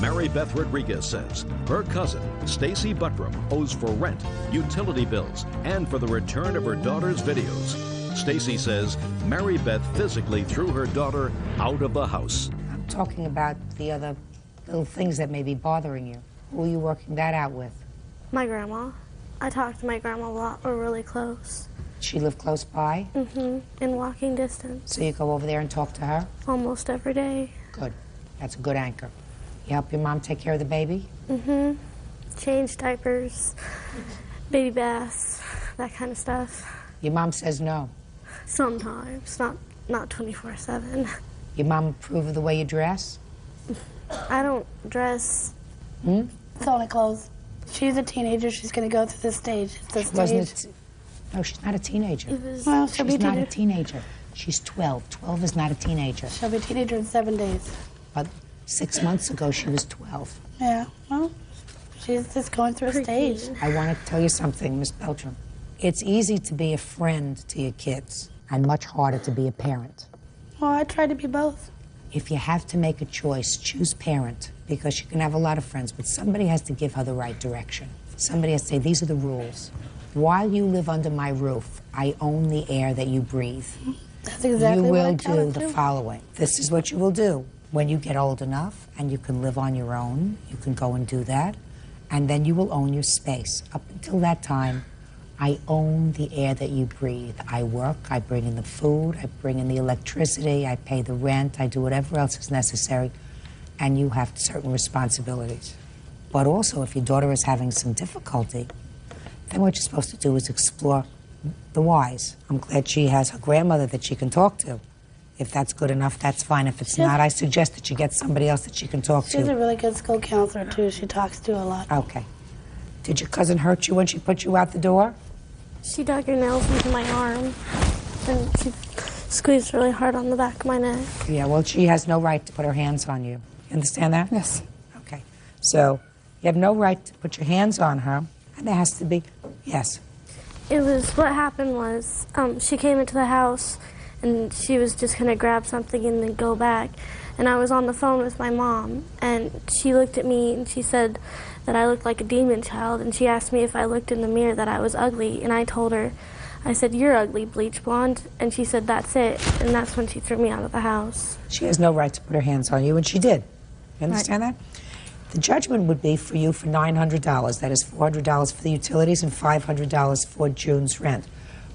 Mary Beth Rodriguez says her cousin, Stacy Buttram, owes for rent, utility bills, and for the return of her daughter's videos. Stacy says Mary Beth physically threw her daughter out of the house. I'm talking about the other little things that may be bothering you. Who are you working that out with? My grandma. I talk to my grandma a lot. We're really close. She live close by? Mm-hmm. In walking distance. So you go over there and talk to her? Almost every day. Good. That's a good anchor. You help your mom take care of the baby? Mm-hmm. Change diapers, baby baths, that kind of stuff. Your mom says no? Sometimes, not 24/7. Your mom approve of the way you dress? I don't dress. Hmm? It's only clothes. She's a teenager. She's going to go through this stage. It's a stage. No, she's not a teenager. Well, she'll be She's not a teenager. teenager. She's 12. 12 is not a teenager. She'll be a teenager in 7 days. But 6 months ago, she was 12. Yeah, well, she's just going through a stage. I want to tell you something, Miss Beltram. It's easy to be a friend to your kids and much harder to be a parent. Well, I try to be both. If you have to make a choice, choose parent, because you can have a lot of friends, but somebody has to give her the right direction. Somebody has to say, these are the rules. While you live under my roof, I own the air that you breathe. That's exactly you what I will tell her do the too. following. This is what you will do. When you get old enough and you can live on your own, you can go and do that, and then you will own your space. Up until that time, I own the air that you breathe. I work, I bring in the food, I bring in the electricity, I pay the rent, I do whatever else is necessary, and you have certain responsibilities. But also, if your daughter is having some difficulty, then what you're supposed to do is explore the whys. I'm glad she has her grandmother that she can talk to. If that's good enough, that's fine. If it's not, I suggest that you get somebody else that she can talk She's a to. really good school counselor, too. She talks to a lot. Okay. Did your cousin hurt you when she put you out the door? She dug her nails into my arm, and she squeezed really hard on the back of my neck. Yeah, well, she has no right to put her hands on you. You understand that? Yes. Okay. So, you have no right to put your hands on her, and there has to be, yes. What happened was, she came into the house, and she was just going to grab something and then go back. And I was on the phone with my mom, and she looked at me and she said that I looked like a demon child, and she asked me if I looked in the mirror that I was ugly, and I told her, I said, "You're ugly, bleach blonde," and she said, "That's it," and that's when she threw me out of the house. She has no right to put her hands on you, and she did. You understand that? The judgment would be for you for $900. That is $400 for the utilities and $500 for June's rent.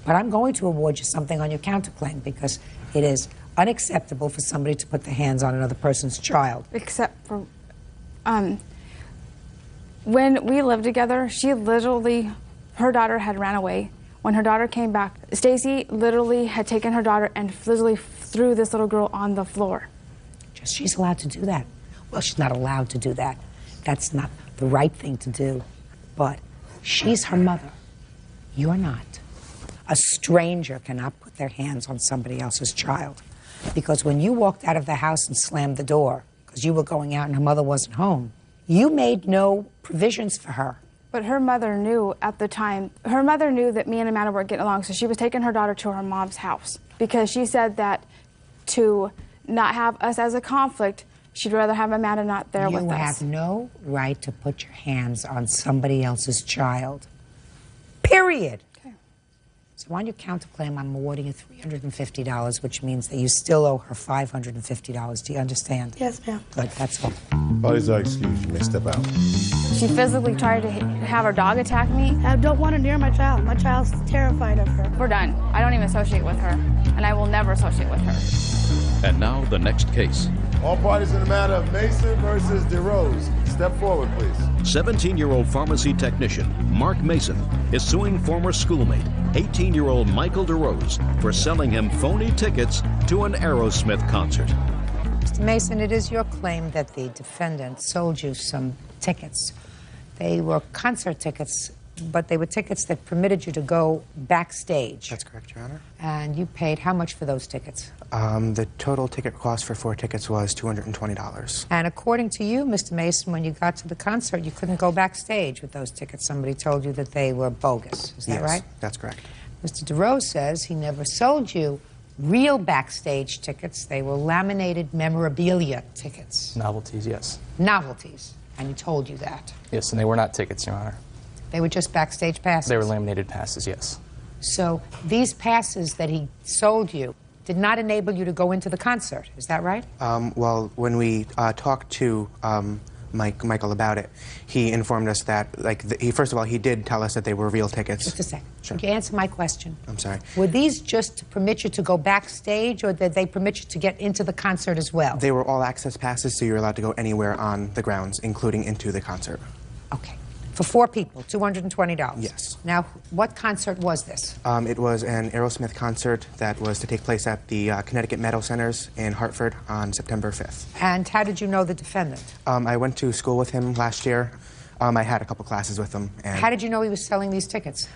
But I'm going to award you something on your counterclaim because it is unacceptable for somebody to put their hands on another person's child. Except for, When we lived together, her daughter had ran away. When her daughter came back, Stacy literally had taken her daughter and literally threw this little girl on the floor. She's allowed to do that. Well, she's not allowed to do that. That's not the right thing to do. But she's her mother. You're not. A stranger cannot put their hands on somebody else's child. Because when you walked out of the house and slammed the door, because you were going out and her mother wasn't home, you made no provisions for her. But her mother knew at the time, her mother knew that me and Amanda weren't getting along, so she was taking her daughter to her mom's house. Because she said that to not have us as a conflict, she'd rather have Amanda not there with us. You have no right to put your hands on somebody else's child. Period. Okay. So on your counterclaim, I'm awarding you $350, which means that you still owe her $550. Do you understand? Yes, ma'am. Good, that's all. Parties are excused. You may step out. She physically tried to have her dog attack me. I don't want her near my child. My child's terrified of her. We're done. I don't even associate with her, and I will never associate with her. And now the next case. All parties in the matter of Mason versus DeRose. Step forward, please. 17-year-old pharmacy technician Mark Mason is suing former schoolmate, 18-year-old Michael DeRose, for selling him phony tickets to an Aerosmith concert. Mr. Mason, it is your claim that the defendant sold you some tickets. They were concert tickets, but they were tickets that permitted you to go backstage. That's correct, Your Honor. And you paid how much for those tickets? The total ticket cost for 4 tickets was $220. And according to you, Mr. Mason, when you got to the concert, you couldn't go backstage with those tickets. Somebody told you that they were bogus. Is that right? That's correct. Mr. DeRose says he never sold you real backstage tickets. They were laminated memorabilia tickets. Novelties, yes. Novelties. And he told you that. Yes, and they were not tickets, Your Honor. They were just backstage passes? They were laminated passes, yes. So these passes that he sold you did not enable you to go into the concert. Is that right? Well, when we talked to Michael about it, he informed us that, first of all, he did tell us that they were real tickets. Just a second. Sure. Could you answer my question? I'm sorry. Were these just to permit you to go backstage, or did they permit you to get into the concert as well? They were all access passes, so you're allowed to go anywhere on the grounds, including into the concert. Okay. For 4 people, $220? Yes. Now, what concert was this? It was an Aerosmith concert that was to take place at the Connecticut Meadow Centers in Hartford on September 5th. And how did you know the defendant? I went to school with him last year. I had a couple classes with him. And how did you know he was selling these tickets?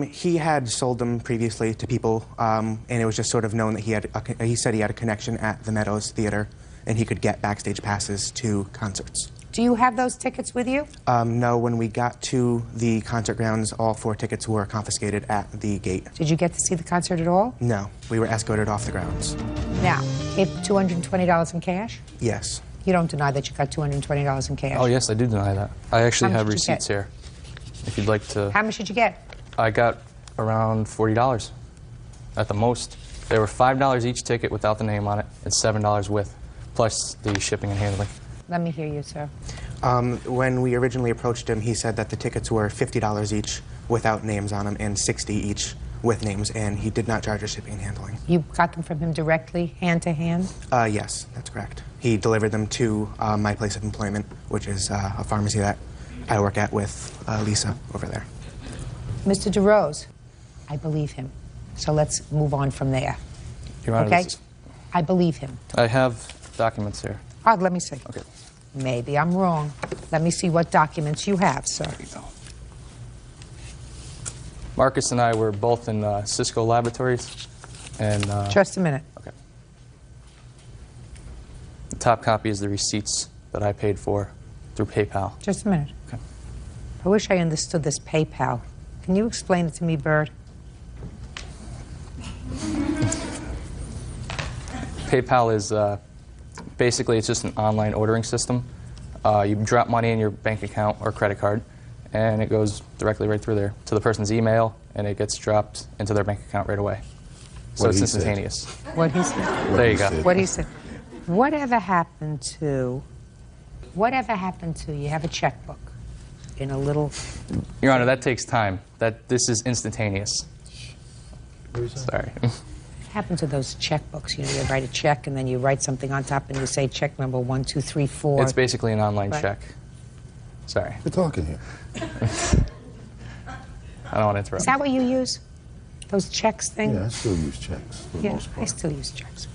He had sold them previously to people, and it was just sort of known that he said he had a connection at the Meadows Theater, and he could get backstage passes to concerts. Do you have those tickets with you? No, when we got to the concert grounds, all 4 tickets were confiscated at the gate. Did you get to see the concert at all? No, we were escorted off the grounds. Now, if $220 in cash? Yes. You don't deny that you got $220 in cash? Oh, yes, I do deny that. I actually How much have did you receipts get? here, if you'd like to. How much did you get? I got around $40 at the most. They were $5 each ticket without the name on it, and $7 with, plus the shipping and handling. Let me hear you, sir. When we originally approached him, he said that the tickets were $50 each without names on them and $60 each with names, and he did not charge us shipping and handling. You got them from him directly, hand to hand? Yes, that's correct. He delivered them to my place of employment, which is a pharmacy that I work at with Lisa over there. Mr. DeRose, I believe him. So let's move on from there. Your Honor, okay? I believe him. I have documents here. Oh, let me see. Okay. Maybe I'm wrong. Let me see what documents you have, sir. There you go. Marcus and I were both in Cisco Laboratories, and Just a minute. Okay. The top copy is the receipts that I paid for through PayPal. Just a minute. Okay. I wish I understood this PayPal. Can you explain it to me, Bird? PayPal is basically it's just an online ordering system. You drop money in your bank account or credit card, and it goes directly right through there to the person's email, and it gets dropped into their bank account right away. So it's instantaneous. What he said. There you go. What he said. Whatever happened to you have a checkbook in a little... Your Honor, that takes time. This is instantaneous. Sorry. What happened to those checkbooks? You know, you write a check and then you write something on top and you say check number 1, 2, 3, 4. It's basically an online check. Sorry. We're talking here. I don't want to interrupt. Is that what you use? Those checks thing? Yeah, I still use checks for the Yeah, most part. I still use checks.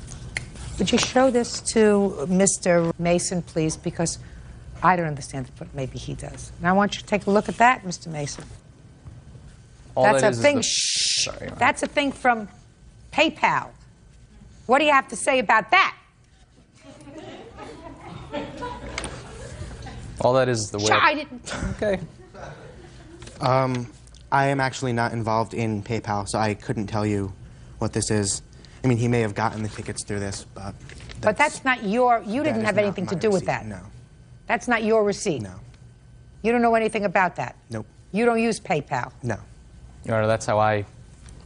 Would you show this to Mr. Mason, please? Because I don't understand it, but maybe he does. And I want you to take a look at that, Mr. Mason. All That's that a is thing. the- Shh. Sorry, Your Honor. That's a thing from PayPal. What do you have to say about that? All that is the way. I didn't. Okay. I am actually not involved in PayPal, so I couldn't tell you what this is. I mean, he may have gotten the tickets through this, but But that's not your. You didn't is have not anything to my do with receipt, that. no. That's not your receipt. No. You don't know anything about that. Nope. You don't use PayPal. No. Your Honor, that's how I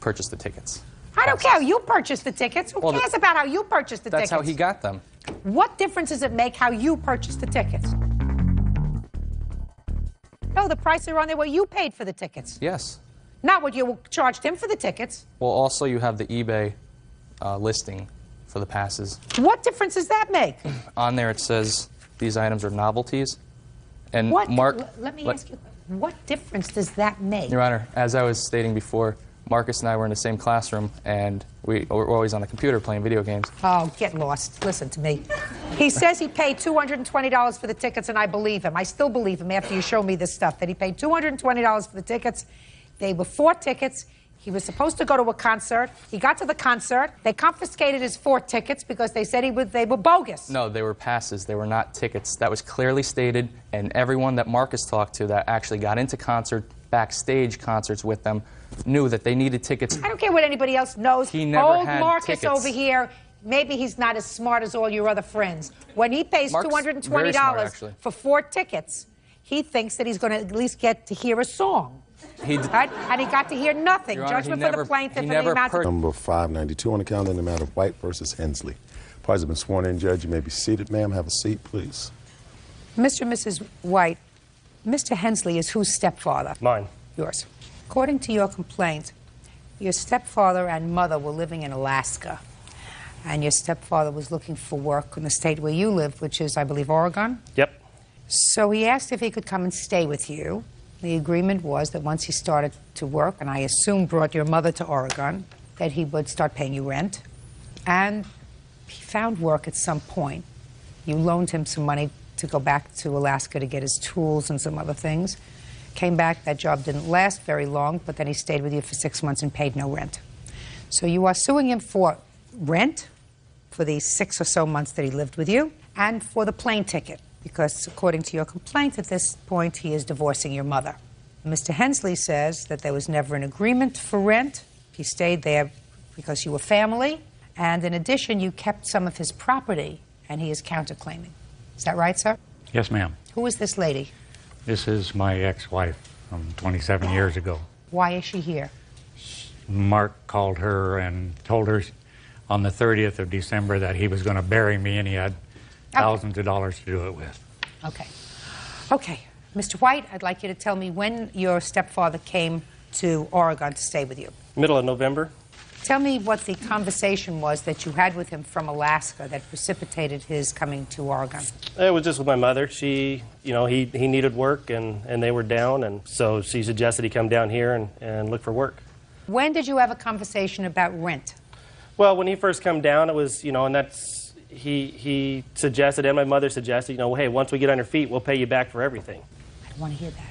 purchased the tickets. I don't care. You purchased the tickets. Who Well, cares about how you purchased the That's tickets? how he got them. What difference does it make how you purchased the tickets? No, the prices are on there where you paid for the tickets, Yes. not what you charged him for the tickets. Well, also you have the eBay listing for the passes. What difference does that make? On there it says these items are novelties. And What? Mark, Let me ask you, what difference does that make? Your Honor, as I was stating before, Marcus and I were in the same classroom, and we were always on the computer playing video games. Oh, get lost. Listen to me. He says he paid $220 for the tickets, and I believe him. I still believe him after you show me this stuff, that he paid $220 for the tickets. They were 4 tickets. He was supposed to go to a concert. He got to the concert. They confiscated his 4 tickets because they said they were bogus. No, they were passes. They were not tickets. That was clearly stated, and everyone that Marcus talked to that actually got into backstage concerts with them knew that they needed tickets. I don't care what anybody else knows. He never Old had Marcus tickets. over here, maybe he's not as smart as all your other friends. When he pays Mark's $220 very smart, actually. for 4 tickets, he thinks that he's going to at least get to hear a song. Right? And he got to hear nothing. Your Honor, Judgment he for the never- plaintiff he and the never amount of... Number 592 on the calendar in the matter of White versus Hensley. Parties have been sworn in. Judge, you may be seated. Ma'am, have a seat, please. Mr. and Mrs. White, Mr. Hensley is whose stepfather? Mine. Yours. According to your complaint, your stepfather and mother were living in Alaska, and your stepfather was looking for work in the state where you live, which is, I believe, Oregon? Yep. So he asked if he could come and stay with you. The agreement was that once he started to work, and I assume brought your mother to Oregon, that he would start paying you rent. And he found work at some point. You loaned him some money to go back to Alaska to get his tools and some other things. Came back, that job didn't last very long, but then he stayed with you for 6 months and paid no rent. So you are suing him for rent for the 6 or so months that he lived with you, and for the plane ticket, because according to your complaint, at this point, he is divorcing your mother. Mr. Hensley says that there was never an agreement for rent. He stayed there because you were family, and in addition, you kept some of his property, and he is counterclaiming. Is that right, sir? Yes, ma'am. Who is this lady? This is my ex-wife from 27 years ago. Why is she here? Mark called her and told her on the 30th of December that he was going to bury me, and he had thousands of dollars to do it with. Okay. Okay. Mr. White, I'd like you to tell me when your stepfather came to Oregon to stay with you. Middle of November. Tell me what the conversation was that you had with him from Alaska that precipitated his coming to Oregon. It was just with my mother. She, he needed work, and they were down, and so she suggested he come down here and look for work. When did you have a conversation about rent? Well, when he first come down, it was, and that's, he suggested, and my mother suggested, hey, once we get on our feet, we'll pay you back for everything. I want to hear that.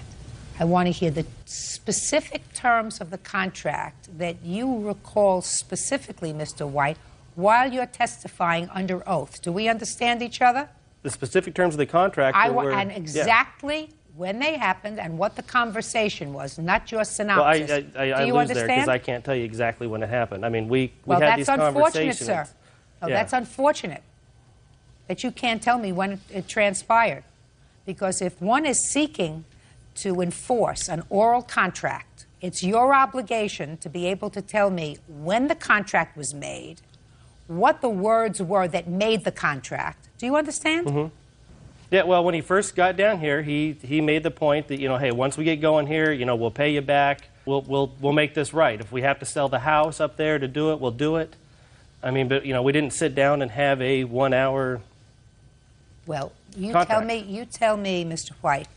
I want to hear the specific terms of the contract that you recall specifically, Mr. White, while you're testifying under oath. Do we understand each other? The specific terms of the contract were... And exactly when they happened and what the conversation was, not your synopsis. Well, I Do you lose understand? there because I can't tell you exactly when it happened. I mean, we well, had that's these unfortunate, conversations. sir. Oh, Yeah. that's unfortunate that you can't tell me when it transpired. Because if one is seeking to enforce an oral contract, it's your obligation to be able to tell me when the contract was made, what the words were that made the contract. Do you understand? Mm-hmm. Yeah, well, when he first got down here, he made the point that, hey, once we get going here, we'll pay you back. We'll make this right. If we have to sell the house up there to do it, we'll do it. I mean, but, we didn't sit down and have a 1 hour Well, you contract. tell me, Mr. White,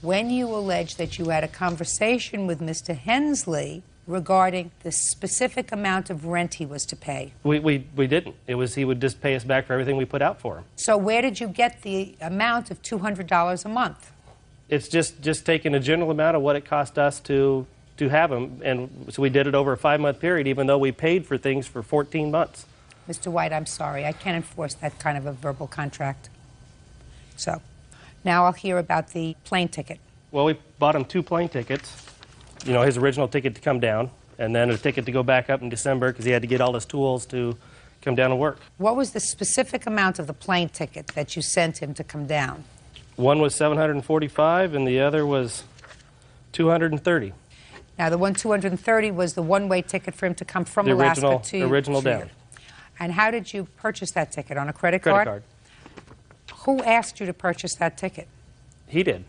when you allege that you had a conversation with Mr. Hensley regarding the specific amount of rent he was to pay. We didn't. It was he would just pay us back for everything we put out for him. So where did you get the amount of $200 a month? It's just taking a general amount of what it cost us to have him, and so we did it over a 5-month period, even though we paid for things for 14 months. Mr. White, I'm sorry. I can't enforce that kind of a verbal contract. So now I'll hear about the plane ticket. Well, we bought him 2 plane tickets. You know, his original ticket to come down, and then a ticket to go back up in December because he had to get all his tools to come down and work. What was the specific amount of the plane ticket that you sent him to come down? One was $745 and the other was $230. Now, the one $230 was the one-way ticket for him to come from The Alaska to original here. down. And how did you purchase that ticket? On a credit card? Credit card. Who asked you to purchase that ticket? He did.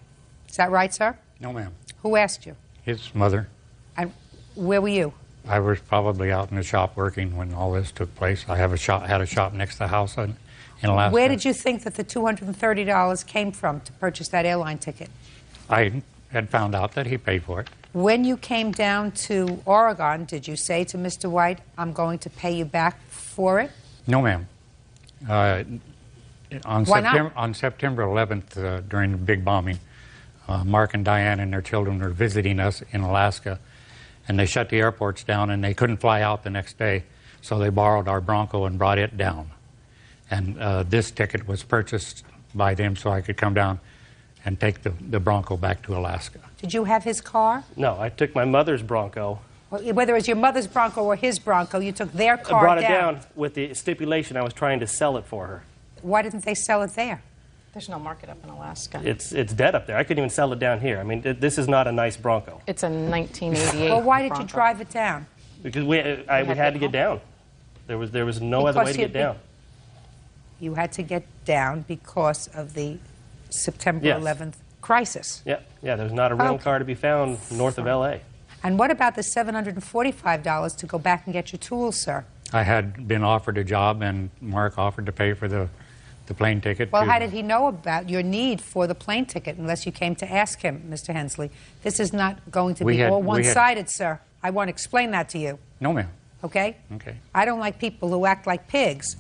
Is that right, sir? No, ma'am. Who asked you? His mother. And where were you? I was probably out in the shop working when all this took place. I had a shop next to the house in Alaska. Where did you think that the $230 came from to purchase that airline ticket? I had found out that he paid for it. When you came down to Oregon, did you say to Mr. White, I'm going to pay you back for it? No, ma'am. On September 11th, during the big bombing, Mark and Diane and their children were visiting us in Alaska, and they shut the airports down, and they couldn't fly out the next day, so they borrowed our Bronco and brought it down. And this ticket was purchased by them so I could come down and take the Bronco back to Alaska. Did you have his car? No, I took my mother's Bronco. Whether it was your mother's Bronco or his Bronco, you took their car I brought it down with the stipulation I was trying to sell it for her. Why didn't they sell it there? There's no market up in Alaska. It's dead up there. I couldn't even sell it down here. I mean, this is not a nice Bronco. It's a 1988 Well, why did Bronco. you drive it down? Because we had to get down. There was no other way to get down. You had to get down because of the September Yes. 11th crisis. Yeah, there's not a rental car to be found north of L.A. And what about the $745 to go back and get your tools, sir? I had been offered a job, and Mark offered to pay for the plane ticket. Well, how did he know about your need for the plane ticket unless you came to ask him, Mr. Hensley? This is not going to be all one-sided, sir. I want to explain that to you. No, ma'am. Okay? Okay. I don't like people who act like pigs.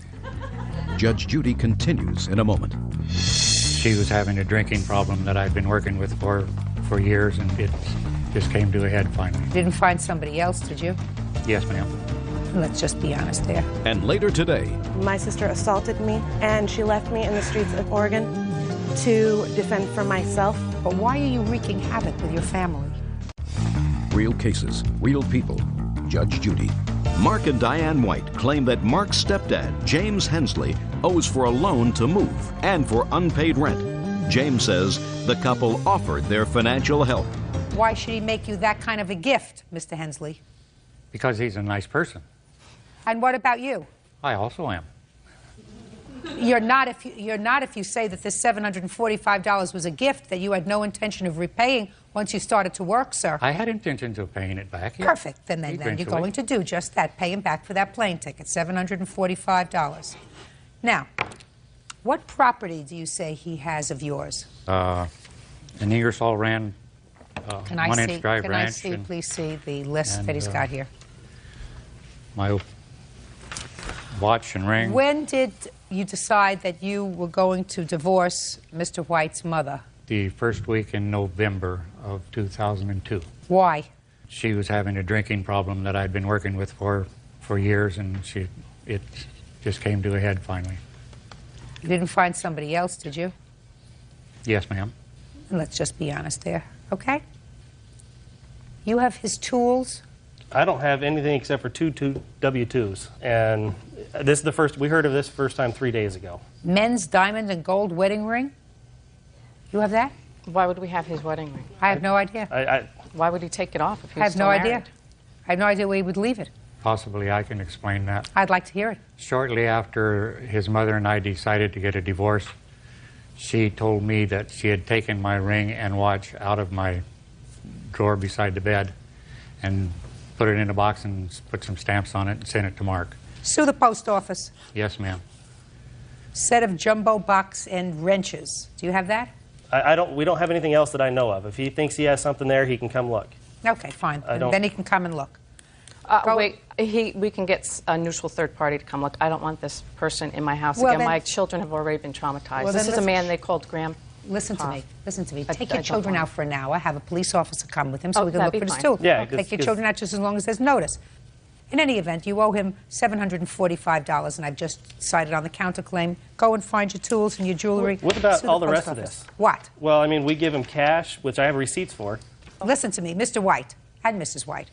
Judge Judy continues in a moment. She was having a drinking problem that I'd been working with for years, and it just came to a head finally. You didn't find somebody else, did you? Yes, ma'am. Let's just be honest there. And later today, my sister assaulted me, and she left me in the streets of Oregon to defend for myself. But why are you wreaking havoc with your family? real cases, real people. Judge Judy. Mark and Diane White claim that Mark's stepdad, James Hensley, owes for a loan to move and for unpaid rent. James says the couple offered their financial help. Why should he make you that kind of a gift, Mr. Hensley? Because he's a nice person. And what about you? I also am. You're not if you say that this $745 was a gift that you had no intention of repaying once you started to work, sir. I had intentions of paying it back. Yeah. Perfect. Then you're going to do just that. Pay him back for that plane ticket, $745. Now, what property do you say he has of yours? An Ingersoll Rand Can I one-inch see? drive Can ranch. I see? Please see the list that he's got here. My watch and ring. When did you decide that you were going to divorce Mr. White's mother? The first week in November of 2002. Why? She was having a drinking problem that I'd been working with for years, and it just came to a head finally. You didn't find somebody else, did you? Yes, ma'am. And let's just be honest there, okay? You have his tools? I don't have anything except for two W-2s. And this is the first, we heard of this first time 3 days ago. Men's diamond and gold wedding ring? You have that? Why would we have his wedding ring? I have no idea. Why would he take it off if he I was have no still idea. married? I have no idea where he would leave it. Possibly I can explain that. I'd like to hear it. Shortly after his mother and I decided to get a divorce, she told me that she had taken my ring and watch out of my drawer beside the bed and put it in a box and put some stamps on it and sent it to Mark. Sue the post office. Yes, ma'am. Set of jumbo box and wrenches. Do you have that? We don't have anything else that I know of. If he thinks he has something there, he can come look. Okay, fine. Then he can come and look. Wait, we can get a neutral third party to come look. I don't want this person in my house Well, again. then- My children have already been traumatized. Well, This then is a listen- man they called Grandpa. Listen to me. Listen to me. I Take your don't children want out for an hour. Have a police officer come with him so Oh, we can that'd look be for the fine. stool. Yeah, Take your children out just as long as there's notice. In any event, you owe him $745, and I've just cited on the counterclaim. Go and find your tools and your jewelry. What about Sue all the post rest of office. this? What? Well, I mean, we give him cash, which I have receipts for. Listen to me, Mr. White and Mrs. White.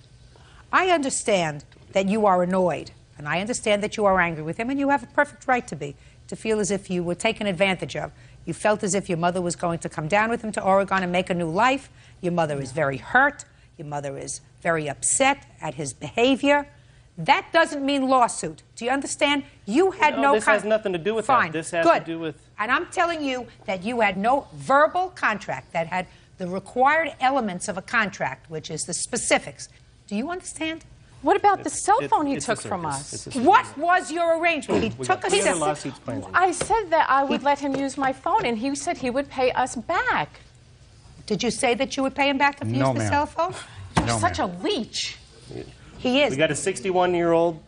I understand that you are annoyed, and I understand that you are angry with him, and you have a perfect right to feel as if you were taken advantage of. You felt as if your mother was going to come down with him to Oregon and make a new life. Your mother is very hurt. Your mother is very upset at his behavior. That doesn't mean lawsuit. Do you understand? You had no... This has nothing to do with Fine. that. This has Good. to do with... And I'm telling you that you had no verbal contract that had the required elements of a contract, which is the specifics. Do you understand? What about the cell phone he took from us? What was your arrangement? He took a We cell got lawsuits planned. I said that I would let him use my phone, and he said he would pay us back. Did you say that you would pay him back if he No, used the ma'am. cell phone? You're No, such ma'am. a leech. He is. We got a 61-year-old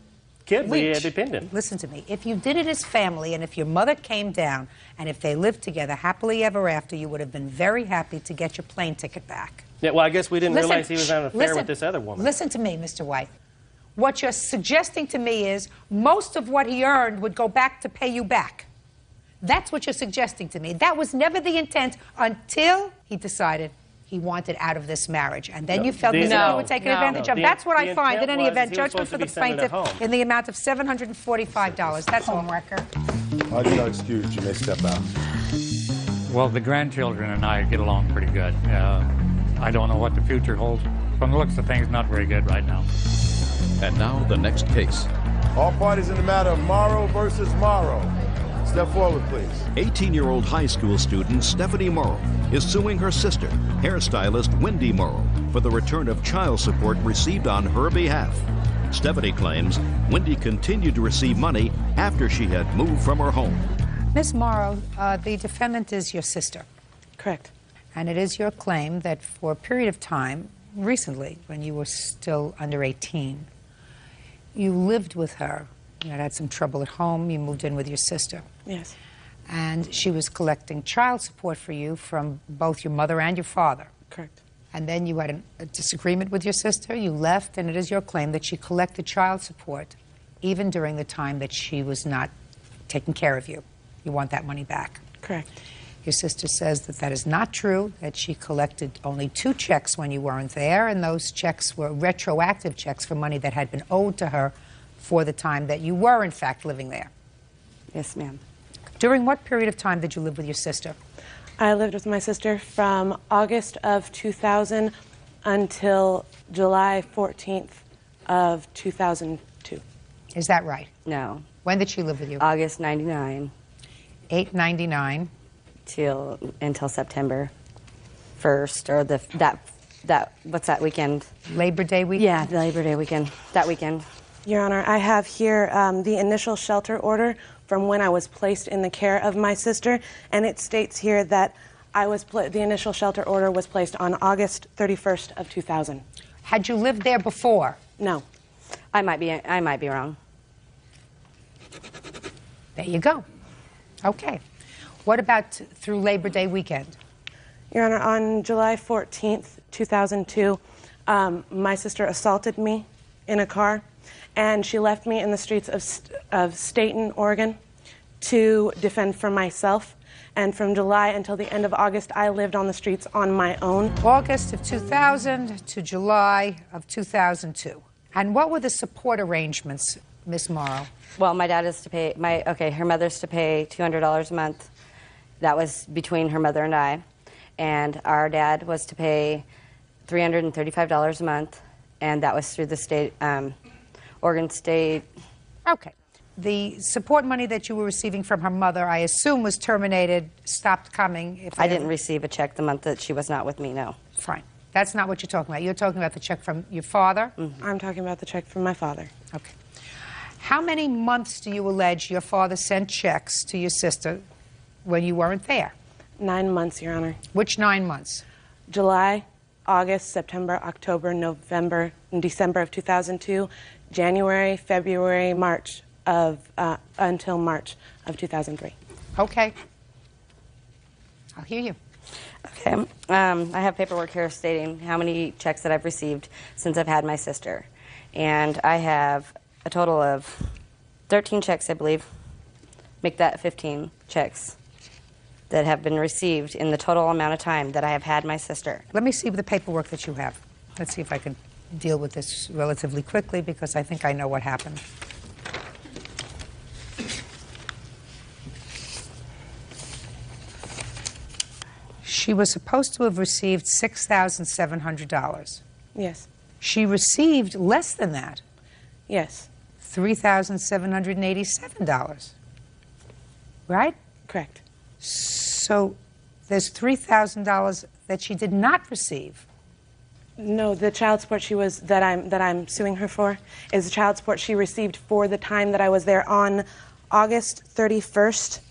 kid we Leech. had dependent. Listen to me. If you did it as family, and if your mother came down, and if they lived together happily ever after, you would have been very happy to get your plane ticket back. Yeah, well, I guess we didn't Listen, realize he was having an affair listen, with this other woman. Listen to me, Mr. White. What you're suggesting to me is most of what he earned would go back to pay you back. That's what you're suggesting to me. That was never the intent until he decided he wanted out of this marriage. And then you felt as if you were taken advantage of. That's what I find. In any event, judgment for the plaintiff in the amount of $745. That's all. I do not excuse. You may step out. Well, the grandchildren and I get along pretty good. I don't know what the future holds. From the looks of things, not very good right now. And now the next case. All parties in the matter of Morrow versus Morrow. Step forward, please. 18-year-old high school student Stephanie Morrow is suing her sister, hairstylist Wendy Morrow, for the return of child support received on her behalf. Stephanie claims Wendy continued to receive money after she had moved from her home. Ms. Morrow, the defendant is your sister. Correct. And it is your claim that for a period of time, recently, when you were still under 18, you lived with her. You had some trouble at home. You moved in with your sister. Yes. And she was collecting child support for you from both your mother and your father. Correct. And then you had a disagreement with your sister. You left, and it is your claim that she collected child support even during the time that she was not taking care of you. You want that money back. Correct. Your sister says that that is not true, that she collected only 2 checks when you weren't there, and those checks were retroactive checks for money that had been owed to her for the time that you were, in fact, living there. Yes, ma'am. During what period of time did you live with your sister? I lived with my sister from August of 2000 until July 14th of 2002. Is that right? No. When did she live with you? August 99. 8/99. Until September 1st, or that what's that weekend? Labor Day weekend? Yeah, the Labor Day weekend. That weekend. Your Honor, I have here the initial shelter order from when I was placed in the care of my sister, and it states here that the initial shelter order was placed on August 31st of 2000. Had you lived there before? No. I might be wrong. There you go. Okay. What about through Labor Day weekend? Your Honor, on July 14th, 2002, my sister assaulted me in a car, and she left me in the streets of Staten, Oregon, to defend for myself. And from July until the end of August, I lived on the streets on my own. August of 2000 to July of 2002. And what were the support arrangements, Miss Morrow? Well, my dad is to pay, her mother's to pay $200 a month. That was between her mother and I. And our dad was to pay $335 a month, and that was through the state, Oregon State. Okay. The support money that you were receiving from her mother, I assume, was terminated, stopped coming. I didn't receive a check the month that she was not with me, no. Fine. That's not what you're talking about. You're talking about the check from your father? Mm-hmm. I'm talking about the check from my father. Okay. How many months do you allege your father sent checks to your sister when you weren't there? 9 months, Your Honor. Which 9 months? July, August, September, October, November, and December of 2002, January, February, March of, until March of 2003. Okay. I'll hear you. Okay. I have paperwork here stating how many checks that I've received since I've had my sister. And I have a total of 13 checks, I believe. Make that 15 checks that have been received in the total amount of time that I have had my sister. Let me see the paperwork that you have. Let's see if I can deal with this relatively quickly, because I think I know what happened. She was supposed to have received $6,700. Yes. She received less than that. Yes. $3,787. Right? Correct. So there's $3,000 that she did not receive. No, the child support that I'm suing her for is the child support she received for the time that I was there on August 31st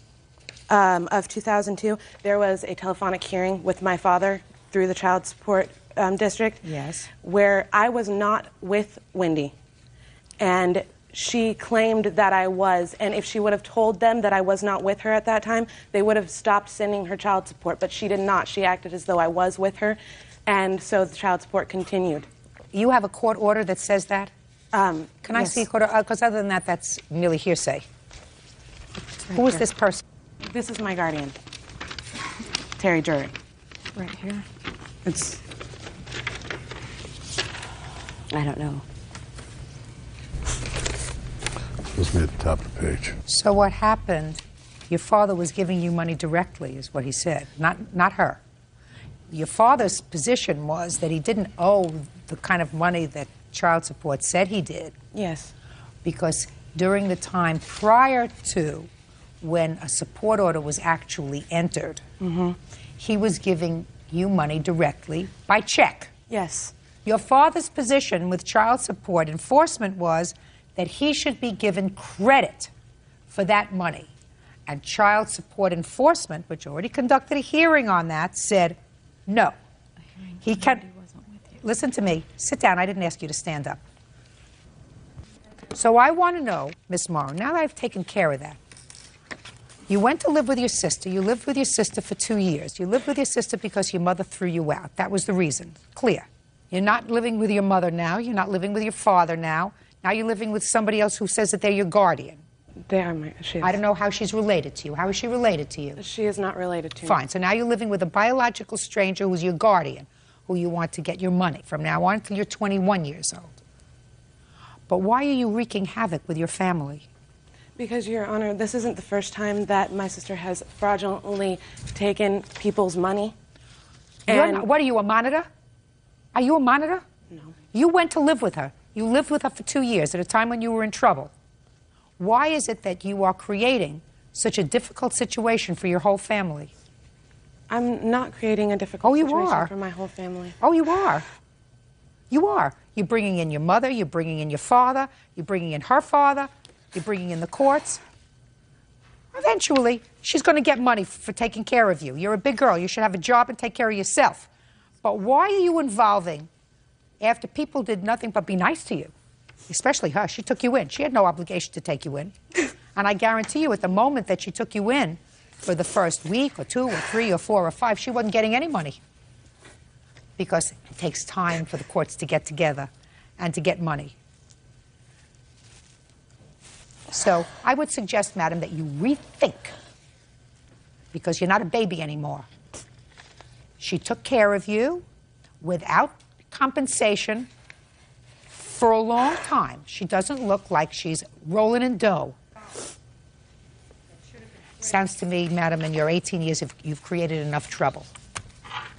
of 2002. There was a telephonic hearing with my father through the child support district. Yes. Where I was not with Wendy, and she claimed that I was, and if she would have told them that I was not with her at that time, they would have stopped sending her child support, but she did not. She acted as though I was with her, and so the child support continued. You have a court order that says that? Can I yes. see a court order? Because other than that, that's merely hearsay. Who is this person? This is my guardian, Terry Jury. Right here. It's... I don't know. Supposed to be at the top of the page. So what happened, your father was giving you money directly, is what he said, not her. Your father's position was that he didn't owe the kind of money that child support said he did. Yes. Because during the time prior to when a support order was actually entered, he was giving you money directly by check. Yes. Your father's position with child support enforcement was that he should be given credit for that money. And child support enforcement, which already conducted a hearing on that, said no. He can. Listen to me. Sit down. I didn't ask you to stand up. So I want to know, Miss Morrow, now that I've taken care of that, you went to live with your sister. You lived with your sister for 2 years. You lived with your sister because your mother threw you out. That was the reason. Clear. You're not living with your mother now. You're not living with your father now. Now you're living with somebody else who says that they're your guardian. They are my... I don't know how she's related to you. How is she related to you? She is not related to me. Fine. So now you're living with a biological stranger who's your guardian, who you want to get your money from now on until you're 21 years old. But why are you wreaking havoc with your family? Because, Your Honor, this isn't the first time that my sister has fraudulently taken people's money. What are you, a monitor? Are you a monitor? No. You went to live with her. You lived with her for 2 years at a time when you were in trouble. Why is it that you are creating such a difficult situation for your whole family? I'm not creating a difficult situation for my whole family. Oh, you are. You are. You're bringing in your mother, you're bringing in your father, you're bringing in her father, you're bringing in the courts. Eventually, she's going to get money for taking care of you. You're a big girl. You should have a job and take care of yourself. But why are you involving after people did nothing but be nice to you? Especially her. She took you in. She had no obligation to take you in. And I guarantee you, at the moment that she took you in, for the first week or 2 or 3 or 4 or 5, she wasn't getting any money. Because it takes time for the courts to get together and to get money. So I would suggest, madam, that you rethink, because you're not a baby anymore. She took care of you without compensation for a long time. She doesn't look like she's rolling in dough. Sounds to me, madam, in your 18 years, you've created enough trouble.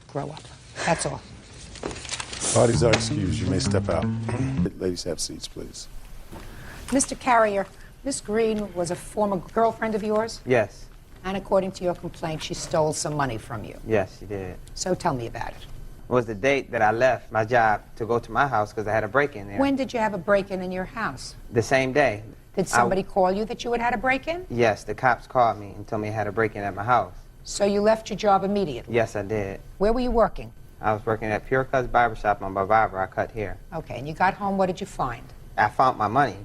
Grow up. That's all. Parties are excused. You may step out. Ladies, have seats, please. Mr. Carrier, Miss Green was a former girlfriend of yours? Yes. And according to your complaint, she stole some money from you. Yes, she did. So tell me about it. It was the date that I left my job to go to my house because I had a break-in there. When did you have a break-in in your house? The same day. Did somebody call you that you had had a break-in? Yes, the cops called me and told me I had a break-in at my house. So you left your job immediately? Yes, I did. Where were you working? I was working at Pure Cuts Barbershop on my barber. I cut hair. Okay, and you got home, what did you find? I found my money.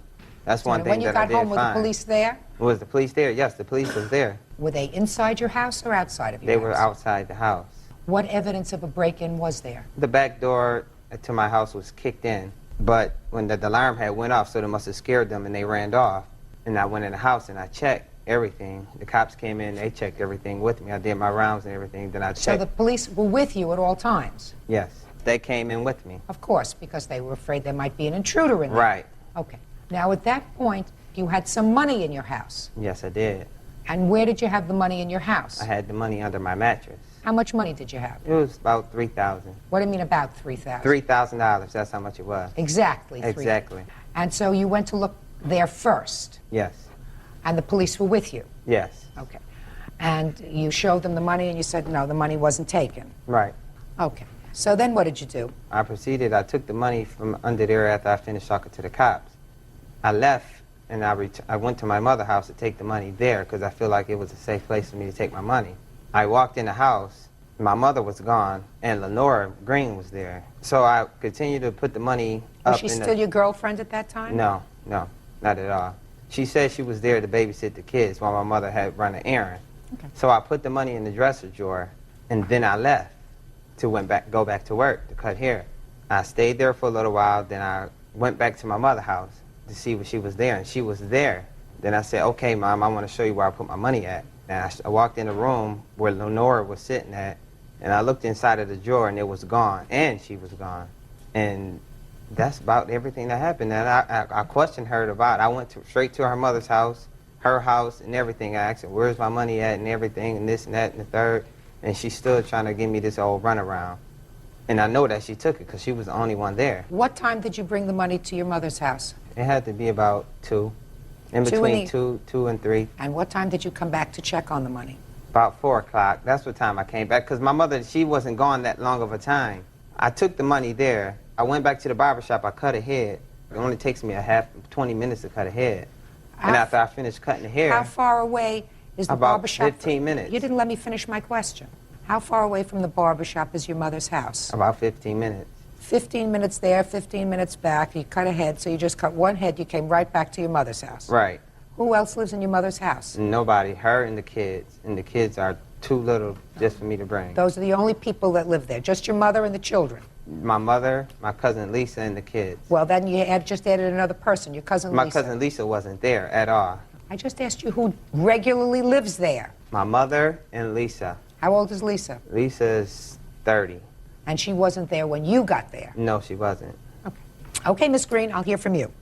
That's one thing that I did When you got home, were the find. police there? Was the police there? Yes, the police was there. Were they inside your house or outside of your They house? were outside the house. What evidence of a break-in was there? The back door to my house was kicked in, but when the alarm had went off, so they must have scared them and they ran off. And I went in the house and I checked everything. The cops came in, they checked everything with me. I did my rounds and everything, then I checked. So the police were with you at all times? Yes, they came in with me. Of course, because they were afraid there might be an intruder in there. Right. Okay. Now, at that point, you had some money in your house. Yes, I did. And where did you have the money in your house? I had the money under my mattress. How much money did you have? It was about $3,000. What do you mean about $3,000? $3,000, that's how much it was. Exactly. Exactly. And so you went to look there first, Yes. and the police were with you? Yes. Okay. And you showed them the money, and you said, no, the money wasn't taken. Right. Okay. So then what did you do? I I took the money from under there after I finished talking to the cops. I left, and I went to my mother's house to take the money there because I feel like it was a safe place for me to take my money. I walked in the house, my mother was gone, and Lenora Green was there. So I continued to put the money up. Was she still your girlfriend at that time? No, not at all. She said she was there to babysit the kids while my mother had run an errand. Okay. So I put the money in the dresser drawer, and then I left to go back to work to cut hair. I stayed there for a little while, then I went back to my mother's house to see if she was there, and she was there. Then I said, okay, Mom, I want to show you where I put my money at. And I walked in the room where Lenora was sitting at, and I looked inside of the drawer, and it was gone, and she was gone. And that's about everything that happened. And I questioned her about it. I went straight to her mother's house, her house, and everything. I asked her, where's my money at, and everything, and this and that and the third. And she's still trying to give me this old runaround. And I know that she took it because she was the only one there. What time did you bring the money to your mother's house? It had to be about 2. In between 2 and 3. And what time did you come back to check on the money? About 4 o'clock. That's what time I came back because my mother, she wasn't gone that long of a time. I took the money there. I went back to the barbershop. I cut a head. It only takes me 20 minutes to cut a head. And after I finished cutting the hair... How far away is the about barbershop? 15 minutes. You didn't let me finish my question. How far away from the barbershop is your mother's house? About 15 minutes. 15 minutes there, 15 minutes back. You cut a head, so you just cut one head. You came right back to your mother's house. Right. Who else lives in your mother's house? Nobody. Her and the kids. And the kids are too little just for me to bring. Those are the only people that live there, just your mother and the children. My mother, my cousin Lisa, and the kids. Well, then you just added another person, your cousin Lisa. My cousin Lisa wasn't there at all. I just asked you who regularly lives there. My mother and Lisa. How old is Lisa? Lisa's 30. And she wasn't there when you got there? No, she wasn't. Okay, Miss Green, I'll hear from you.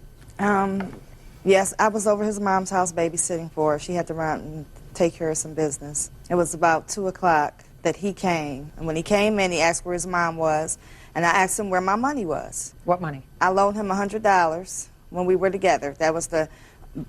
Yes, I was over his mom's house babysitting for her. She had to run and take care of some business. It was about 2 o'clock that he came. And when he came in, he asked where his mom was. And I asked him where my money was. What money? I loaned him $100 when we were together. That was the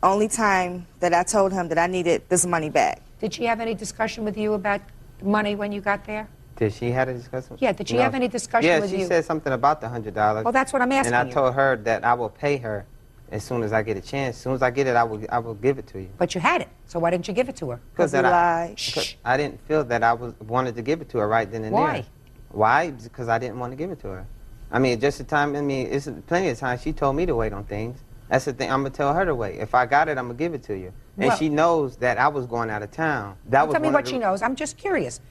only time that I told him that I needed this money back. Did she have any discussion with you about money when you got there? Did she have a discussion? Yeah, did she have any discussion with you? Yeah, she said something about the $100. Well, that's what I'm asking And I you. told her that I will pay her as soon as I get a chance. As soon as I get it, I will give it to you. But you had it, so why didn't you give it to her? Because he lied. Because I didn't feel that I wanted to give it to her right then and there. Why? Why? Because I didn't want to give it to her. I mean, just the time, it's plenty of times she told me to wait on things. That's the thing, I'm going to tell her to wait. If I got it, I'm going to give it to you. And Well- she knows that I was going out of town. That was Tell me one what of the- she knows. I'm just curious.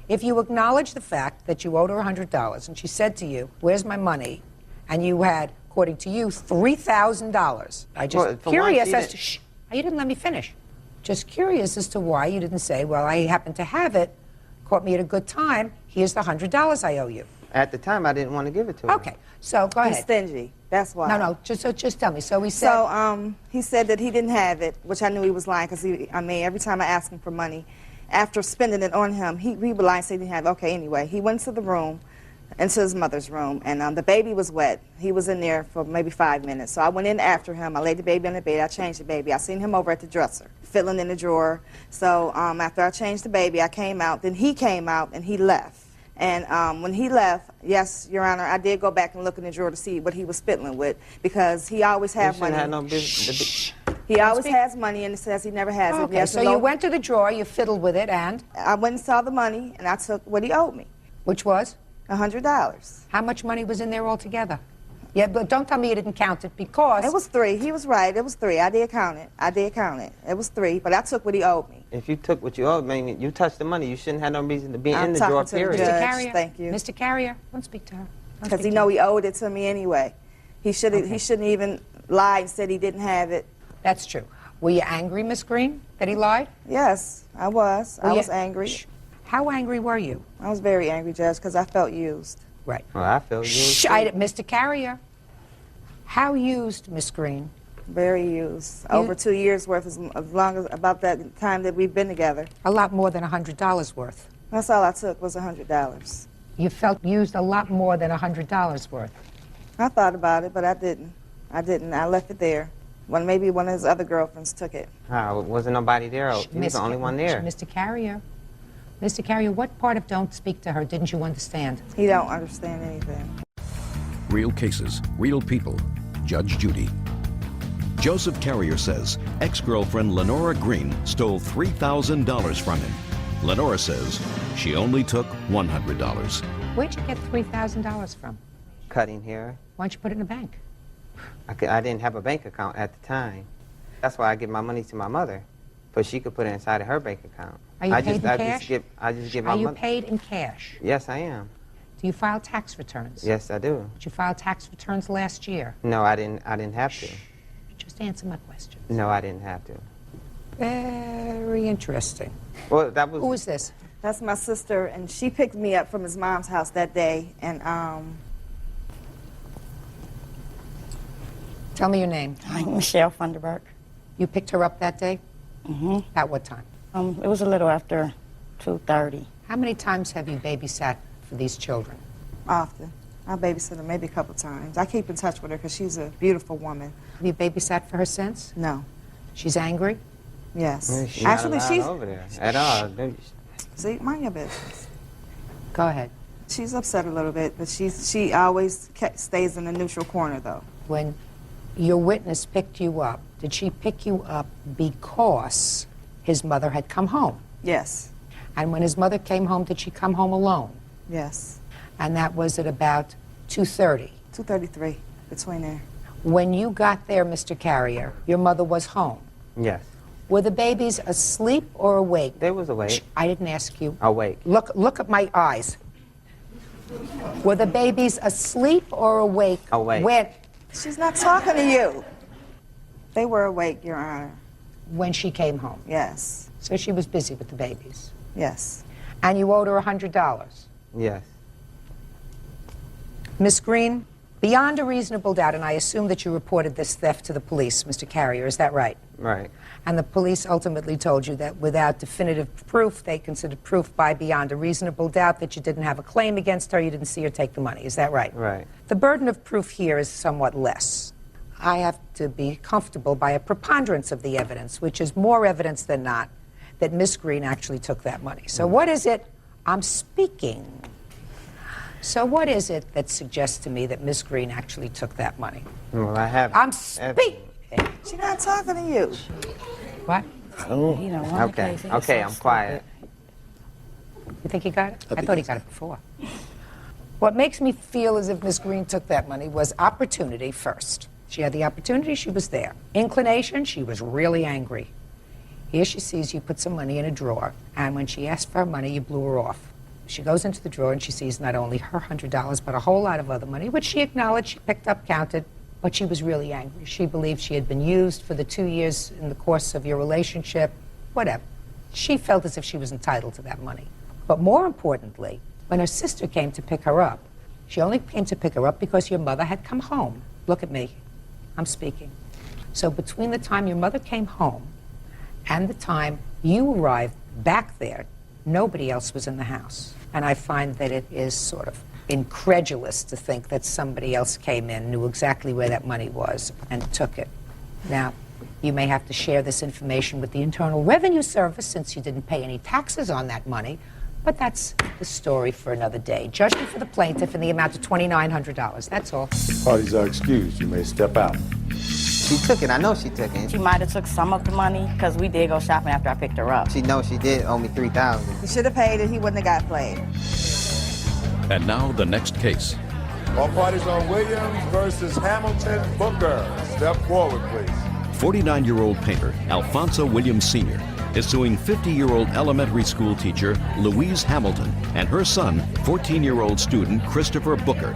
If you acknowledge the fact that you owed her $100 and she said to you, where's my money? And you had, according to you, $3,000. I just Well, for curious one, she as didn't- to, shh, you didn't let me finish. Just curious as to why you didn't say, well, I happen to have it, caught me at a good time, here's the $100 I owe you. At the time, I didn't want to give it to her. Okay, so go He's ahead. stingy. That's why. No, just tell me. So he said... So he said that he didn't have it, which I knew he was lying because every time I asked him for money, after spending it on him, he would lie and say he didn't have it. Okay, anyway, he went to the room, into his mother's room, and the baby was wet. He was in there for maybe 5 minutes. So I went in after him. I laid the baby on the bed. I changed the baby. I seen him over at the dresser, fiddling in the drawer. So after I changed the baby, I came out. Then he came out and he left. And when he left, yes, Your Honor, I did go back and look in the drawer to see what he was fiddling with because he always had You money. shouldn't have no business. He always has money and says he never has it. Okay, so you went to the drawer, you fiddled with it, and? I went and saw the money, and I took what he owed me. Which was? $100. How much money was in there altogether? Yeah, but don't tell me you didn't count it because... It was 3. He was right. It was 3. I did count it. It was 3, but I took what he owed me. If you took what you owed, man, you touched the money. You shouldn't have no reason to be I'm in the talking drawer, to the period. judge. Mr. Carrier, Thank you. Mr. Carrier, don't speak to her. Because he know he owed it to me anyway. He shouldn't even lie and said he didn't have it. That's true. Were you angry, Miss Green, that he lied? Yes, I was. I was angry. How angry were you? I was very angry, Judge, because I felt used. Right. Well, I feel used. Mr. Carrier, how used, Miss Green? Very used. Over 2 years worth, as long as about that time that we've been together. A lot more than $100 worth. That's all I took was $100. You felt used a lot more than $100 worth. I thought about it, but I didn't. I left it there. Maybe one of his other girlfriends took it. Wasn't nobody there. He was the only one there. Mr. Carrier, what part of don't speak to her didn't you understand? He don't understand anything. Real cases, real people. Judge Judy. Joseph Carrier says ex-girlfriend Lenora Green stole $3,000 from him. Lenora says she only took $100. Where'd you get $3,000 from? Cutting hair. Why don't you put it in a bank? I didn't have a bank account at the time. That's why I give my money to my mother, but she could put it inside of her bank account. Are you paid in cash? I just give my Are you mother. paid in cash? Yes, I am. Do you file tax returns? Yes, I do. Did you file tax returns last year? No, I didn't have to. Just answer my question. No, I didn't have to. Very interesting. Well, that was. Who is this? That's my sister, and she picked me up from his mom's house that day, and Tell me your name. I'm Michelle Funderburg. You picked her up that day? Mm-hmm. At what time? It was a little after 2:30. How many times have you babysat for these children? Often. I babysit her maybe a couple times. I keep in touch with her because she's a beautiful woman. Have you babysat for her since? No. She's angry? Yes. She's Actually, not she's over there at all. See, mind your business. Go ahead. She's upset a little bit, but she always stays in the neutral corner, though. When your witness picked you up, did she pick you up because his mother had come home? Yes. And when his mother came home, did she come home alone? Yes. And that was at about 2:30? 2:33, between there. When you got there, Mr. Carrier, your mother was home. Yes. Were the babies asleep or awake? They was awake. I didn't ask you. Awake. Look at my eyes. Were the babies asleep or awake? Awake. When? She's not talking to you. They were awake, Your Honor. When she came home? Yes. So she was busy with the babies? Yes. And you owed her $100? Yes. Miss Green, beyond a reasonable doubt, and I assume that you reported this theft to the police, Mr. Carrier, is that right? Right. And the police ultimately told you that without definitive proof, they considered proof by beyond a reasonable doubt that you didn't have a claim against her, you didn't see her take the money. Is that right? Right. The burden of proof here is somewhat less. I have to be comfortable by a preponderance of the evidence, which is more evidence than not, that Miss Green actually took that money. So what is it? I'm speaking. So what is it that suggests to me that Miss Green actually took that money? Well, I have. I'm speaking. She's not talking to you. What? Okay, I'm quiet. You think he got it? I thought he got it before. What makes me feel as if Miss Green took that money was opportunity first. She had the opportunity, she was there. Inclination, she was really angry. Here she sees you put some money in a drawer, and when she asked for her money, you blew her off. She goes into the drawer and she sees not only her $100, but a whole lot of other money, which she acknowledged, she picked up, counted, but she was really angry. She believed she had been used for the 2 years in the course of your relationship, whatever. She felt as if she was entitled to that money. But more importantly, when her sister came to pick her up, she only came to pick her up because your mother had come home. Look at me. I'm speaking. So between the time your mother came home and the time you arrived back there, nobody else was in the house. And I find that it is sort of incredulous to think that somebody else came in, knew exactly where that money was, and took it. Now, you may have to share this information with the Internal Revenue Service since you didn't pay any taxes on that money, but that's the story for another day. Judgment for the plaintiff in the amount of $2,900. That's all. Parties are excused. You may step out. She took it. I know she took it. She might have took some of the money because we did go shopping after I picked her up. She knows she did owe me $3,000. He should have paid it. He wouldn't have got played. And now the next case. All parties on Williams versus Hamilton Booker. Step forward, please. 49-year-old painter Alfonso Williams Sr. is suing 50-year-old elementary school teacher Louise Hamilton and her son, 14-year-old student Christopher Booker.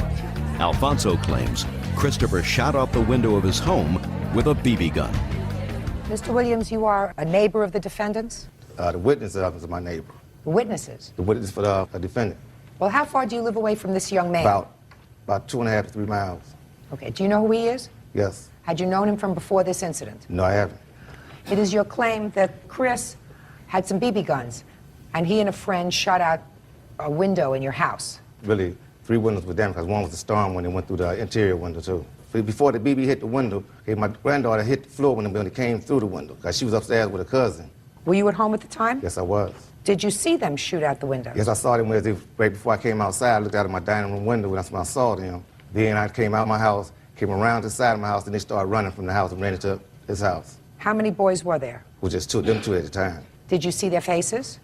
Alfonso claims Christopher shot out the window of his home with a BB gun. Mr. Williams, you are a neighbor of the defendants? The witness is my neighbor. The witnesses? The witness for the defendant. Well, how far do you live away from this young man? About 2.5 to 3 miles. Okay, do you know who he is? Yes. Had you known him from before this incident? No, I haven't. It is your claim that Chris had some BB guns, and he and a friend shot out a window in your house. Really, 3 windows were damaged because one was the storm when it went through the interior window, too. Before the BB hit the window, my granddaughter hit the floor when it came through the window because she was upstairs with her cousin. Were you at home at the time? Yes, I was. Did you see them shoot out the window? Yes, I saw them right before I came outside. I looked out of my dining room window, and that's when I saw them. Then I came out of my house, came around to the side of my house, and they started running from the house and ran into his house. How many boys were there? It was just them two at the time. Did you see their faces?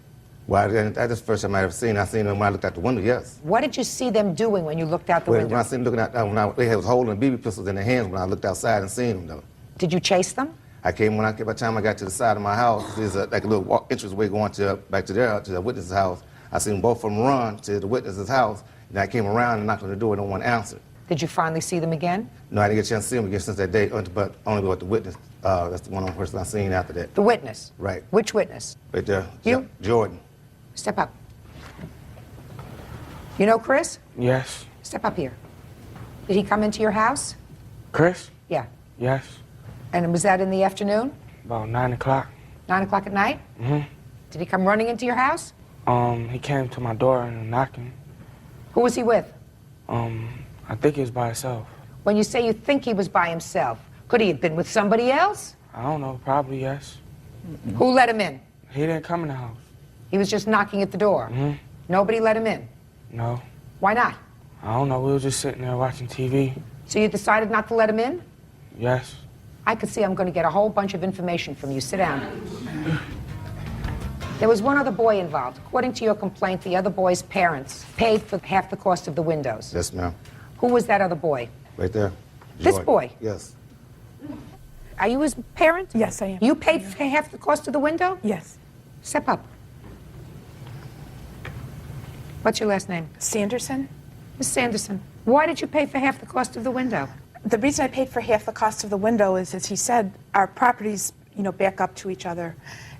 Well, that's the first time I ever seen them. I seen them when I looked out the window, yes. What did you see them doing when you looked out the window? When I seen them looking out, they was holding BB pistols in their hands when I looked outside and seen them, though. Did you chase them? By the time I got to the side of my house, there's like a little entrance way going back to the witness's house. I seen both of them run to the witness's house, and I came around and knocked on the door, and no one answered. Did you finally see them again? No, I didn't get a chance to see them again since that day, but only with the witness. That's the one person I seen after that. The witness? Right. Which witness? Right there. You? Jordan. Step up. You know Chris? Yes. Step up here. Did he come into your house? Chris? Yeah. Yes. And was that in the afternoon? About 9 o'clock. 9 o'clock at night? Mm-hmm. Did he come running into your house? He came to my door and knocking. Who was he with? I think he was by himself. When you say you think he was by himself, could he have been with somebody else? I don't know, probably yes. Who let him in? He didn't come in the house. He was just knocking at the door? Mm-hmm. Nobody let him in? No. Why not? I don't know, we were just sitting there watching TV. So you decided not to let him in? Yes. I could see I'm going to get a whole bunch of information from you. Sit down. There was one other boy involved. According to your complaint, the other boy's parents paid for half the cost of the windows. Yes, ma'am. Who was that other boy? Right there. This Jordan. boy? Yes. Are you his parent? Yes, I am. You paid for half the cost of the window? Yes. Step up. What's your last name? Sanderson. Miss Sanderson, why did you pay for half the cost of the window? The reason I paid for half the cost of the window is, as he said, our properties, back up to each other.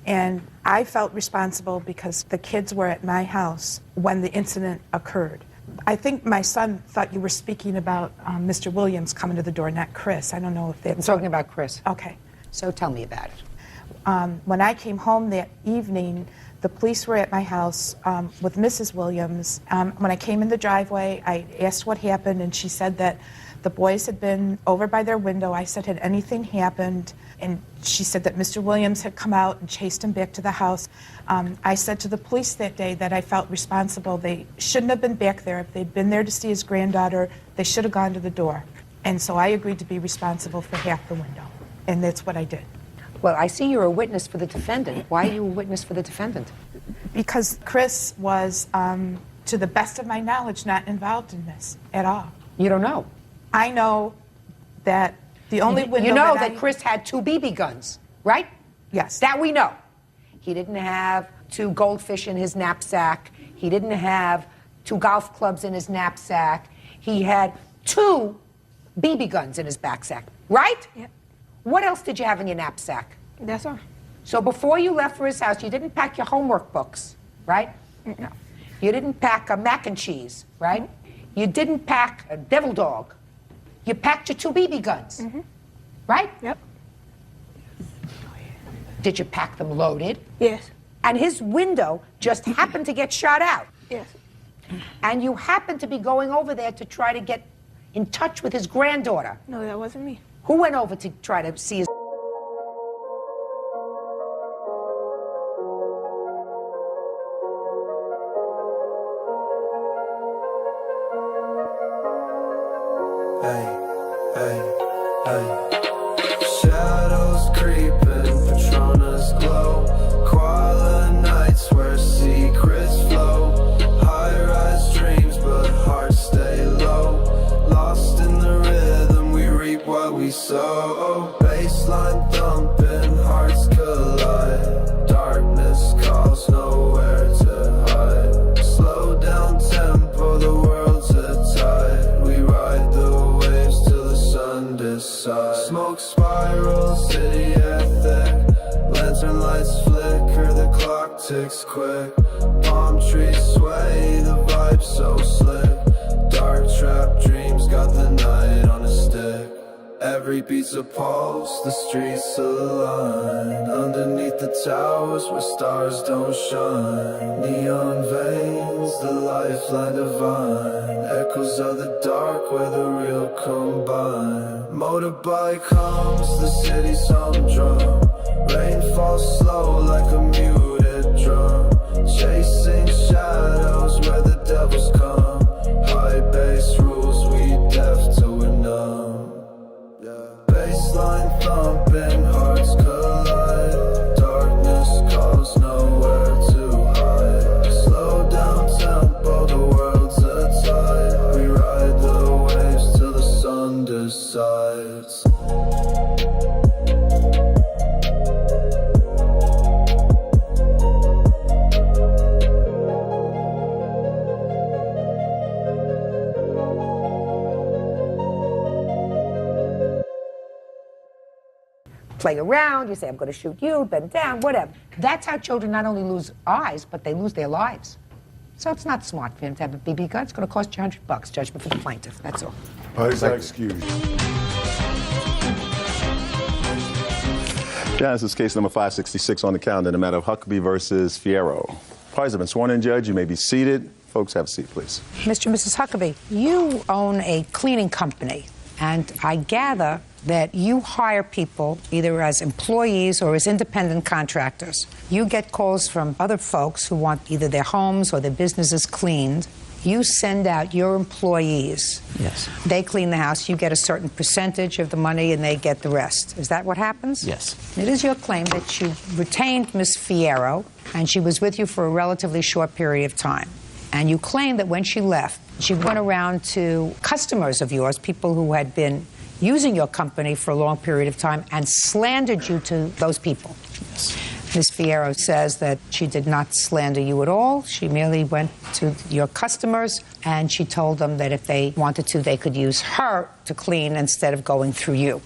And I felt responsible because the kids were at my house when the incident occurred. I think my son thought you were speaking about Mr. Williams coming to the door, not Chris. I don't know if that's... I'm talking about Chris. Okay. So tell me about it. When I came home that evening, the police were at my house with Mrs. Williams. When I came in the driveway, I asked what happened, and she said that the boys had been over by their window. I said, had anything happened? And she said that Mr. Williams had come out and chased him back to the house. I said to the police that day that I felt responsible. They shouldn't have been back there. If they'd been there to see his granddaughter, they should have gone to the door. And so I agreed to be responsible for half the window. And that's what I did. Well, I see you're a witness for the defendant. Why are you a witness for the defendant? Because Chris was, to the best of my knowledge, not involved in this at all. You don't know? I know that the only window You know that Chris had 2 BB guns, right? Yes. That we know. He didn't have 2 goldfish in his knapsack. He didn't have 2 golf clubs in his knapsack. He had 2 BB guns in his backpack, right? Yeah. What else did you have in your knapsack? That's all. So before you left for his house, you didn't pack your homework books, right? No. You didn't pack a mac and cheese, right? You didn't pack a devil dog. You packed your 2 BB guns, right? Yep. Did you pack them loaded? Yes. And his window just happened to get shot out. Yes. And you happened to be going over there to try to get in touch with his granddaughter. No, that wasn't me. Who went over to try to see his... Hey, hey, hey. Shadows creeping, Patronus glow. Koala nights where secrets flow. High-rise dreams, but hearts stay low. Lost in the rhythm, we reap what we sow. Baseline thumping, hearts collide. Darkness calls, nowhere to hide. Slow down tempo, the world's a tide. We ride the waves till the sun decides. Smoke spirals, city ethic. Lantern lights flicker, the clock ticks quick. Palm trees sway, the vibe so slick. Dark trap dreams, got the night on a stick. Every beat's a pulse, the streets align. Underneath the towers where stars don't shine. Neon veins, the lifeline divine. Echoes of the dark where the real combine. Motorbike hums, the city's humdrum. Rain falls slow like a muted drum. Chasing shadows where the devils come. High bass rules, we deaf till we're numb. Baseline thumping, hearts collide. Darkness calls, nowhere to hide. Slow down tempo, the world's a tide. We ride the waves till the sun decides. Play around, you say, I'm going to shoot you, bend down, whatever. That's how children not only lose eyes, but they lose their lives. So it's not smart for him to have a BB gun. It's going to cost you $100. Judgment for the plaintiff, that's all. Is that excused? Yeah, this is case number 566 on the calendar in the matter of Huckabee versus Fierro. Parties have been sworn in, Judge. You may be seated. Folks, have a seat, please. Mr. and Mrs. Huckabee, you own a cleaning company, and I gather that you hire people either as employees or as independent contractors. You get calls from other folks who want either their homes or their businesses cleaned. You send out your employees. Yes. They clean the house. You get a certain percentage of the money and they get the rest. Is that what happens? Yes. It is your claim that you retained Miss Fierro and she was with you for a relatively short period of time. And you claim that when she left, she went around to customers of yours, people who had been using your company for a long period of time, and slandered you to those people. Yes. Ms. Fierro says that she did not slander you at all. She merely went to your customers and she told them that if they wanted to, they could use her to clean instead of going through you.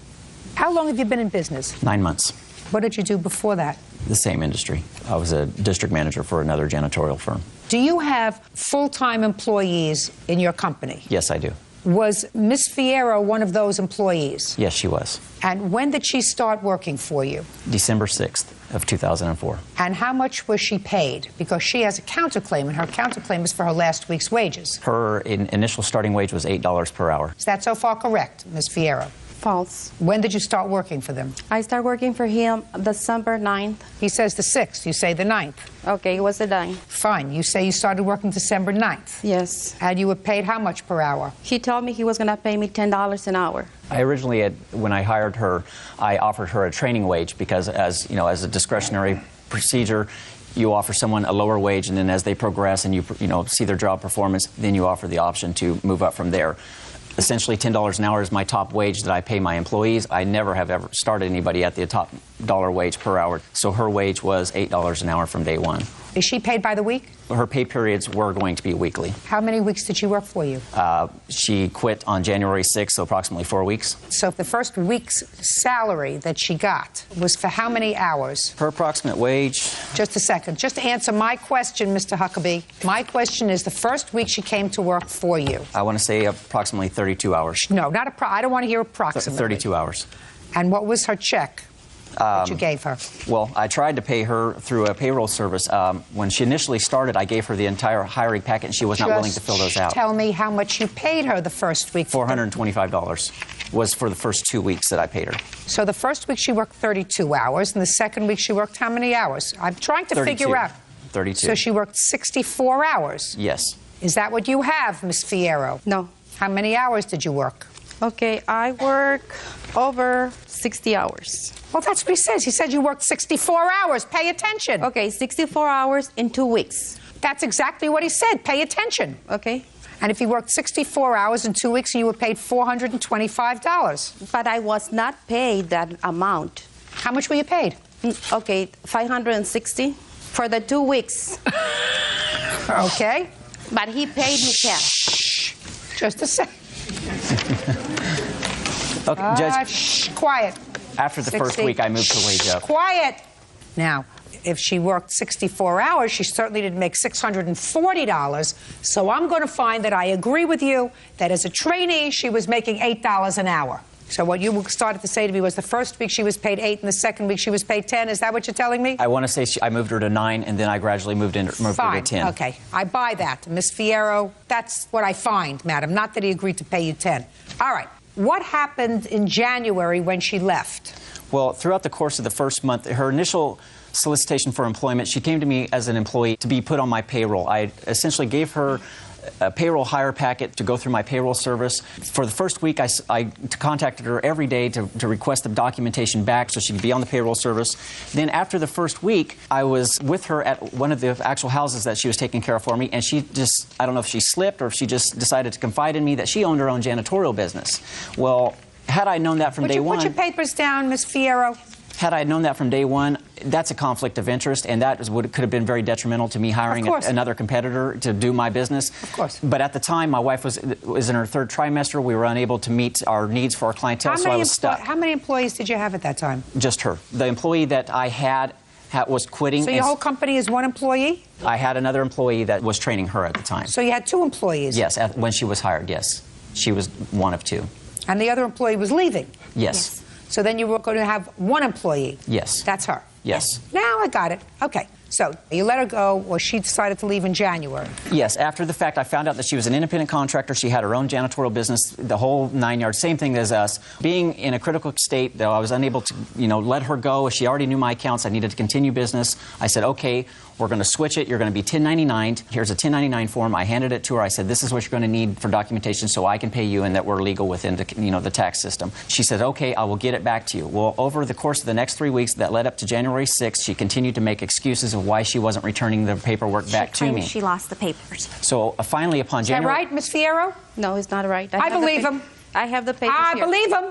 How long have you been in business? 9 months. What did you do before that? The same industry. I was a district manager for another janitorial firm. Do you have full-time employees in your company? Yes, I do. Was Miss Fierro one of those employees? Yes, she was. And when did she start working for you? December 6th of 2004. And how much was she paid? Because she has a counterclaim, and her counterclaim is for her last week's wages. Her initial starting wage was $8 per hour. Is that so far correct, Ms. Fierro? False. When did you start working for them? I started working for him December 9th. He says the 6th. You say the 9th. Okay, it was the 9th. Fine. You say you started working December 9th. Yes. And you were paid how much per hour? He told me he was going to pay me $10 an hour. I originally, when I hired her, I offered her a training wage because, as you know, as a discretionary procedure, you offer someone a lower wage, and then as they progress and you see their job performance, then you offer the option to move up from there. Essentially, $10 an hour is my top wage that I pay my employees. I never have ever started anybody at the top dollar wage per hour. So her wage was $8 an hour from day one. Is she paid by the week? Her pay periods were going to be weekly. How many weeks did she work for you? She quit on January 6th, so approximately 4 weeks. So the first week's salary that she got was for how many hours? Her approximate wage... Just a second. Just to answer my question, Mr. Huckabee. My question is the first week she came to work for you. I want to say approximately 32 hours. No, not I don't want to hear approximately. 32 hours. And what was her check that you gave her? Well, I tried to pay her through a payroll service. When she initially started, I gave her the entire hiring packet, and she was not willing to fill those out. Tell me how much you paid her the first week. $425 was for the first 2 weeks that I paid her. So the first week she worked 32 hours, and the second week she worked how many hours? I'm trying to 32. figure out. 32. So she worked 64 hours. Yes. Is that what you have, Miss Fierro? No. How many hours did you work? Okay, I work over 60 hours. Well, that's what he says. He said you worked 64 hours. Pay attention. Okay, 64 hours in 2 weeks. That's exactly what he said. Pay attention. Okay. And if you worked 64 hours in 2 weeks and you were paid $425. But I was not paid that amount. How much were you paid? Okay, $560 for the 2 weeks. Okay. But he paid me cash. Just a second. Okay, Judge, Quiet. after the first 60. week, I moved her wage up. Quiet. Now, if she worked 64 hours, she certainly didn't make $640. So I'm going to find that I agree with you that as a trainee, she was making $8 an hour. So what you started to say to me was the first week she was paid $8 and the second week she was paid $10. Is that what you're telling me? I want to say I moved her to 9, and then I gradually moved her to 10. Okay, I buy that. Ms. Fierro, that's what I find, madam. Not that he agreed to pay you 10. All right. What happened in January when she left? Well, throughout the course of the first month, her initial solicitation for employment, she came to me as an employee to be put on my payroll. I essentially gave her a payroll hire packet to go through my payroll service. For the first week, I contacted her every day to request the documentation back so she could be on the payroll service. Then after the first week, I was with her at one of the actual houses that she was taking care of for me, and she just, I don't know if she slipped or if she just decided to confide in me that she owned her own janitorial business. Well, had I known that from day one... Put your papers down, Ms. Fierro. Had I known that from day one, that's a conflict of interest, and that could have been very detrimental to me hiring another competitor to do my business. Of course. But at the time, my wife was in her third trimester. We were unable to meet our needs for our clientele, so I was stuck. How many employees did you have at that time? Just her. The employee that I had was quitting. So your whole company is one employee? I had another employee that was training her at the time. So you had 2 employees? Yes, when she was hired, yes. She was one of 2. And the other employee was leaving? Yes. So then you were going to have 1 employee? Yes. That's her? Yes. Now I got it. Okay. So you let her go, or she decided to leave in January? Yes. After the fact, I found out that she was an independent contractor. She had her own janitorial business, the whole 9 yards, same thing as us. Being in a critical state, though, I was unable to, let her go. She already knew my accounts. I needed to continue business. I said, okay, we're going to switch it. You're going to be 1099'd. Here's a 1099 form. I handed it to her. I said, this is what you're going to need for documentation so I can pay you and that we're legal within the, the tax system. She said, okay, I will get it back to you. Well, over the course of the next 3 weeks that led up to January 6th, she continued to make excuses of why she wasn't returning the paperwork back to me. She lost the papers. So finally, upon January... Is that right, Ms. Fierro? No, it's not right. I believe him. I have the papers I here. believe him.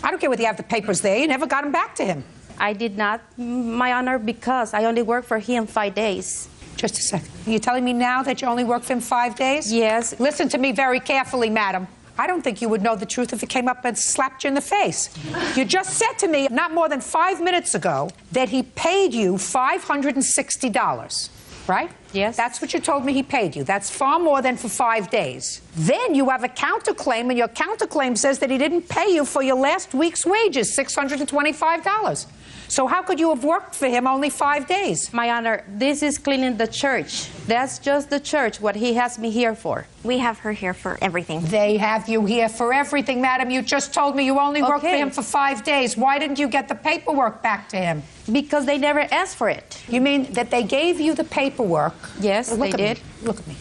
I don't care whether you have the papers there. You never got them back to him. I did not, My Honor, because I only worked for him 5 days. Just a second. Are you telling me now that you only worked for him 5 days? Yes. Listen to me very carefully, madam. I don't think you would know the truth if it came up and slapped you in the face. You just said to me not more than 5 minutes ago that he paid you $560, right? Yes. That's what you told me he paid you. That's far more than for 5 days. Then you have a counterclaim, and your counterclaim says that he didn't pay you for your last week's wages, $625. So how could you have worked for him only 5 days? My Honor, this is cleaning the church. That's just the church, what he has me here for. We have her here for everything. They have you here for everything, madam. You just told me you only worked for him for 5 days. Why didn't you get the paperwork back to him? Because they never asked for it. You mean that they gave you the paperwork? Yes, they did. Look at me.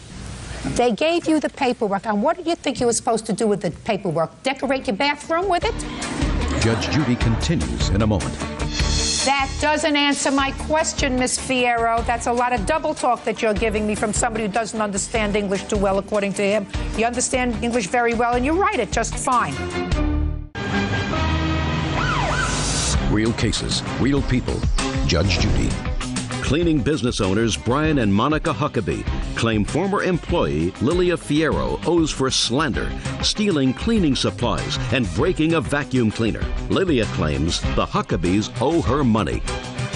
They gave you the paperwork. And what did you think you were supposed to do with the paperwork? Decorate your bathroom with it? Judge Judy continues in a moment. That doesn't answer my question, Miss Fierro. That's a lot of double talk that you're giving me from somebody who doesn't understand English too well, according to him. You understand English very well, and you write it just fine. Real cases, real people. Judge Judy. Cleaning business owners Brian and Monica Huckabee claim former employee Lilia Fierro owes for slander, stealing cleaning supplies, and breaking a vacuum cleaner. Lilia claims the Huckabees owe her money.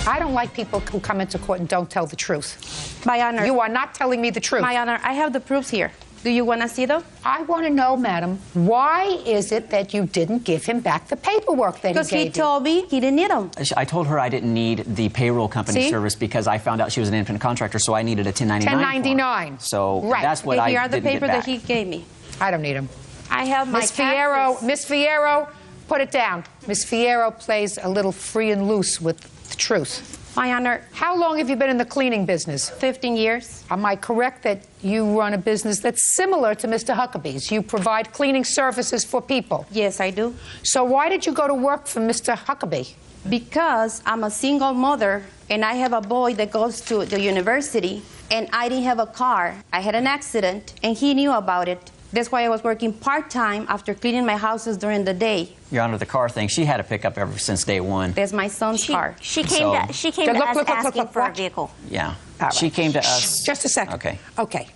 I don't like people who come into court and don't tell the truth. My Honor. You are not telling me the truth. My Honor, I have the proofs here. Do you want to see them? I want to know, madam, why is it that you didn't give him back the paperwork that he gave you? Because he told me he didn't need them. I told her I didn't need the payroll company service because I found out she was an independent contractor, so I needed a 1099. 1099. So right. that's what I Here are the didn't get papers back. that he gave me. I don't need them. I have my Miss Fierro, Miss Fierro, put it down. Miss Fierro plays a little free and loose with the truth. My Honor. How long have you been in the cleaning business? 15 years. Am I correct that you run a business that's similar to Mr. Huckabee's? You provide cleaning services for people? Yes, I do. So why did you go to work for Mr. Huckabee? Because I'm a single mother and I have a boy that goes to the university and I didn't have a car. I had an accident and he knew about it. That's why I was working part-time after cleaning my houses during the day. Your Honor, the car thing, she had a pickup ever since day one. That's my son's car. She came to us asking for a vehicle. Yeah. All She right. came to us. Just a second. Okay. Okay.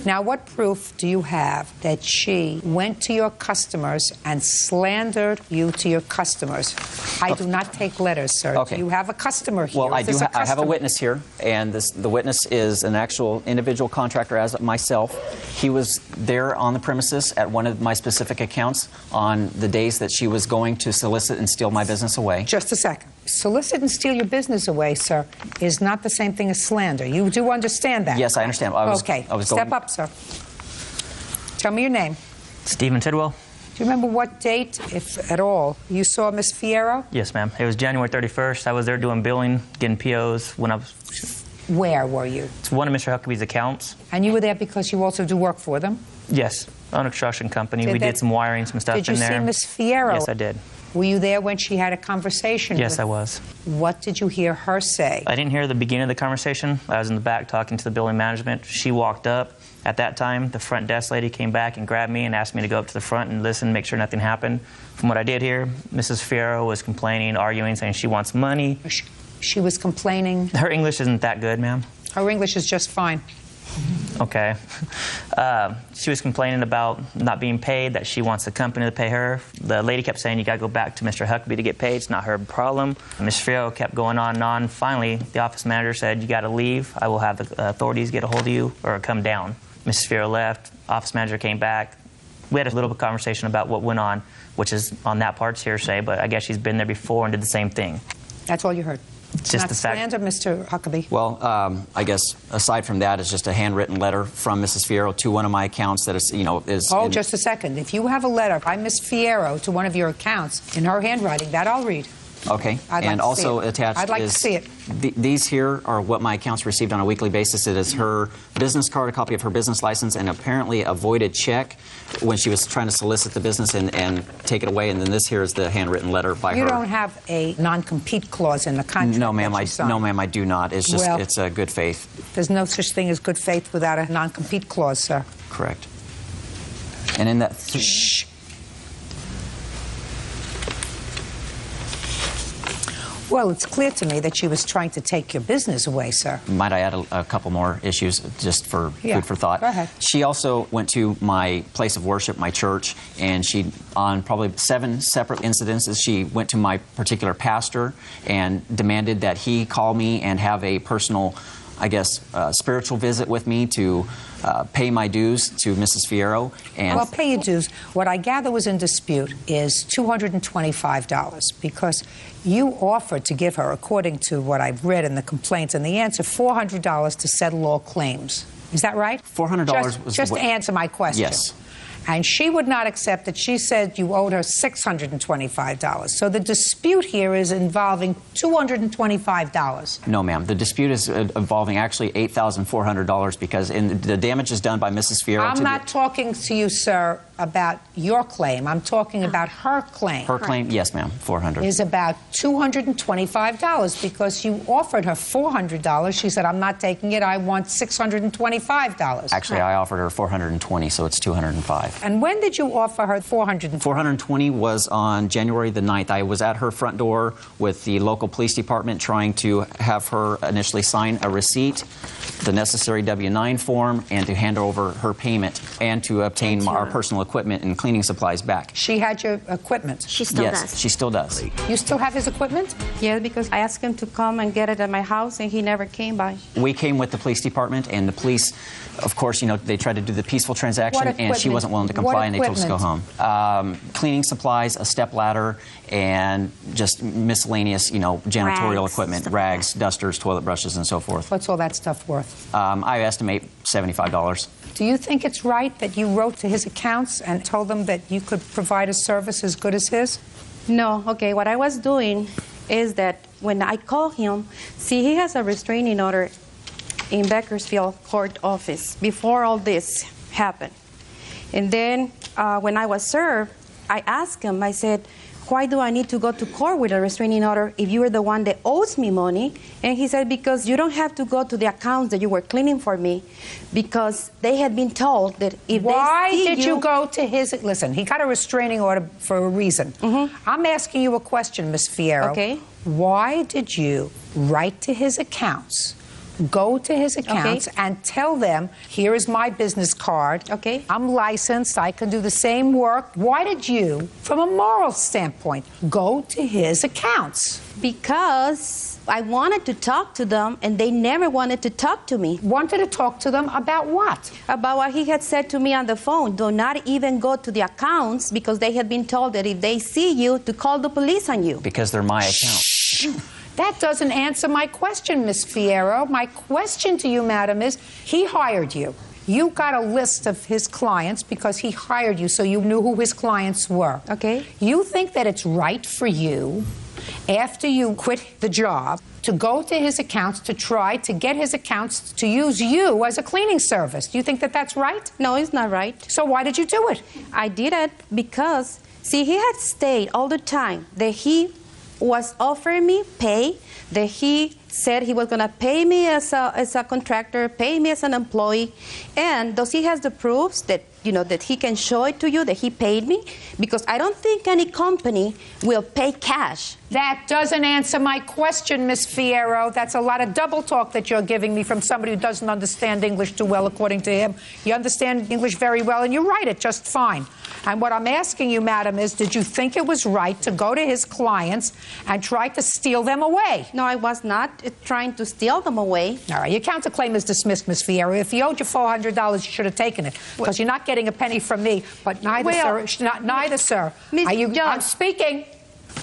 Now, what proof do you have that she went to your customers and slandered you to your customers? I do not take letters, sir. Okay. Do you have a customer here? Well, Is this I have a customer? witness here, and the witness is an actual individual contractor as myself. He was there on the premises at one of my specific accounts on the days that she was going to solicit and steal my business away. Just a second. Solicit and steal your business away, sir, is not the same thing as slander. You do understand that? Yes, I understand. Okay. Step up, sir. Tell me your name. Stephen Tidwell. Do you remember what date, if at all, you saw Miss Fierro? Yes, ma'am. It was January 31st. I was there doing billing, getting POs when I was... Where were you? It's one of Mr. Huckabee's accounts. And you were there because you also do work for them? Yes, on a construction company. We did some wiring, some stuff in there. Did you see Miss Fierro? Yes, I did. Were you there when she had a conversation Yes, with... I was. What did you hear her say? I didn't hear the beginning of the conversation. I was in the back talking to the building management. She walked up. At that time, the front desk lady came back and grabbed me and asked me to go up to the front and listen, make sure nothing happened. From what I did hear, Mrs. Fierro was complaining, arguing, saying she wants money. She was complaining? Her English isn't that good, ma'am. Her English is just fine. Okay. She was complaining about not being paid, that she wants the company to pay her. The lady kept saying, you got to go back to Mr. Huckabee to get paid. It's not her problem. Ms. Fierro kept going on and on. Finally, the office manager said, you got to leave. I will have the authorities get a hold of you or come down. Mrs. Fierro left. Office manager came back. We had a little bit of conversation about what went on, which is on that part's hearsay, but I guess she's been there before and did the same thing. That's all you heard? Just not the fact. slander, Mr. Huckabee? Well, I guess aside from that, it's just a handwritten letter from Mrs. Fierro to one of my accounts that is, is... Oh, just a second. If you have a letter by Miss Fierro to one of your accounts in her handwriting, that I'll read. Okay. I'd like and to also see it. attached I'd like is to see it. These here are what my accounts received on a weekly basis. It is her business card, a copy of her business license, and apparently a voided check when she was trying to solicit the business and take it away. And then this here is the handwritten letter by her. You don't have a non-compete clause in the contract. No, ma'am. No, ma'am. I do not. It's just it's a good faith. There's no such thing as good faith without a non-compete clause, sir. Correct. And in that. Shh. Well, it's clear to me that she was trying to take your business away, sir. Might I add a couple more issues just for food for thought? Go ahead. She also went to my place of worship, my church, and she, on probably 7 separate incidences, she went to my particular pastor and demanded that he call me and have a personal, I guess, spiritual visit with me to pay my dues to Mrs. Fierro. And well, pay your dues. What I gather was in dispute is $225 because you offered to give her, according to what I've read in the complaints and the answer, $400 to settle all claims. Is that right? $400 was... Just answer my question. Yes. And she would not accept it. She said you owed her $625. So the dispute here is involving $225. No, ma'am. The dispute is involving actually $8,400 because the damage is done by Mrs. Fierro. I'm not talking to you, sir, about your claim. I'm talking about her claim. Her claim, yes, ma'am, $400. Is about $225 because you offered her $400. She said, I'm not taking it. I want $625. Actually, I offered her $420, so it's $205. And when did you offer her $420? $420 was on January the 9th. I was at her front door with the local police department trying to have her initially sign a receipt, the necessary W-9 form, and to hand over her payment and to obtain our personal equipment and cleaning supplies back. She had your equipment? She still yes, does. She still does. You still have his equipment? Yeah, because I asked him to come and get it at my house, and he never came by. We came with the police department, and the police, of course, they tried to do the peaceful transaction, and she wasn't willing to comply, and they told us to go home. Cleaning supplies, a step ladder, and just miscellaneous, janitorial equipment, rags, dusters, toilet brushes, and so forth. What's all that stuff worth? I estimate $75. Do you think it's right that you wrote to his accounts and told them that you could provide a service as good as his? No. Okay, what I was doing is that when I call him, see, he has a restraining order in Bakersfield court office before all this happened. And then when I was served, I asked him, I said, why do I need to go to court with a restraining order if you are the one that owes me money? And he said, because you don't have to go to the accounts that you were cleaning for me, because they had been told that if Why they see did you go to his... Listen, he got a restraining order for a reason. I'm asking you a question, Ms. Fierro. Okay. Why did you write to his accounts, go to his accounts, and tell them, here is my business card. Okay. I'm licensed. I can do the same work. Why did you, from a moral standpoint, go to his accounts? Because I wanted to talk to them, and they never wanted to talk to me. Wanted to talk to them about what? About what he had said to me on the phone. Do not even go to the accounts, because they had been told that if they see you, to call the police on you. Because they're my account. That doesn't answer my question, Ms. Fierro. My question to you, madam, is he hired you. You got a list of his clients because he hired you, so you knew who his clients were. Okay. You think that it's right for you, after you quit the job, to go to his accounts to try to get his accounts to use you as a cleaning service. Do you think that that's right? No, it's not right. So why did you do it? I did it because, see, he had stayed all the time that he was offering me pay, that he said he was going to pay me as a contractor, pay me as an employee, and thus he has the proofs that, you know, that he can show it to you that he paid me, because I don't think any company will pay cash. That doesn't answer my question, Miss Fierro. That's a lot of double talk that you're giving me from somebody who doesn't understand English too well, according to him. You understand English very well, and you write it just fine. And what I'm asking you, madam, is did you think it was right to go to his clients and try to steal them away? No, I was not trying to steal them away. All right, your counterclaim is dismissed, Miss Fierro. If he owed you $400, you should have taken it, because you're not getting a penny from me, but neither, sir. I'm speaking.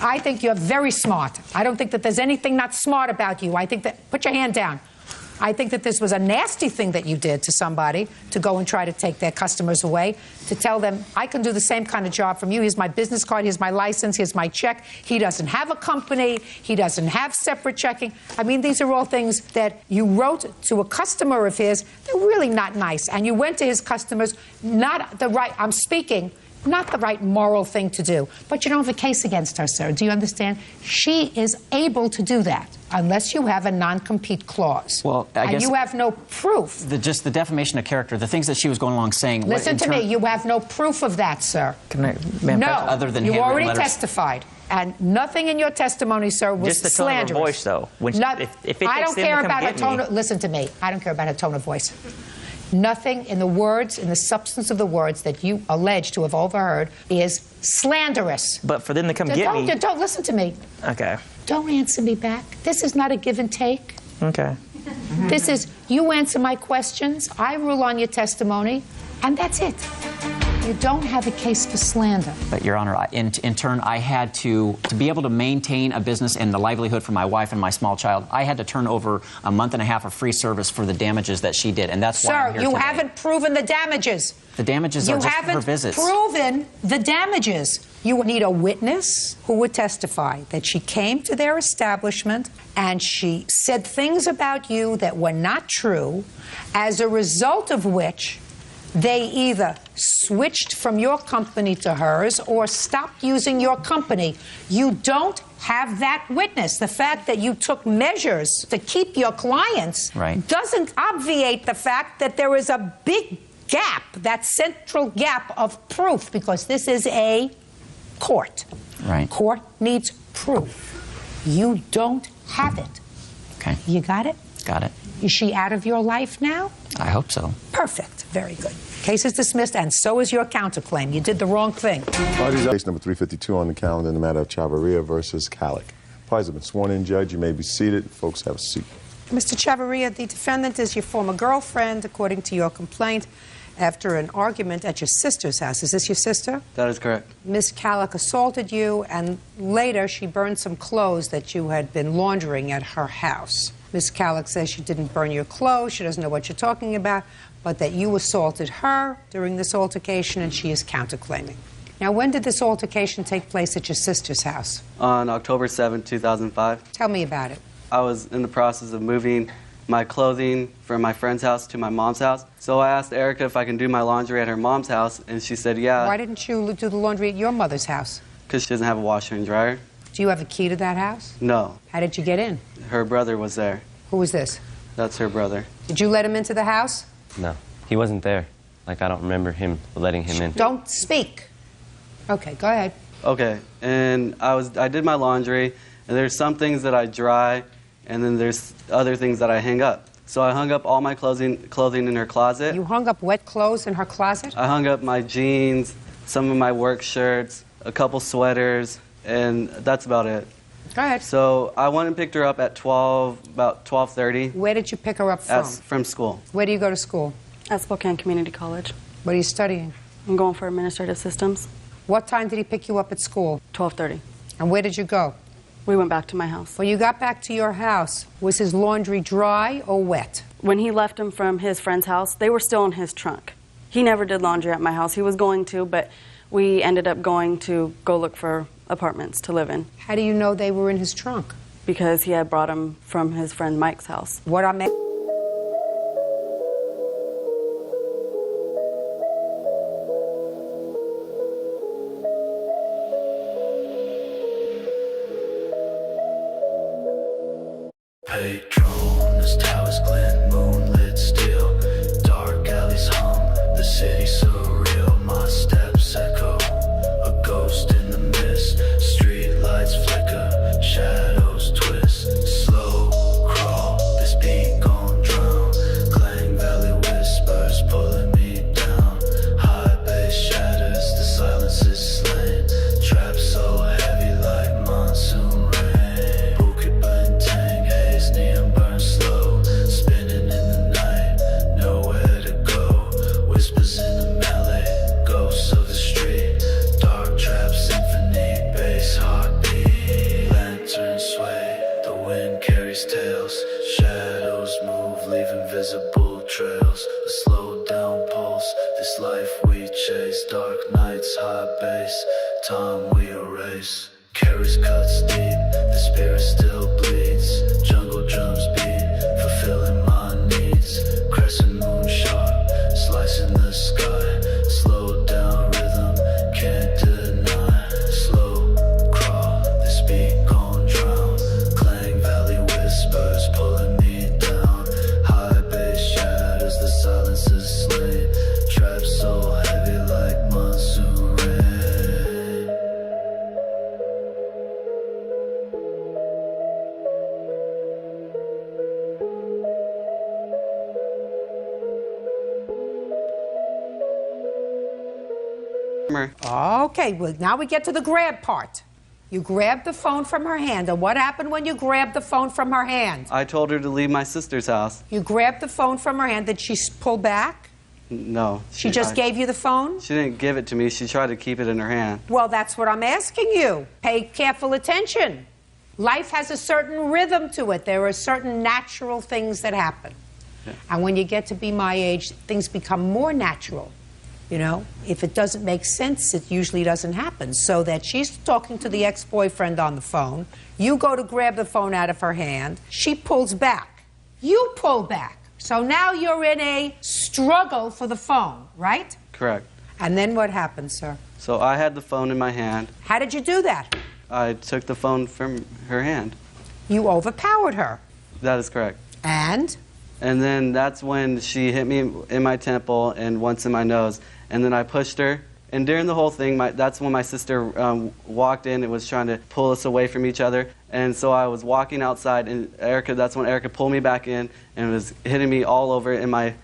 I think you're very smart. I don't think that there's anything not smart about you. I think that, put your hand down. I think that this was a nasty thing that you did to somebody, to go and try to take their customers away, to tell them, I can do the same kind of job from you. Here's my business card, here's my license, here's my check. He doesn't have a company, he doesn't have separate checking. I mean, these are all things that you wrote to a customer of his. They're really not nice. And you went to his customers, not the right, I'm speaking, not the right moral thing to do. But you don't have a case against her, sir. Do you understand? She is able to do that unless you have a non-compete clause. Well, I guess you have no proof. Just the defamation of character, the things that she was going along saying. Listen to me. You have no proof of that, sir. Can I, ma'am, no. Other than you already letters. Testified. And nothing in your testimony, sir, was just the slanderous. tone of her voice, though. When she, if it I don't takes them care to come about her get tone. me. Listen to me. I don't care about her tone of voice. Nothing in the words, in the substance of the words that you allege to have overheard is slanderous. But for them to come get me... Don't listen to me. Okay. Don't answer me back. This is not a give and take. Okay. This is, you answer my questions, I rule on your testimony, and that's it. You don't have a case for slander. But, Your Honor, in turn, I had to be able to maintain a business and the livelihood for my wife and my small child, I had to turn over a month and a half of free service for the damages that she did, and that's why I'm here Sir, you today. haven't proven the damages. The damages are just for her visits. You haven't proven the damages. You need a witness who would testify that she came to their establishment and she said things about you that were not true, as a result of which they either switched from your company to hers or stopped using your company. You don't have that witness. The fact that you took measures to keep your clients doesn't obviate the fact that there is a big gap, that central gap of proof, because this is a court. Right. Court needs proof. You don't have it. Okay. You got it? Got it. Is she out of your life now? I hope so. Perfect. Very good. Case is dismissed, and so is your counterclaim. You did the wrong thing. Case number 352 on the calendar in the matter of Chavarria versus Calic. Parties have been sworn in, Judge. You may be seated. Folks, have a seat. Mr. Chavarria, the defendant is your former girlfriend, according to your complaint, after an argument at your sister's house. Is this your sister? That is correct. Ms. Calic assaulted you, and later she burned some clothes that you had been laundering at her house. Ms. Calic says she didn't burn your clothes, she doesn't know what you're talking about, but that you assaulted her during this altercation, and she is counterclaiming. Now, when did this altercation take place at your sister's house? On October 7, 2005. Tell me about it. I was in the process of moving my clothing from my friend's house to my mom's house. So I asked Erica if I can do my laundry at her mom's house, and she said yeah. Why didn't you do the laundry at your mother's house? Because she doesn't have a washer and dryer. Do you have a key to that house? No. How did you get in? Her brother was there. Who was this? That's her brother. Did you let him into the house? No, he wasn't there. Like, I don't remember him letting him in. Don't speak. Okay, go ahead. Okay, and I did my laundry, and there's some things that I dry, and then there's other things that I hang up. So I hung up all my clothing in her closet. You hung up wet clothes in her closet? I hung up my jeans, some of my work shirts, a couple sweaters, and that's about it. Go ahead. So I went and picked her up at about 12:30. Where did you pick her up from? From school. Where do you go to school? At Spokane Community College. What are you studying? I'm going for administrative systems. What time did he pick you up at school? 12:30. And where did you go? We went back to my house. When you got back to your house, was his laundry dry or wet? When he left him from his friend's house, they were still in his trunk. He never did laundry at my house. He was going to, but we ended up going to go look for apartments to live in. How do you know they were in his trunk? Because he had brought them from his friend Mike's house. What I meant. Patronus towers glint, moonlit steel, dark alleys hum, the city surreal. My steps echo, a ghost in the mist. Street lights flicker, shadows twist. Slow crawl, this beat gon' drown. Clang valley whispers pulling me down. High bass shatters, the silence is slain. Trap so heavy like monsoon rain. Bukit Bintang haze, neon burn slow. Spinning in the night, nowhere to go. Whispers in the melee, ghosts of the street. Dark trap symphony, bass heartbeat. Lanterns sway, the wind carries tales. Shadows move, leaving visible trails. A slow down pulse, this life we chase. Dark nights, high bass, time we erase. Carries cuts deep, the spirit still bleeds. Jungle drums beat, fulfilling my needs. Crescent moon sharp, slicing the sky. Slow down rhythm, can't deny. Slow crawl, this beat gon' drown. Clang valley whispers pulling me down. High bass shatters, the silence is slain. Trap so heavy like monsoon rain. Okay, well, now we get to the grab part. You grabbed the phone from her hand. And what happened when you grabbed the phone from her hand? I told her to leave my sister's house. You grabbed the phone from her hand. Did she pull back? No. She just gave you the phone? She didn't give it to me. She tried to keep it in her hand. Well, that's what I'm asking you. Pay careful attention. Life has a certain rhythm to it. There are certain natural things that happen. Yeah. And when you get to be my age, things become more natural. You know, if it doesn't make sense, it usually doesn't happen. So that she's talking to the ex-boyfriend on the phone. You go to grab the phone out of her hand. She pulls back. You pull back. So now you're in a struggle for the phone, right? Correct. And then what happened, sir? So I had the phone in my hand. How did you do that? I took the phone from her hand. You overpowered her. That is correct. And? And then that's when she hit me in my temple and once in my nose. And then I pushed her. And during the whole thing, that's when my sister walked in and was trying to pull us away from each other. And so I was walking outside, and that's when Erica pulled me back in and was hitting me all over in my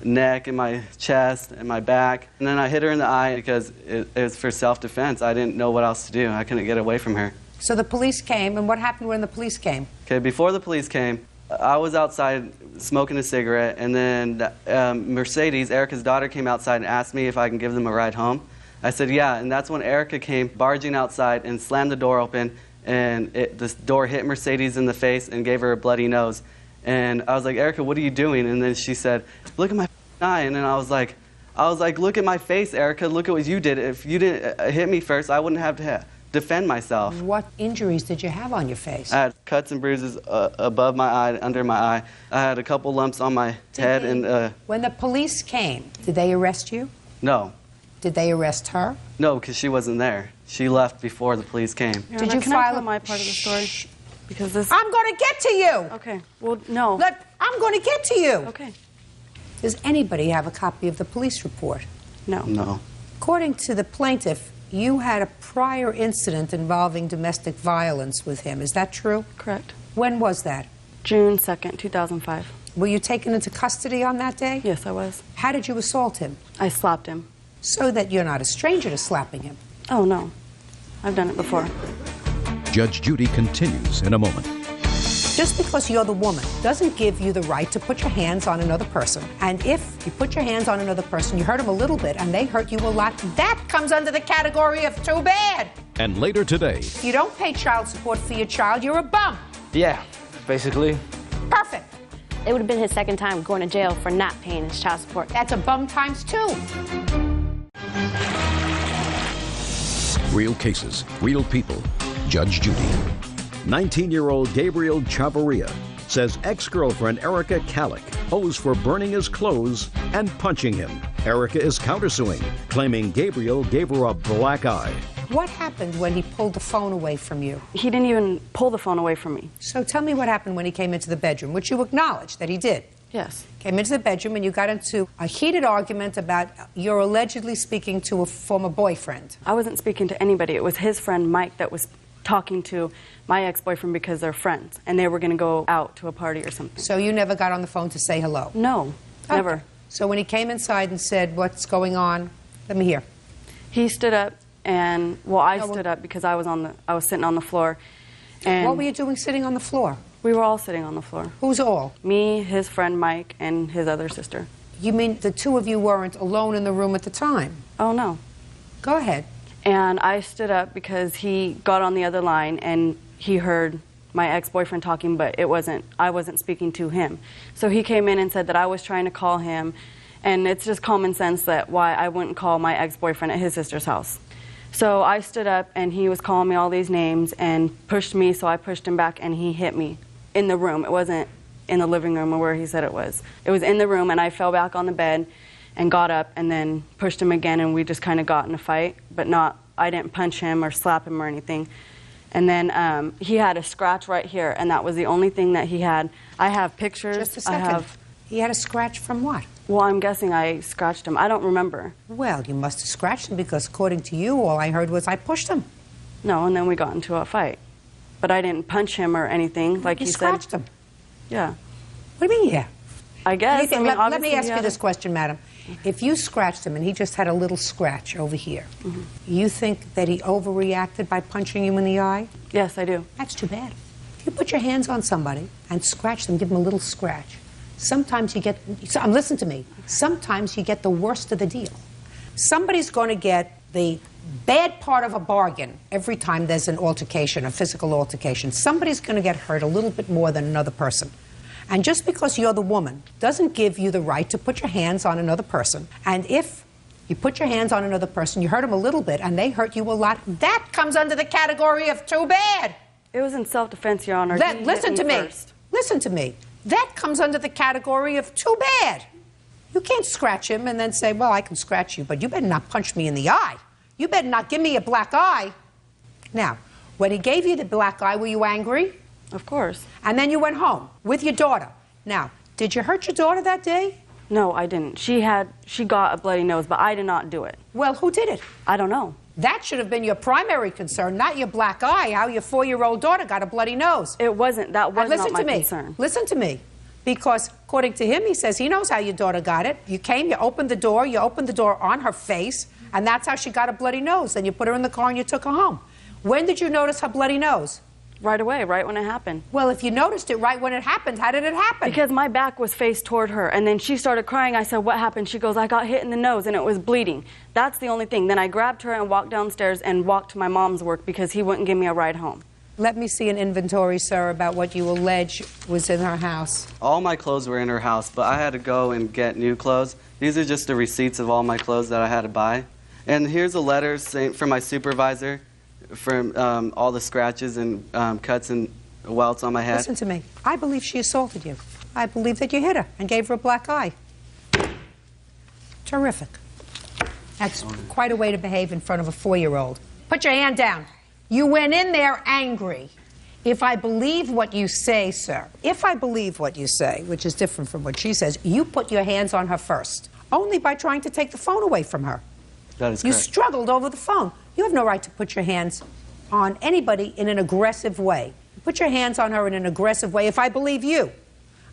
neck, in my chest, and my back. And then I hit her in the eye because it was for self-defense. I didn't know what else to do. I couldn't get away from her. So the police came, and what happened when the police came? Okay, before the police came, I was outside smoking a cigarette, and then Mercedes, Erica's daughter, came outside and asked me if I can give them a ride home. I said, yeah, and that's when Erica came barging outside and slammed the door open, and the door hit Mercedes in the face and gave her a bloody nose. And I was like, Erica, what are you doing? And then she said, look at my eye. And then I was like, I was like, look at my face, Erica. Look at what you did. If you didn't hit me first, I wouldn't have to defend myself. What injuries did you have on your face? I had cuts and bruises above my eye, under my eye. I had a couple lumps on my head. And when the police came, did they arrest you? No. Did they arrest her? No, because she wasn't there. She left before the police came. Did you Can file I tell my part of the story? Because this. I'm going to get to you. Okay. Well, no. I'm going to get to you. Okay. Does anybody have a copy of the police report? No. No. According to the plaintiff, you had a prior incident involving domestic violence with him. Is that true? Correct. When was that? June 2nd, 2005. Were you taken into custody on that day? Yes, I was. How did you assault him? I slapped him. So that you're not a stranger to slapping him. Oh, no. I've done it before. Judge Judy continues in a moment. Just because you're the woman doesn't give you the right to put your hands on another person. And if you put your hands on another person, you hurt them a little bit, and they hurt you a lot, that comes under the category of too bad. And later today, If you don't pay child support for your child, you're a bum. Yeah, basically. Perfect. It would have been his second time going to jail for not paying his child support. That's a bum times two. real cases, real people. Judge Judy. 19-year-old Gabriel Chavarria says ex-girlfriend Erica Kallick owes for burning his clothes and punching him. Erica is countersuing, claiming Gabriel gave her a black eye. What happened when he pulled the phone away from you? He didn't even pull the phone away from me. So tell me what happened when he came into the bedroom, which you acknowledged that he did. Yes. Came into the bedroom and you got into a heated argument about you're allegedly speaking to a former boyfriend. I wasn't speaking to anybody. It was his friend Mike that was talking to my ex-boyfriend because they're friends and they were going to go out to a party or something. So you never got on the phone to say hello? No, Okay. never. So when he came inside and said, what's going on? Let me hear. He stood up and, well, I stood up because I was sitting on the floor. And What were you doing sitting on the floor? We were all sitting on the floor. Who's all? Me, his friend Mike, and his other sister. You mean the two of you weren't alone in the room at the time? Oh, no. Go ahead. And I stood up because he got on the other line and he heard my ex-boyfriend talking, but I wasn't speaking to him. So he came in and said that I was trying to call him, and it's just common sense that why I wouldn't call my ex-boyfriend at his sister's house. So I stood up and he was calling me all these names and pushed me, so I pushed him back and he hit me in the room. It wasn't in the living room or where he said it was. It was in the room, and I fell back on the bed and got up and then pushed him again, and we just kind of got in a fight, but I didn't punch him or slap him or anything. And then he had a scratch right here, and that was the only thing that he had. I have pictures. Just a second. He had a scratch from what? Well, I'm guessing I scratched him. I don't remember. Well, you must have scratched him because according to you, all I heard was I pushed him. No, and then we got into a fight. But I didn't punch him or anything, like he said. You scratched him? Yeah. What do you mean, yeah? I guess. Let me obviously ask you this question, madam. If you scratched him and he just had a little scratch over here, you think that he overreacted by punching you in the eye? Yes, I do. That's too bad. If you put your hands on somebody and scratch them, give them a little scratch, sometimes you get, listen to me, sometimes you get the worst of the deal. Somebody's going to get the bad part of a bargain every time there's an altercation, a physical altercation. Somebody's going to get hurt a little bit more than another person. And just because you're the woman doesn't give you the right to put your hands on another person. And if you put your hands on another person, you hurt them a little bit, and they hurt you a lot, that comes under the category of too bad. It was in self-defense, Your Honor. Listen to me. Listen to me. That comes under the category of too bad. You can't scratch him and then say, well, I can scratch you, but you better not punch me in the eye. You better not give me a black eye. Now, when he gave you the black eye, were you angry? Of course. And then you went home with your daughter. Now, did you hurt your daughter that day? No, I didn't. She got a bloody nose, but I did not do it. Well, who did it? I don't know. That should have been your primary concern, not your black eye, how your 4-year-old daughter got a bloody nose. It wasn't. That was not my concern. Listen to me. Because according to him, he says he knows how your daughter got it. You came, you opened the door on her face, and that's how she got a bloody nose. Then you put her in the car and you took her home. When did you notice her bloody nose? Right away, right when it happened. Well, if you noticed it right when it happened, how did it happen? Because my back was faced toward her, and then she started crying. I said, what happened? She goes, I got hit in the nose, and it was bleeding. That's the only thing. Then I grabbed her and walked downstairs and walked to my mom's work because he wouldn't give me a ride home. Let me see an inventory, sir, about what you allege was in her house. All my clothes were in her house, but I had to go and get new clothes. These are just the receipts of all my clothes that I had to buy. And here's a letter from my supervisor from all the scratches and cuts and welts on my head. Listen to me. I believe she assaulted you. I believe that you hit her and gave her a black eye. Terrific. That's quite a way to behave in front of a 4-year-old. Put your hand down. You went in there angry. If I believe what you say, sir, if I believe what you say, which is different from what she says, you put your hands on her first, only by trying to take the phone away from her. That is You correct. struggled over the phone. You have no right to put your hands on anybody in an aggressive way. Put your hands on her in an aggressive way. If I believe you,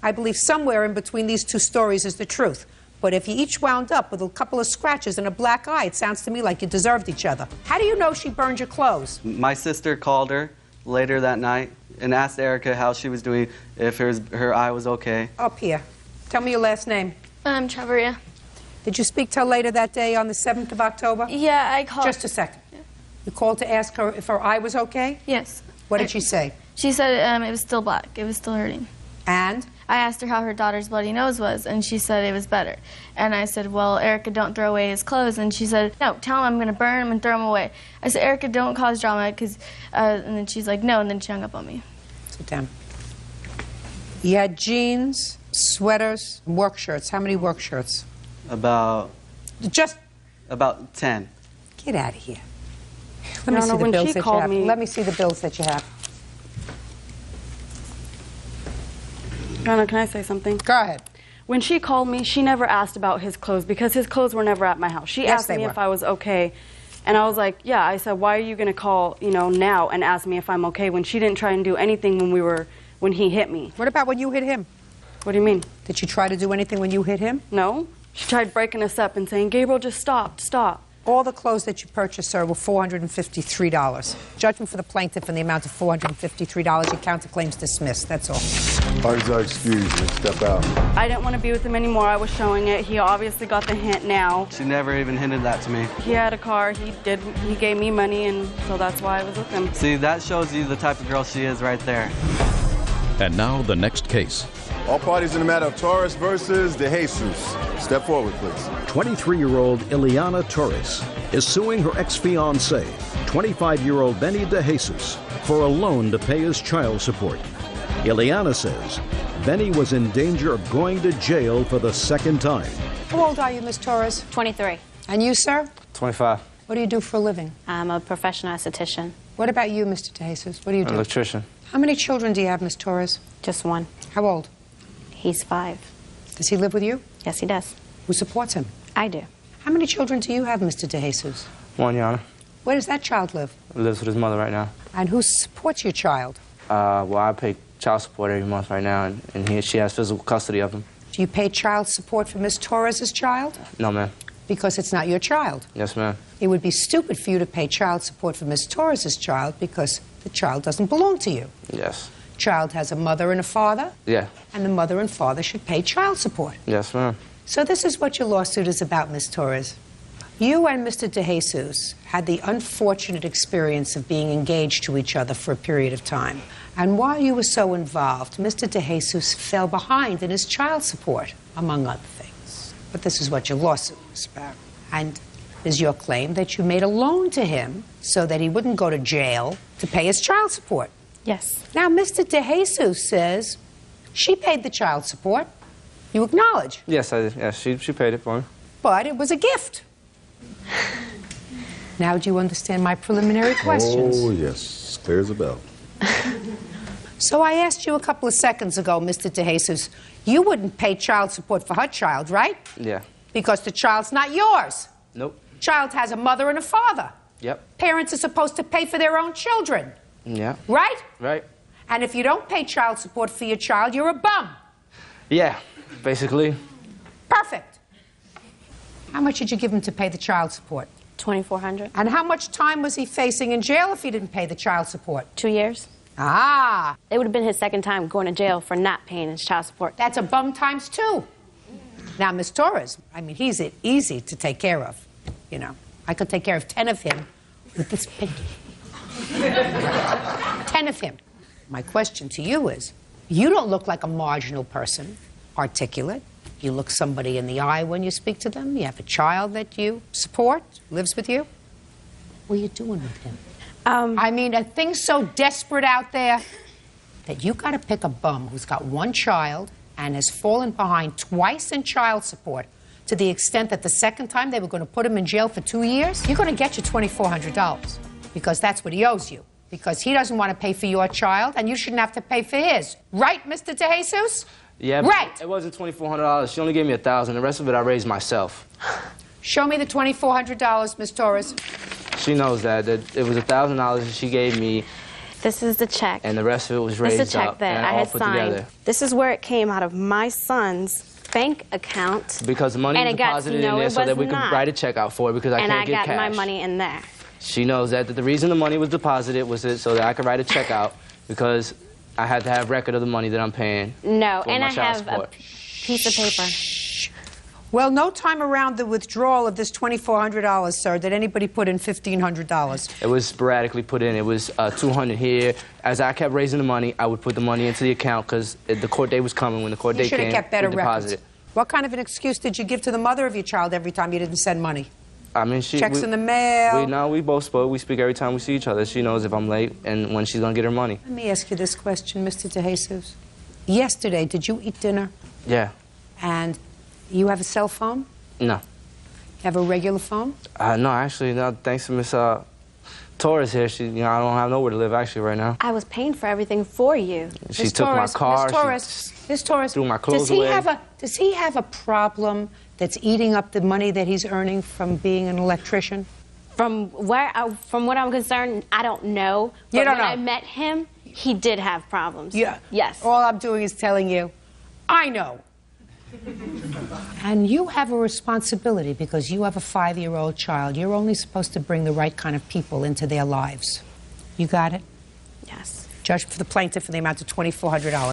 I believe somewhere in between these two stories is the truth. But if you each wound up with a couple of scratches and a black eye, it sounds to me like you deserved each other. How do you know she burned your clothes? My sister called her later that night and asked Erica how she was doing, if her eye was okay. Up here. Tell me your last name. Chavarria. Did you speak to her later that day on the 7th of October? Yeah, I called. Just a second. You called to ask her if her eye was okay? Yes. What did she say? She said it was still black. It was still hurting. And? I asked her how her daughter's bloody nose was, and she said it was better. And I said, well, Erica, don't throw away his clothes. And she said, no, tell him I'm going to burn him and throw him away. I said, Erica, don't cause drama, because, and then she's like, no, and then she hung up on me. Sit down. You had jeans, sweaters, work shirts. How many work shirts? About 10. Get out of here. Let me see the bills that you have. Let me see the bills that you have. Donna, can I say something? Go ahead. When she called me, she never asked about his clothes because his clothes were never at my house. She asked me if I was okay. And I was like, yeah. I said, why are you going to call, now and ask me if I'm okay when she didn't try and do anything when he hit me? What about when you hit him? What do you mean? Did she try to do anything when you hit him? No. She tried breaking us up and saying, Gabriel, just stop. All the clothes that you purchased, sir, were $453. Judgment for the plaintiff in the amount of $453. Your counterclaim's dismissed. That's all. Parties are excused. You step out. I didn't want to be with him anymore. I was showing it. He obviously got the hint now. She never even hinted that to me. He had a car. He gave me money, and so that's why I was with him. See, that shows you the type of girl she is right there. And now the next case. All parties in the matter of Torres versus De Jesus. Step forward, please. 23-year-old Ileana Torres is suing her ex-fiancé, 25-year-old Benny De Jesus, for a loan to pay his child support. Ileana says Benny was in danger of going to jail for the second time. How old are you, Miss Torres? 23. And you, sir? 25. What do you do for a living? I'm a professional esthetician. What about you, Mr. De Jesus? What do you do? Electrician. How many children do you have, Miss Torres? Just one. How old? He's 5. Does he live with you? Yes, he does. Who supports him? I do. How many children do you have, Mr. De Jesus? One, Your Honor. Where does that child live? Lives with his mother right now. And who supports your child? Well, I pay child support every month right now, and she has physical custody of him. Do you pay child support for Miss Torres' child? No, ma'am. Because it's not your child. Yes, ma'am. It would be stupid for you to pay child support for Miss Torres' child because the child doesn't belong to you. Yes. Child has a mother and a father, Yeah. and the mother and father should pay child support. Yes, ma'am. So this is what your lawsuit is about, Miss Torres. You and Mr. De Jesus had the unfortunate experience of being engaged to each other for a period of time. And while you were so involved, Mr. De Jesus fell behind in his child support, among other things. But this is what your lawsuit is about. And is your claim that you made a loan to him so that he wouldn't go to jail to pay his child support. Yes. Now, Mr. De Jesus says she paid the child support. You acknowledge. Yes, I did. Yes, she paid it for me. But it was a gift. Now do you understand my preliminary questions? Oh, yes. Clear as a bell. So I asked you a couple of seconds ago, Mr. De Jesus, you wouldn't pay child support for her child, right? Yeah. Because the child's not yours. Nope. Child has a mother and a father. Yep. Parents are supposed to pay for their own children. Yeah. Right? Right. And if you don't pay child support for your child, you're a bum. Yeah, basically. Perfect. How much did you give him to pay the child support? $2,400. And how much time was he facing in jail if he didn't pay the child support? 2 years. Ah. It would have been his second time going to jail for not paying his child support. That's a bum times 2. Now, Miss Torres, I mean, he's easy to take care of. You know, I could take care of 10 of him with this pinky. 10 10 of him. My question to you is, you don't look like a marginal person, articulate. You look somebody in the eye when you speak to them. You have a child that you support, lives with you. What are you doing with him? I mean, are things so desperate out there that you got to pick a bum who's got one child and has fallen behind twice in child support to the extent that the second time they were going to put him in jail for 2 years? You're going to get your $2,400 because that's what he owes you. Because he doesn't want to pay for your child and you shouldn't have to pay for his. Right, Mr. DeJesus? Yeah, right. It wasn't $2,400. She only gave me $1,000. The rest of it I raised myself. Show me the $2,400, Ms. Torres. She knows that it was $1,000 that she gave me. This is the check. And the rest of it was raised up. This is the check that I had signed. Together. This is where it came out of my son's bank account. Because the money was deposited in there so that we could write a check out for it because I can't get cash. And I got my money in there. She knows that the reason the money was deposited was so that I could write a check out because I had to have record of the money that I'm paying. No, for and my I child have support. a piece of paper. Well, no time around the withdrawal of this $2,400, sir, did anybody put in $1,500? It was sporadically put in. It was $200 here. As I kept raising the money, I would put the money into the account because the court date was coming. When the court date came, you should have kept better we records. deposited. What kind of an excuse did you give to the mother of your child every time you didn't send money? I mean, Checks in the mail. We both spoke. We speak every time we see each other. She knows if I'm late and when she's going to get her money. Let me ask you this question, Mr. DeJesus. Yesterday, did you eat dinner? Yeah. And you have a cell phone? No. You have a regular phone? No, actually, no. Thanks to Miss Torres here, I don't have nowhere to live actually right now. I was paying for everything for you. She took my car. Miss Torres, threw my clothes away. Does he have a problem that's eating up the money that he's earning from being an electrician? From what I'm concerned, I don't know. But You don't know. When I met him, he did have problems. Yeah. Yes. All I'm doing is telling you, I know. And you have a responsibility because you have a 5-year-old child. You're only supposed to bring the right kind of people into their lives. You got it? Yes. Judge for the plaintiff for the amount of $2,400.